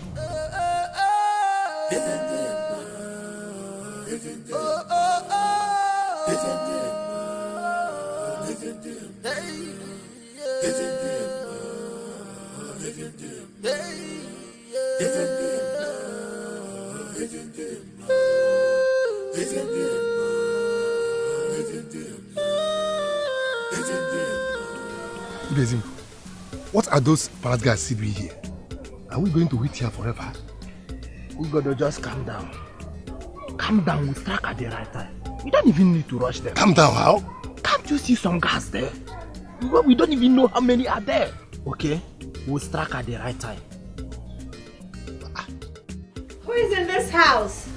What are those palace guys doing here? Are we going to wait here forever? We gotta just calm down. Calm down, we'll strike at the right time. We don't even need to rush them. Calm down, how? Can't you see some guys there? We don't even know how many are there. Okay? We'll strike at the right time. Who is in this house?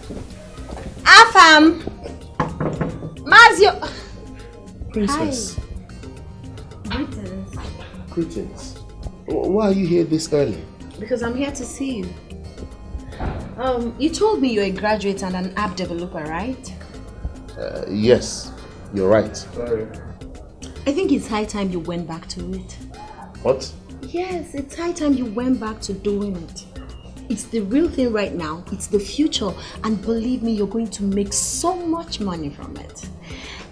Afam! Mazio! Princess. Hi. Greetings. Greetings. Why are you here this early? Because I'm here to see you. You told me you're a graduate and an app developer, right? Yes, you're right. Sorry. I think it's high time you went back to it. What? Yes, it's high time you went back to doing it. It's the real thing right now. It's the future. And believe me, you're going to make so much money from it.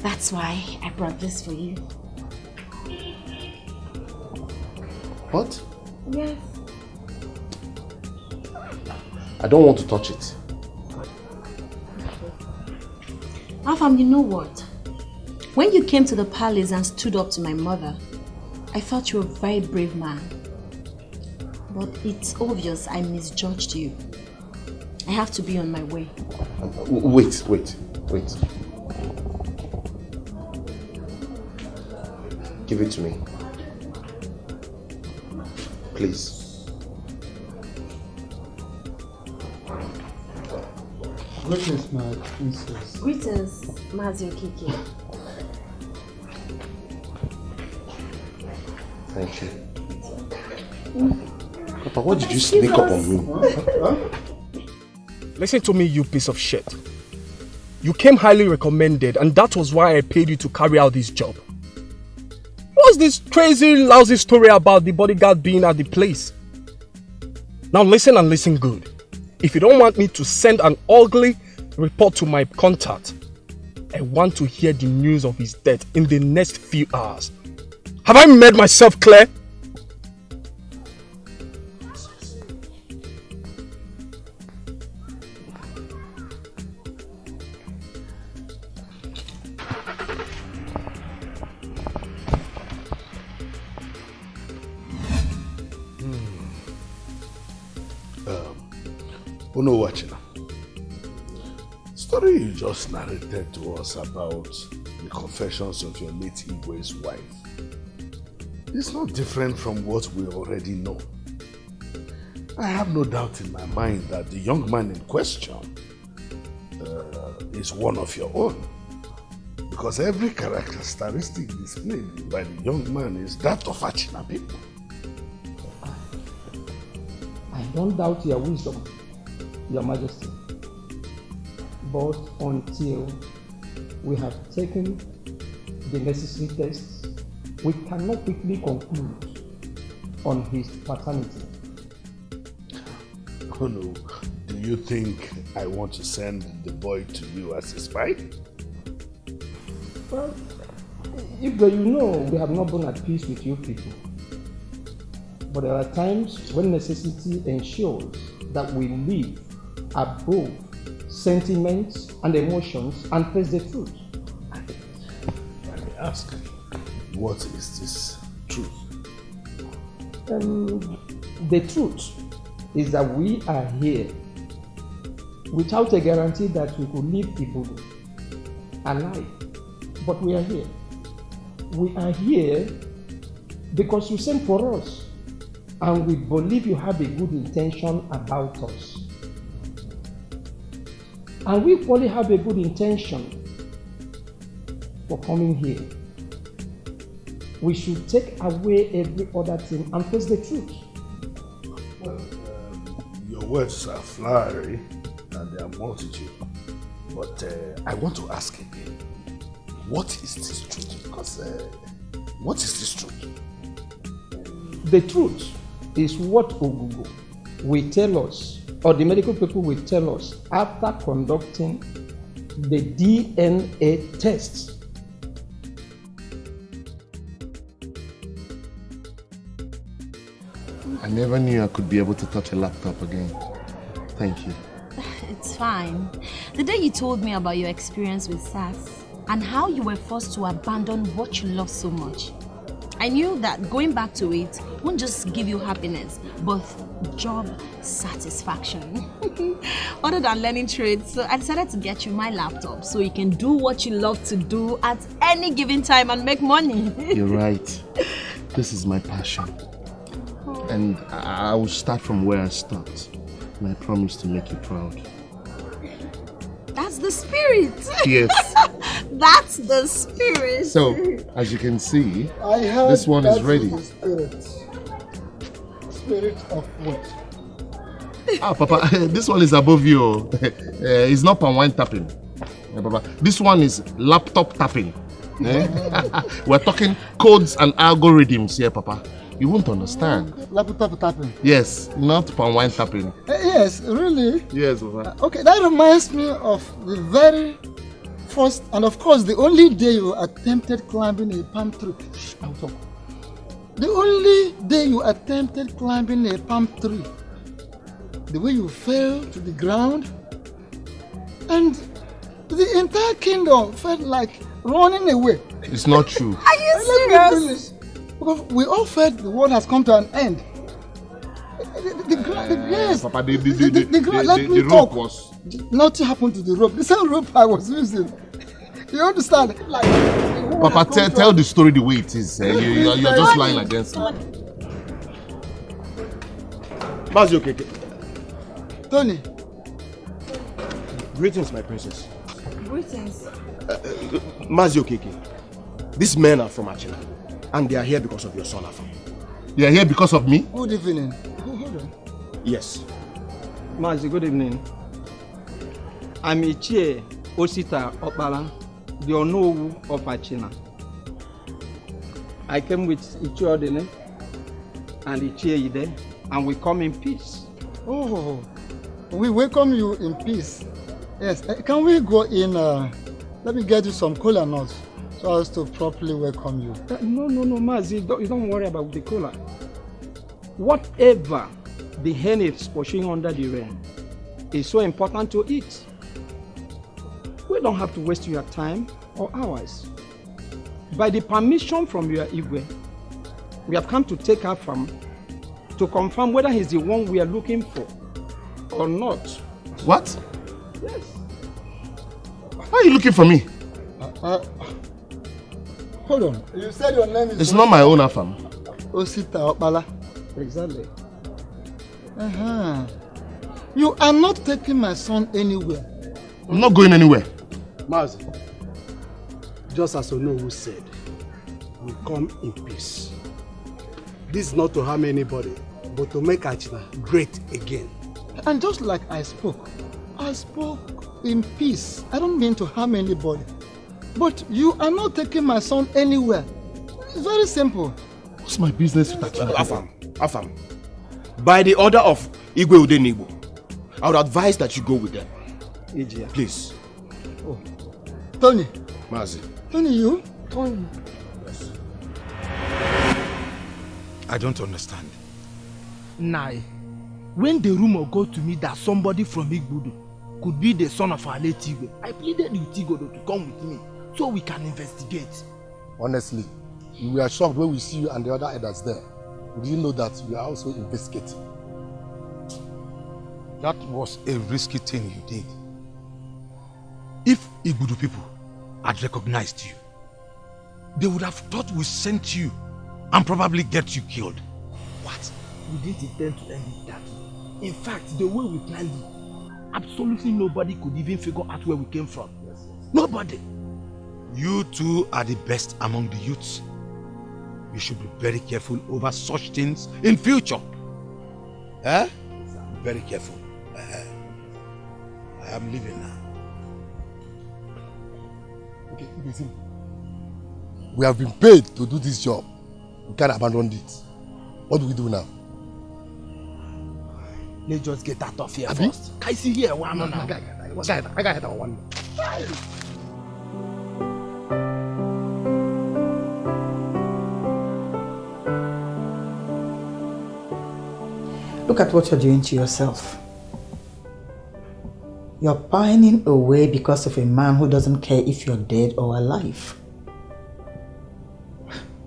That's why I brought this for you. What? Yes. I don't want to touch it. Afam, you know what? When you came to the palace and stood up to my mother, I thought you were a very brave man. But it's obvious I misjudged you. I have to be on my way. Wait. Give it to me. Please. Greetings, my princess. Greetings, Mazio Kiki. Thank you. Papa, what did you sneak up on me? Listen to me, you piece of shit. You came highly recommended, and that was why I paid you to carry out this job. What's this crazy, lousy story about the bodyguard being at the place? Now listen and listen good. If you don't want me to send an ugly report to my contact, I want to hear the news of his death in the next few hours. Have I made myself clear? Uno watching. Story you just narrated to us about the confessions of your late Igwe's wife is not different from what we already know. I have no doubt in my mind that the young man in question is one of your own, because every characteristic displayed by the young man is that of Achina people. I don't doubt your wisdom, Your Majesty, but until we have taken the necessary tests, we cannot quickly conclude on his paternity. Oh no, do you think I want to send the boy to you as a spy? Well, Igwe, you know we have not been at peace with you people. But there are times when necessity ensures that we live above sentiments and emotions and face the truth. I ask, what is this truth? The truth is that we are here without a guarantee that we could leave Ibudu alive. But we are here. We are here because you sent for us. And we believe you have a good intention about us. And we equally have a good intention for coming here. We should take away every other thing and face the truth. Well, your words are flowery and they are multitude. But I want to ask again, what is this truth? Because what is this truth? The truth is what Ogugo will tell us, or the medical people will tell us after conducting the DNA tests. I never knew I could be able to touch a laptop again. Thank you. It's fine. The day you told me about your experience with SARS and how you were forced to abandon what you love so much, I knew that going back to it won't just give you happiness, but job satisfaction. Other than learning trades, so I decided to get you my laptop so you can do what you love to do at any given time and make money. You're right. This is my passion. And I will start from where I stopped. And I promise to make you proud. That's the spirit. Yes. That's the spirit. So, as you can see, this one is ready. Spirit of what? Ah, Papa, this one is above you. It's not palm wine tapping. Papa, this one is laptop tapping. We're talking codes and algorithms here, Papa. You won't understand. Laptop tapping? Yes, not palm wine tapping. Yes, really? Yes, Papa. Okay, that reminds me of the very first and of course the only day you attempted climbing a palm tree. Shh, I'll talk. The only day you attempted climbing a palm tree. The way you fell to the ground and the entire kingdom felt like running away. It's not true. Are you serious? Because we all felt the world has come to an end. Yes. Papa, the rope was... Nothing happened to the rope. The same rope I was using. You understand? Like, Papa, tell the story the way it is. You're just lying against me. Mazio Keke. Tony. Greetings, my princess. Greetings. Mazio Keke. These men are from Achina. And they are here because of your son, Afam. They are here because of me? Good evening. Hold on. Yes. Mazi, good evening. I'm Ichie Osita Opala, the Onowu of Achina. I came with Ichie Odene and Ichie Ide, and we come in peace. Oh, we welcome you in peace. Yes, can we go in? Let me get you some cola nuts so as to properly welcome you. No, Mazi, you don't worry about the cola. Whatever the hen is pursuing under the rain is so important to eat. We don't have to waste your time or ours. By the permission from your Igwe, we have come to take her farm to confirm whether he's the one we are looking for or not. What? Yes. Why are you looking for me? Hold on. You said your name is... It's not my own Afam. Osita Opala. Exactly. You are not taking my son anywhere. I'm not going anywhere. Mazi, just as Onowu said, we come in peace. This is not to harm anybody, but to make Achina great again. And just like I spoke in peace. I don't mean to harm anybody. But you are not taking my son anywhere. It's very simple. What's my business with Achina? Afam, by the order of Igwe Udenigbo, I would advise that you go with them. Please. Oh. Tony. Mazi. Tony, you? Tony. I don't understand. Nai, when the rumor got to me that somebody from Igbodo could be the son of our late Igwe, I pleaded with Igbodo to come with me so we can investigate. Honestly, we were shocked when we see you and the other elders there. We didn't know that you are also investigating. That was a risky thing you did. If Igbodo people had recognized you, they would have thought we sent you and probably get you killed. What? We didn't intend to end it that way. In fact, the way we planned it, absolutely nobody could even figure out where we came from. Nobody. You two are the best among the youths. You should be very careful over such things in future. Eh? Be very careful. I am leaving now. Okay, listen. We have been paid to do this job. We can't abandon it. What do we do now? Let's just get out of here first. Can I see here one now? I got one. Look at what you're doing to yourself. You're pining away because of a man who doesn't care if you're dead or alive.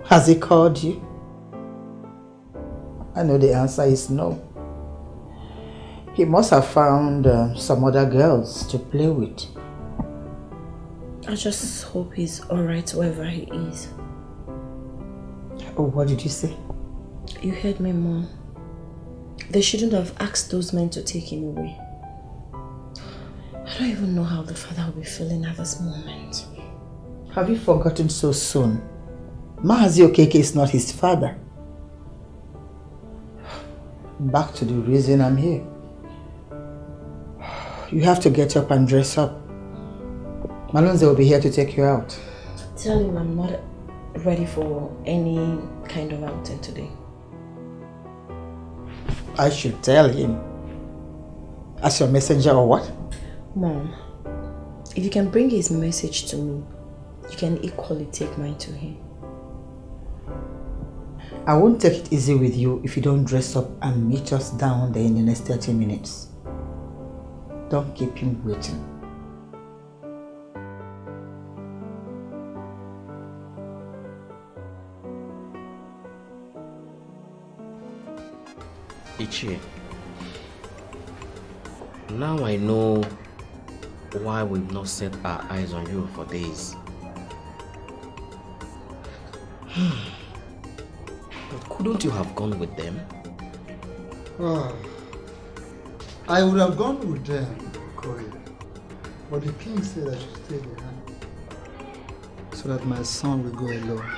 Has he called you? I know the answer is no. He must have found some other girls to play with. I just hope he's alright wherever he is. Oh, what did you say? You heard me, Mom. They shouldn't have asked those men to take him away. I don't even know how the father will be feeling at this moment. Have you forgotten so soon? Mahazi Okeke is not his father. Back to the reason I'm here. You have to get up and dress up. Malonze will be here to take you out. Tell him I'm not ready for any kind of outing today. I should tell him. As your messenger or what? Mom, if you can bring his message to me, you can equally take mine to him. I won't take it easy with you if you don't dress up and meet us down there in the next 30 minutes. Don't keep him waiting. Ichie, now I know why we've not set our eyes on you for days. But couldn't you have gone with them? Oh, I would have gone with them, Corey. But the king said I should stay behind so that my son will go alone.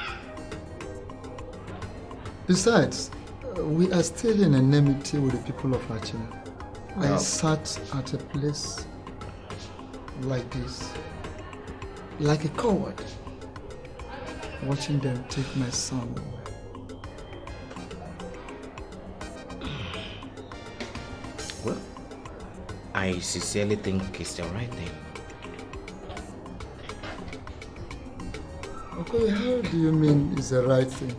Besides, we are still in enmity with the people of Racheal. I sat at a place like this, like a coward, watching them take my son away. Well, I sincerely think it's the right thing. Okay, how do you mean it's the right thing?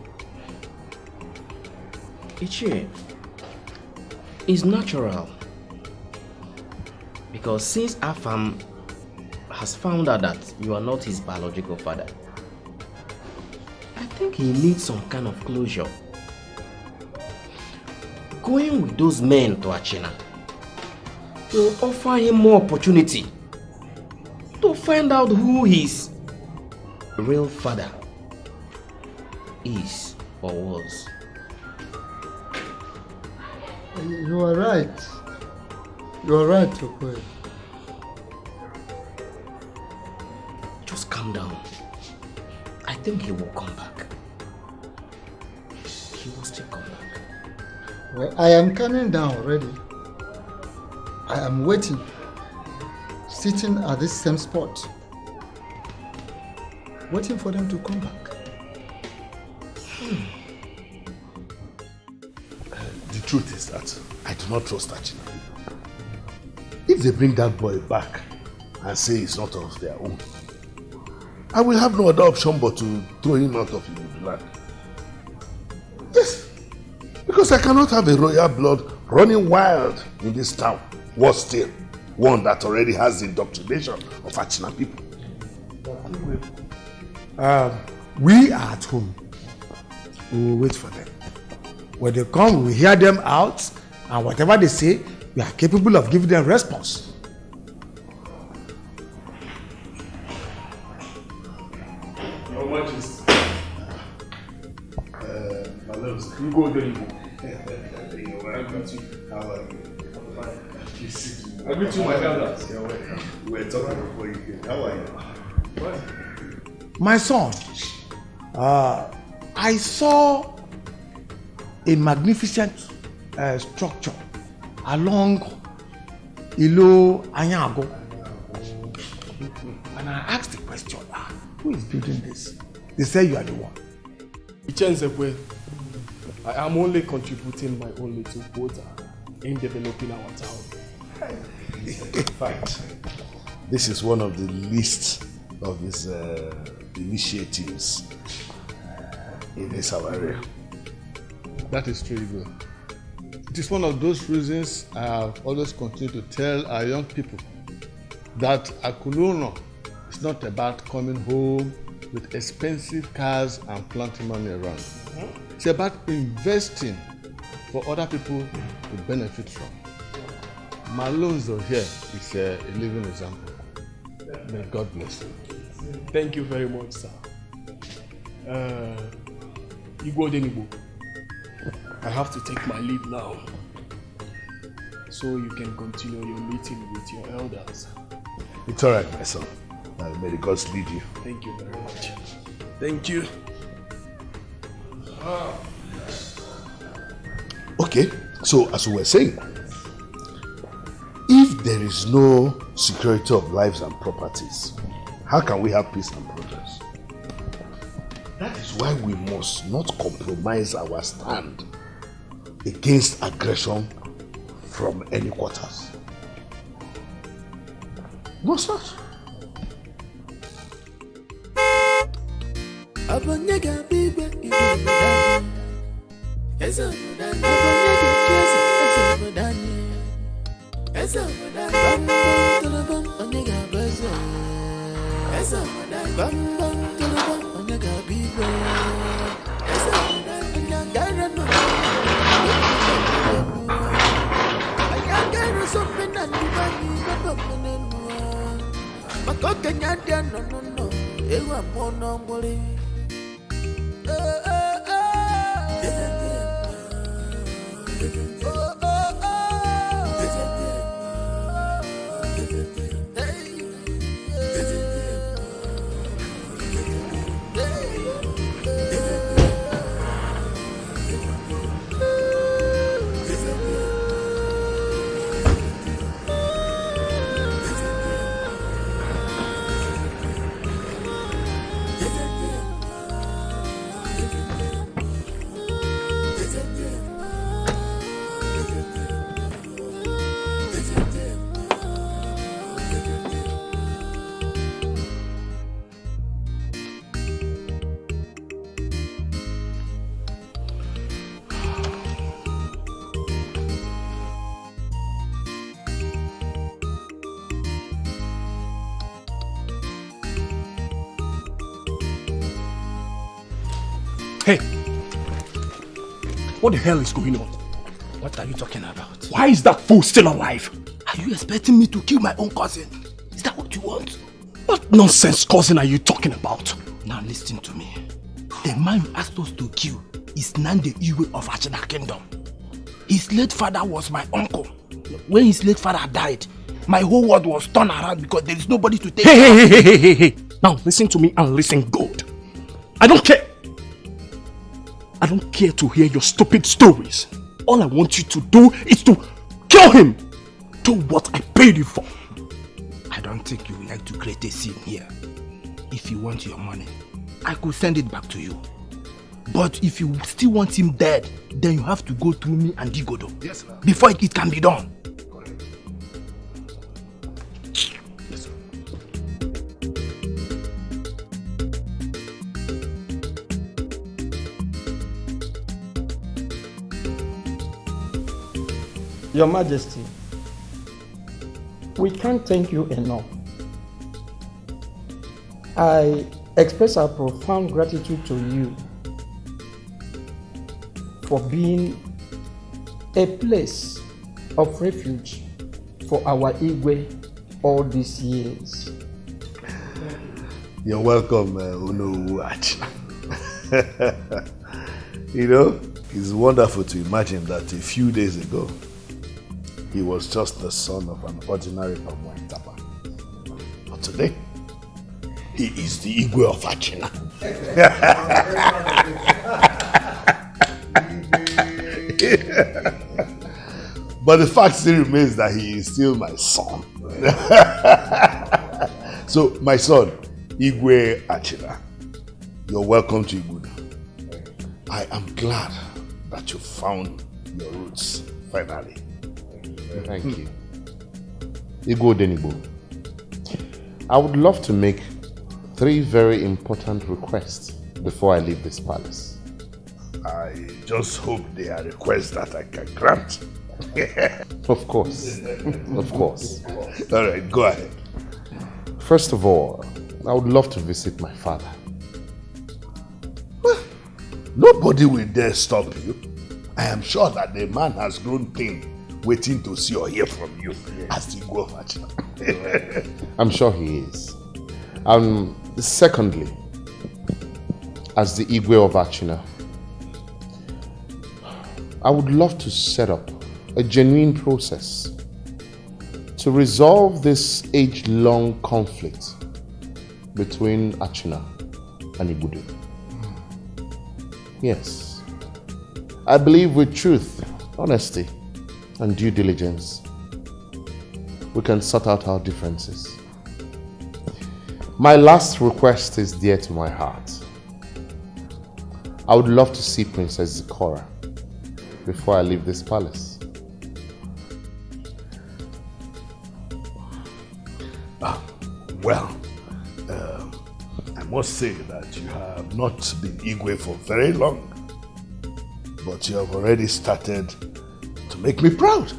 Ichie, it's natural. Because since Afam has found out that you are not his biological father, I think he needs some kind of closure. Going with those men to Achina will offer him more opportunity to find out who his real father is or was. You are right. You are right, Okoye. Just calm down. I think he will come back. He will still come back. Well, I am coming down already. I am waiting, sitting at this same spot, waiting for them to come back. The truth is that I do not trust Achina. If they bring that boy back and say it's not of their own, I will have no other option but to throw him out of the land. Yes, Because I cannot have a royal blood running wild in this town. Worse still, one that already has the indoctrination of Achina people. We are at home. We will wait for them. When they come, we will hear them out, and whatever they say, we are capable of giving them response. How much is? My love, you go there, you go. I greet you. How are you? I'm fine. I greet you, my elders. You're welcome. We're talking before you came. How are you? What? My son, I saw a magnificent structure along Ilo Anyago, and I asked the question, who is building this? They say you are the one. I am only contributing my own little quota in developing our town. In fact, this is one of the least of these initiatives in this our area. That is true, Igwe. It is one of those reasons I have always continued to tell our young people that Akuluno is not about coming home with expensive cars and plenty money around. It's about investing for other people to benefit from. Malonzo here is a living example. May God bless you. Thank you very much, sir. Igwe Odenigbo, I have to take my leave now, so you can continue your meeting with your elders. It's all right, my son. May the gods lead you. Thank you very much. Thank you. Okay, so as we were saying, if there is no security of lives and properties, how can we have peace and progress? That is why we must not compromise our stand against aggression from any quarters. No such. Hey! What the hell is going on? What are you talking about? Why is that fool still alive? Are you expecting me to kill my own cousin? Is that what you want? What nonsense cousin are you talking about? Now listen to me. The man you asked us to kill is Nande Iwe of Achina Kingdom. His late father was my uncle. When his late father died, my whole world was turned around because there is nobody to take care of. Hey. Now listen to me and listen good. I don't care. I don't care to hear your stupid stories. All I want you to do is to kill him. Do what I paid you for. I don't think you would like to create a scene here. If you want your money, I could send it back to you. But if you still want him dead, then you have to go through me and Digodo. Yes, sir. Before it can be done. Your Majesty, we can't thank you enough. I express our profound gratitude to you for being a place of refuge for our Igwe all these years. You're welcome, Unuach. You know, it's wonderful to imagine that a few days ago, he was just the son of an ordinary palm wine tapper. But today, he is the Igwe of Achina. But the fact still remains that he is still my son. So, my son, Igwe Achina, you're welcome to Igbudu. I am glad that you found your roots, finally. Thank you. Igwe Odenigbo, I would love to make 3 very important requests before I leave this palace. I just hope they are requests that I can grant. Of course. Of course. All right, go ahead. First of all, I would love to visit my father. Nobody will dare stop you. I am sure that the man has grown thin, waiting to see or hear from you as the Igwe of Achina. I'm sure he is. Secondly, as the Igwe of Achina, I would love to set up a genuine process to resolve this age-long conflict between Achina and Igbudu. Yes. I believe with truth, honesty, and due diligence, we can sort out our differences. My last request is dear to my heart. I would love to see Princess Zikora before I leave this palace. Well, I must say that you have not been Igwe for very long, but you have already started to make me proud.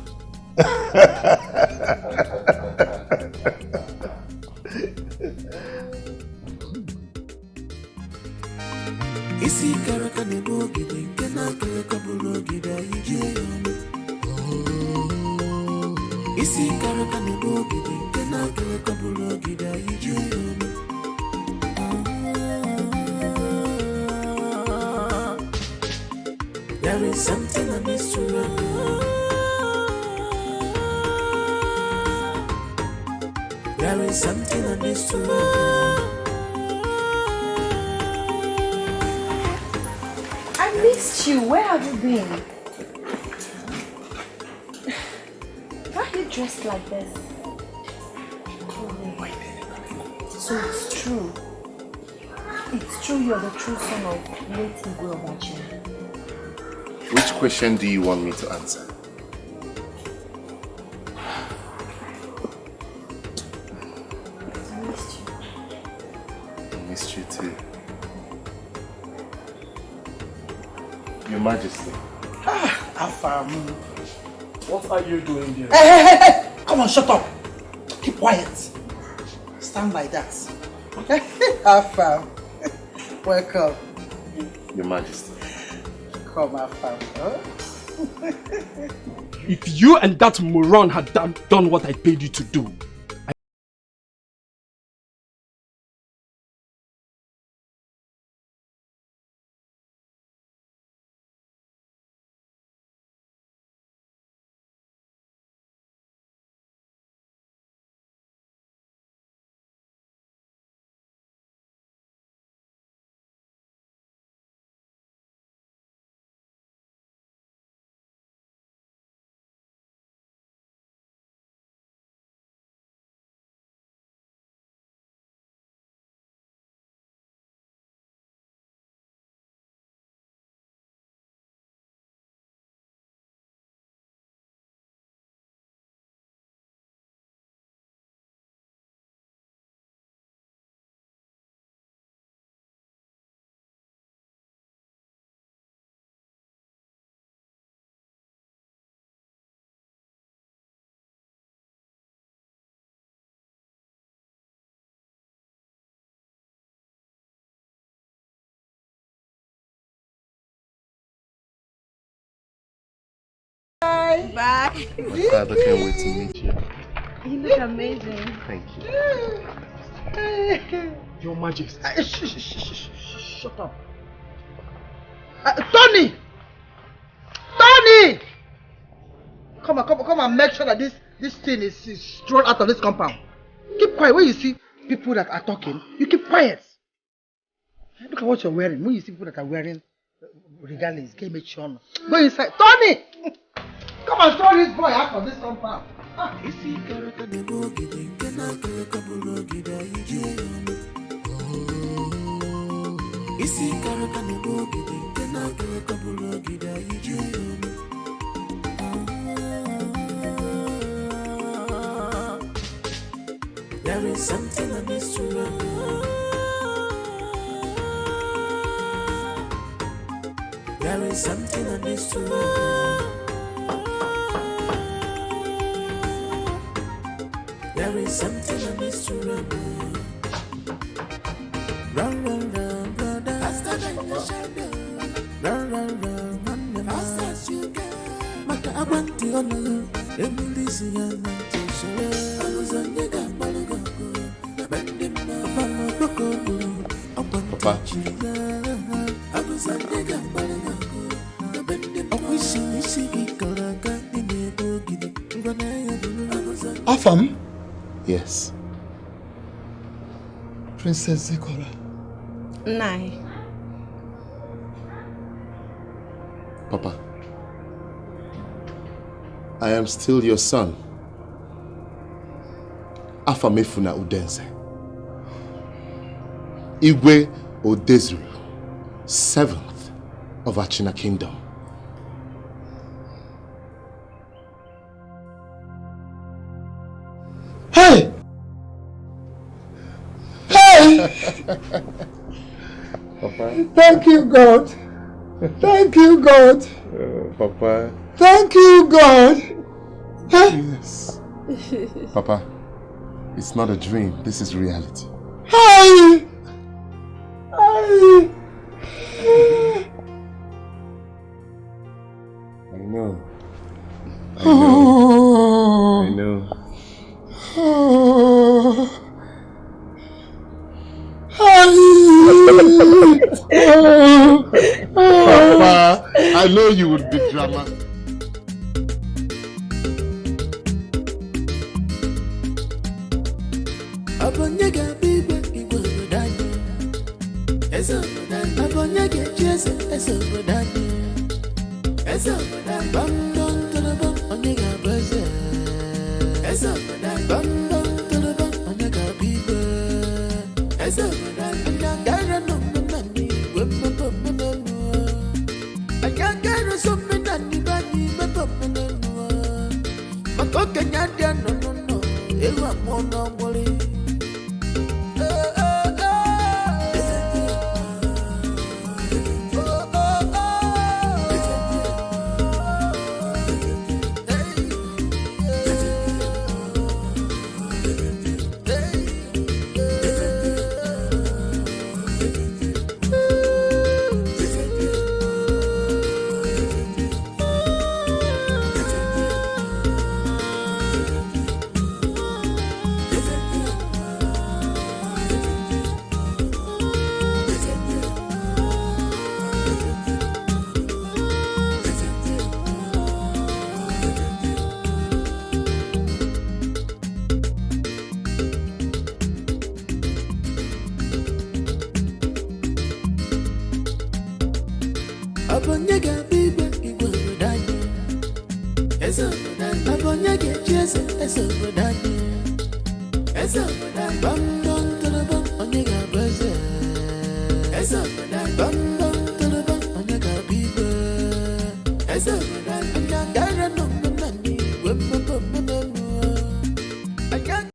Isi karaka nebo gide nkena karaka bulo gida ije Isi karaka nebo gide nkena karaka bulo gida ije There is something I miss to learn. There is something I miss to learn. I missed you. Where have you been? Why are you dressed like this? So it's true. It's true you're the true son of late Igwe of Achina. Which question do you want me to answer? I missed you. I missed you too. Your Majesty. Afam, what are you doing here? Hey! Come on, shut up. Keep quiet. Stand like that. Afam, welcome. Your Majesty. Come, Afam. Huh? If you and that moron had done what I paid you to do, My father can't wait to meet you. You look amazing. Thank you. Your Majesty. Shut up. Tony! Tony! Come and make sure that this thing is thrown out of this compound. Keep quiet. When you see people that are talking, you keep quiet. Look at what you're wearing. When you see people that are wearing regardless, go inside. Tony! Come and throw this boy out of this compound. There is something I miss to know. There is something I miss to know. There is something I miss to know. Run, run, run, brother. Faster than the shadow. Run, run, run, run, fast as you can. Maka abanti ono. Emulisi ya nantisho. Aluzanyega balugo. Abandima baloko. Papa. Aluzanyega balugo. Abandima. Owishi bikalaka inebo gidi. Ngwana ya bulu. Afam? Yes. Princess Zikora. Nai. Papa, I am still your son. Afamefuna Udense. Igwe Odezuru, 7th of Achina Kingdom. Hey! Hey! Papa. Thank you, God. Thank you, God. Papa. Thank you, God. Yes. Papa, it's not a dream. This is reality. Hey! Hey! I know. Oh. I know. Oh. Papa, I know you would be drama. Abonyega bibe igwe bodani. Eso bodani. Abonyega chese eso bodani. Eso bodani. Bambam telebam onyega beze. Eso bodani. Bambam telebam onyega bibe. Eso bodani. Anyagara no manani wemma mananu. Anyagara so manani bani bemma mananu. Makoke nyadia no. Ewa mono mori. Abonyega bibe igwe bodani. Eso bodani. Abonyega chese eso bodani. Eso bodani.